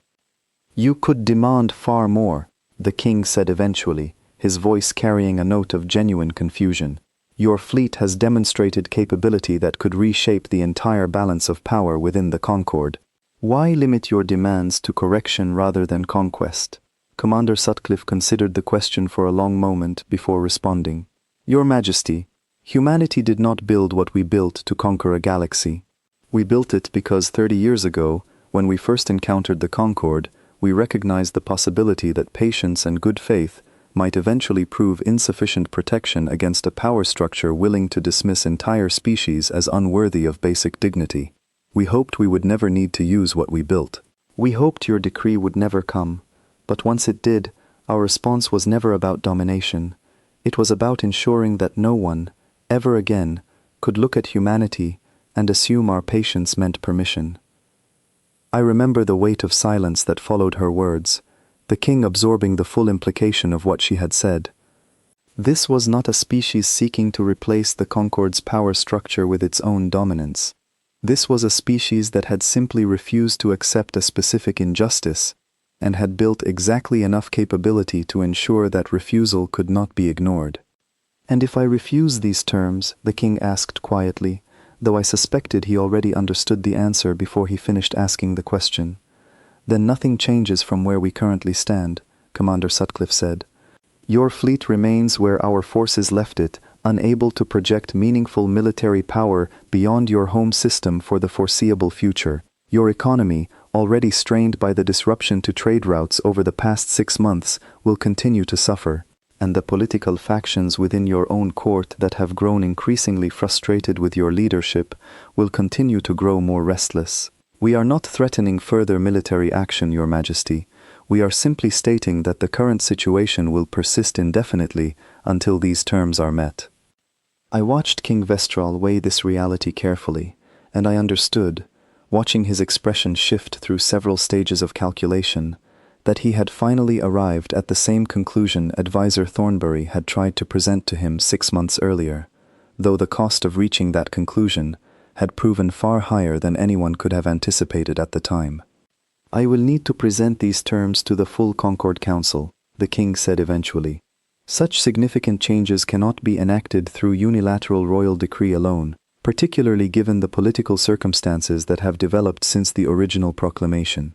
Speaker 1: "You could demand far more," the king said eventually, his voice carrying a note of genuine confusion. "Your fleet has demonstrated capability that could reshape the entire balance of power within the Concord. Why limit your demands to correction rather than conquest?" Commander Sutcliffe considered the question for a long moment before responding. "Your Majesty, humanity did not build what we built to conquer a galaxy. We built it because 30 years ago, when we first encountered the Concord, we recognized the possibility that patience and good faith might eventually prove insufficient protection against a power structure willing to dismiss entire species as unworthy of basic dignity. We hoped we would never need to use what we built. We hoped your decree would never come, but once it did, our response was never about domination. It was about ensuring that no one, ever again, could look at humanity and assume our patience meant permission." I remember the weight of silence that followed her words, the king absorbing the full implication of what she had said. This was not a species seeking to replace the Concord's power structure with its own dominance. This was a species that had simply refused to accept a specific injustice, and had built exactly enough capability to ensure that refusal could not be ignored. "And if I refuse these terms?" the king asked quietly, though I suspected he already understood the answer before he finished asking the question. "Then nothing changes from where we currently stand," Commander Sutcliffe said. "Your fleet remains where our forces left it, unable to project meaningful military power beyond your home system for the foreseeable future. Your economy, already strained by the disruption to trade routes over the past 6 months, will continue to suffer, and the political factions within your own court that have grown increasingly frustrated with your leadership will continue to grow more restless. We are not threatening further military action, Your Majesty. We are simply stating that the current situation will persist indefinitely until these terms are met." I watched King Vestral weigh this reality carefully, and I understood, watching his expression shift through several stages of calculation, that he had finally arrived at the same conclusion Advisor Thornbury had tried to present to him 6 months earlier, though the cost of reaching that conclusion had proven far higher than anyone could have anticipated at the time. "I will need to present these terms to the full Concord Council," the king said eventually. "Such significant changes cannot be enacted through unilateral royal decree alone, particularly given the political circumstances that have developed since the original proclamation."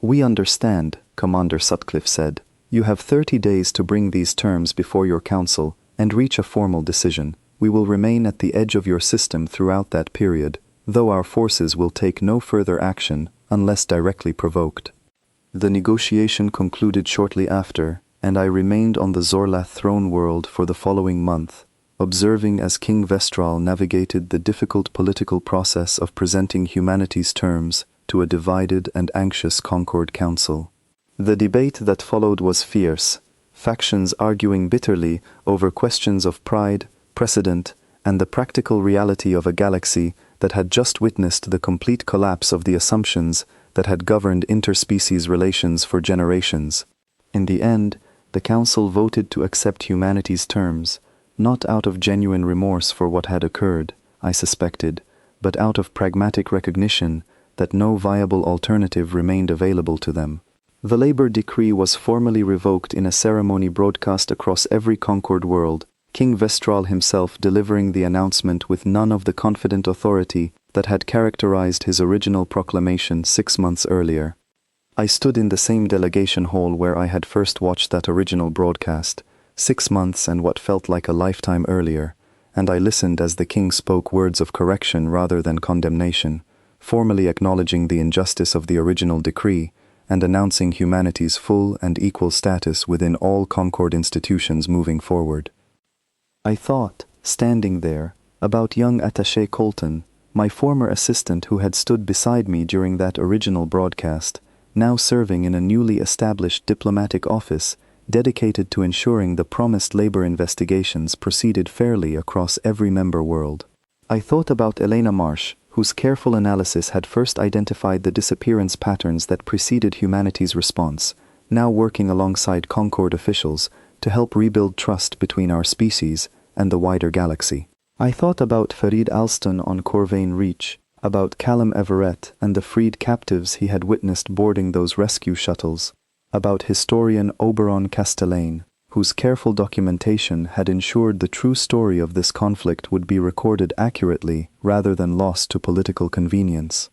Speaker 1: "We understand," Commander Sutcliffe said. "You have 30 days to bring these terms before your council and reach a formal decision. We will remain at the edge of your system throughout that period, though our forces will take no further action unless directly provoked." The negotiation concluded shortly after, and I remained on the Zorlath throne world for the following month, observing as King Vestral navigated the difficult political process of presenting humanity's terms to a divided and anxious Concord Council. The debate that followed was fierce, factions arguing bitterly over questions of pride, precedent, and the practical reality of a galaxy that had just witnessed the complete collapse of the assumptions that had governed interspecies relations for generations. In the end, the Council voted to accept humanity's terms, not out of genuine remorse for what had occurred, I suspected, but out of pragmatic recognition that no viable alternative remained available to them. The labor decree was formally revoked in a ceremony broadcast across every Concord world, King Vestral himself delivering the announcement with none of the confident authority that had characterized his original proclamation 6 months earlier. I stood in the same delegation hall where I had first watched that original broadcast, 6 months and what felt like a lifetime earlier, and I listened as the king spoke words of correction rather than condemnation, formally acknowledging the injustice of the original decree and announcing humanity's full and equal status within all Concord institutions moving forward. I thought, standing there, about young Attaché Colton, my former assistant who had stood beside me during that original broadcast, now serving in a newly established diplomatic office dedicated to ensuring the promised labor investigations proceeded fairly across every member world. I thought about Elena Marsh, whose careful analysis had first identified the disappearance patterns that preceded humanity's response, now working alongside Concord officials to help rebuild trust between our species and the wider galaxy. I thought about Farid Alston on Corvain Reach, about Callum Everett and the freed captives he had witnessed boarding those rescue shuttles, about historian Oberon Castellane, whose careful documentation had ensured the true story of this conflict would be recorded accurately rather than lost to political convenience.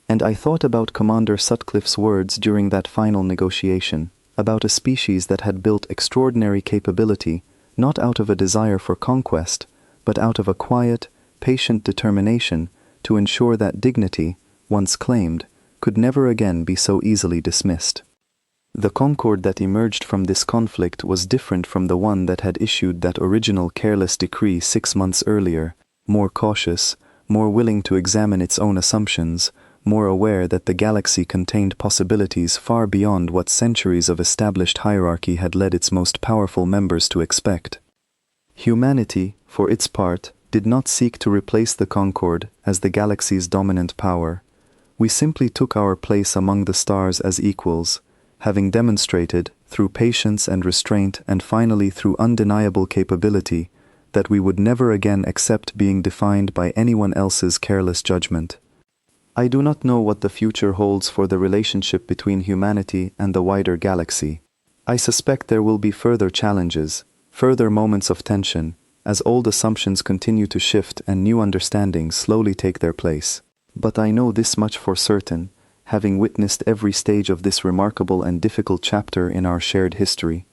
Speaker 1: And I thought about Commander Sutcliffe's words during that final negotiation, about a species that had built extraordinary capability not out of a desire for conquest, but out of a quiet, patient determination to ensure that dignity, once claimed, could never again be so easily dismissed. The Concord that emerged from this conflict was different from the one that had issued that original careless decree 6 months earlier, more cautious, more willing to examine its own assumptions, more aware that the galaxy contained possibilities far beyond what centuries of established hierarchy had led its most powerful members to expect. Humanity, for its part, did not seek to replace the Concord as the galaxy's dominant power. We simply took our place among the stars as equals, having demonstrated, through patience and restraint and finally through undeniable capability, that we would never again accept being defined by anyone else's careless judgment. I do not know what the future holds for the relationship between humanity and the wider galaxy. I suspect there will be further challenges, further moments of tension, as old assumptions continue to shift and new understandings slowly take their place. But I know this much for certain, having witnessed every stage of this remarkable and difficult chapter in our shared history.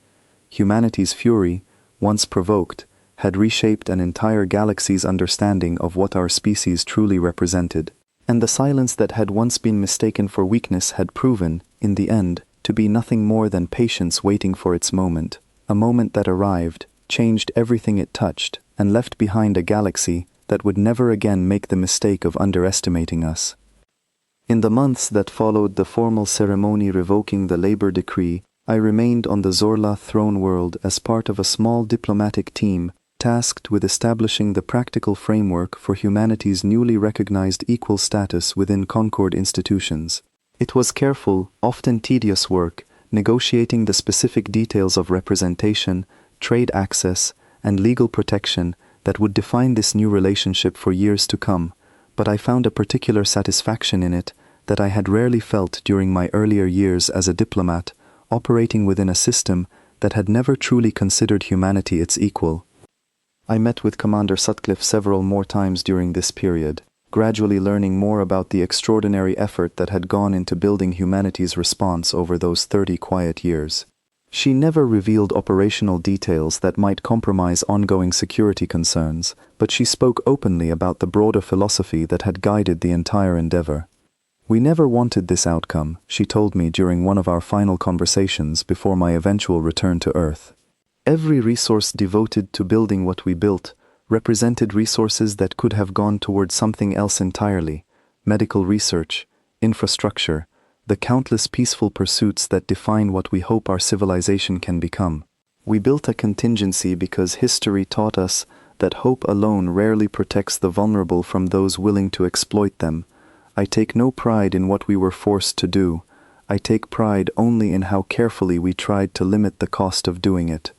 Speaker 1: Humanity's fury, once provoked, had reshaped an entire galaxy's understanding of what our species truly represented. And the silence that had once been mistaken for weakness had proven, in the end, to be nothing more than patience waiting for its moment, a moment that arrived, changed everything it touched, and left behind a galaxy that would never again make the mistake of underestimating us. In the months that followed the formal ceremony revoking the labor decree, I remained on the Zorla throne world as part of a small diplomatic team tasked with establishing the practical framework for humanity's newly recognized equal status within Concord institutions. It was careful, often tedious work, negotiating the specific details of representation, trade access, and legal protection that would define this new relationship for years to come, but I found a particular satisfaction in it that I had rarely felt during my earlier years as a diplomat, operating within a system that had never truly considered humanity its equal. I met with Commander Sutcliffe several more times during this period, gradually learning more about the extraordinary effort that had gone into building humanity's response over those 30 quiet years. She never revealed operational details that might compromise ongoing security concerns, but she spoke openly about the broader philosophy that had guided the entire endeavor. We never wanted this outcome, she told me during one of our final conversations before my eventual return to Earth. Every resource devoted to building what we built represented resources that could have gone toward something else entirely: medical research, infrastructure, the countless peaceful pursuits that define what we hope our civilization can become. We built a contingency because history taught us that hope alone rarely protects the vulnerable from those willing to exploit them. I take no pride in what we were forced to do. I take pride only in how carefully we tried to limit the cost of doing it.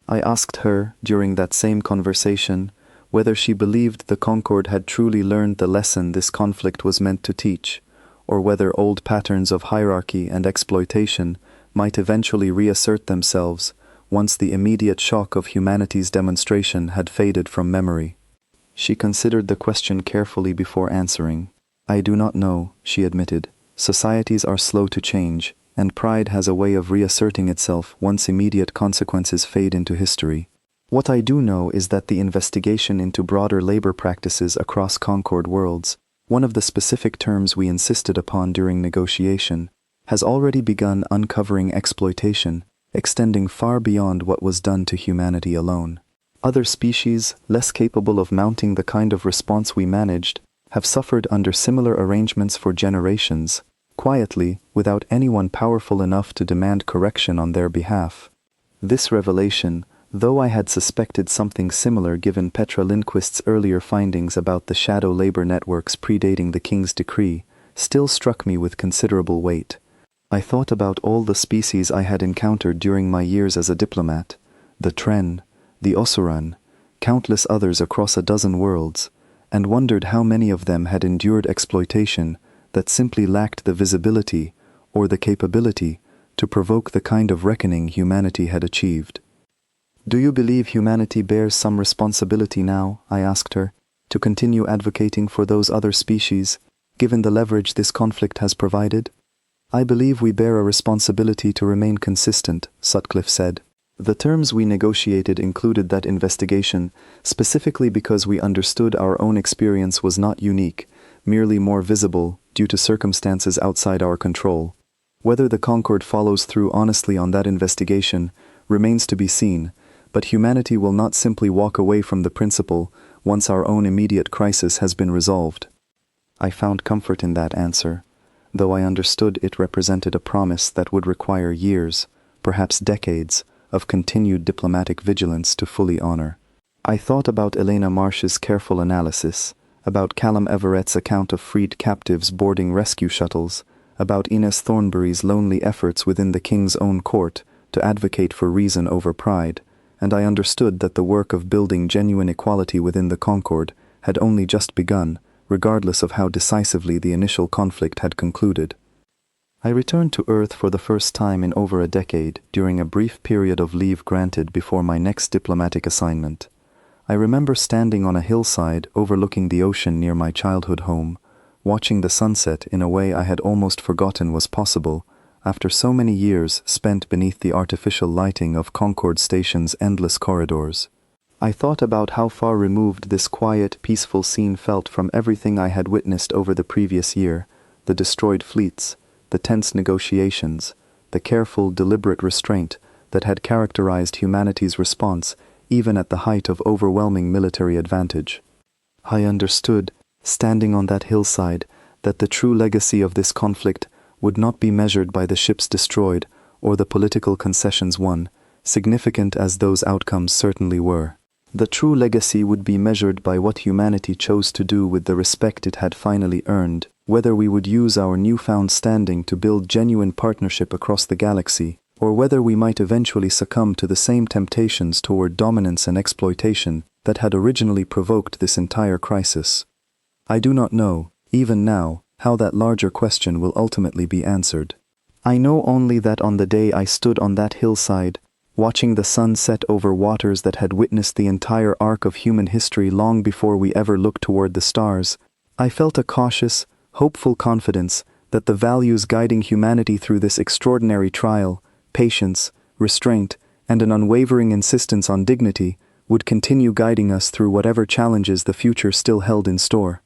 Speaker 1: I asked her, during that same conversation, whether she believed the Concord had truly learned the lesson this conflict was meant to teach, or whether old patterns of hierarchy and exploitation might eventually reassert themselves once the immediate shock of humanity's demonstration had faded from memory. She considered the question carefully before answering. I do not know, she admitted. Societies are slow to change, and pride has a way of reasserting itself once immediate consequences fade into history. What I do know is that the investigation into broader labor practices across Concord worlds, one of the specific terms we insisted upon during negotiation, has already begun uncovering exploitation, extending far beyond what was done to humanity alone. Other species, less capable of mounting the kind of response we managed, have suffered under similar arrangements for generations, quietly, without anyone powerful enough to demand correction on their behalf. This revelation, though I had suspected something similar given Petra Lindquist's earlier findings about the shadow labor networks predating the King's decree, still struck me with considerable weight. I thought about all the species I had encountered during my years as a diplomat, the Tren, the Oseran, countless others across a dozen worlds, and wondered how many of them had endured exploitation that simply lacked the visibility or the capability to provoke the kind of reckoning humanity had achieved. Do you believe humanity bears some responsibility now, I asked her, to continue advocating for those other species, given the leverage this conflict has provided? I believe we bear a responsibility to remain consistent, Sutcliffe said. The terms we negotiated included that investigation, specifically because we understood our own experience was not unique, merely more visible due to circumstances outside our control. Whether the Concord follows through honestly on that investigation remains to be seen, but humanity will not simply walk away from the principle once our own immediate crisis has been resolved. I found comfort in that answer, though I understood it represented a promise that would require years, perhaps decades, of continued diplomatic vigilance to fully honor. I thought about Elena Marsh's careful analysis, about Callum Everett's account of freed captives boarding rescue shuttles, about Inez Thornbury's lonely efforts within the king's own court to advocate for reason over pride, and I understood that the work of building genuine equality within the Concord had only just begun, regardless of how decisively the initial conflict had concluded. I returned to Earth for the first time in over a decade during a brief period of leave granted before my next diplomatic assignment. I remember standing on a hillside overlooking the ocean near my childhood home, watching the sunset in a way I had almost forgotten was possible after so many years spent beneath the artificial lighting of Concord Station's endless corridors. I thought about how far removed this quiet, peaceful scene felt from everything I had witnessed over the previous year, the destroyed fleets, the tense negotiations, the careful, deliberate restraint that had characterized humanity's response even at the height of overwhelming military advantage. I understood, standing on that hillside, that the true legacy of this conflict would not be measured by the ships destroyed or the political concessions won, significant as those outcomes certainly were. The true legacy would be measured by what humanity chose to do with the respect it had finally earned, whether we would use our newfound standing to build genuine partnership across the galaxy, or whether we might eventually succumb to the same temptations toward dominance and exploitation that had originally provoked this entire crisis. I do not know, even now, how that larger question will ultimately be answered. I know only that on the day I stood on that hillside, watching the sun set over waters that had witnessed the entire arc of human history long before we ever looked toward the stars, I felt a cautious, hopeful confidence that the values guiding humanity through this extraordinary trial, patience, restraint, and an unwavering insistence on dignity, would continue guiding us through whatever challenges the future still held in store.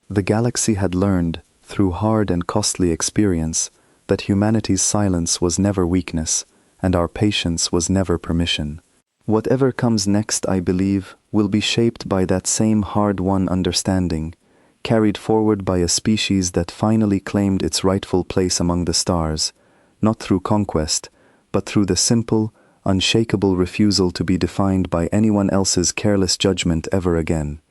Speaker 1: The galaxy had learned, through hard and costly experience, that humanity's silence was never weakness, and our patience was never permission. Whatever comes next, I believe, will be shaped by that same hard-won understanding, carried forward by a species that finally claimed its rightful place among the stars, not through conquest, but through the simple, unshakable refusal to be defined by anyone else's careless judgment ever again.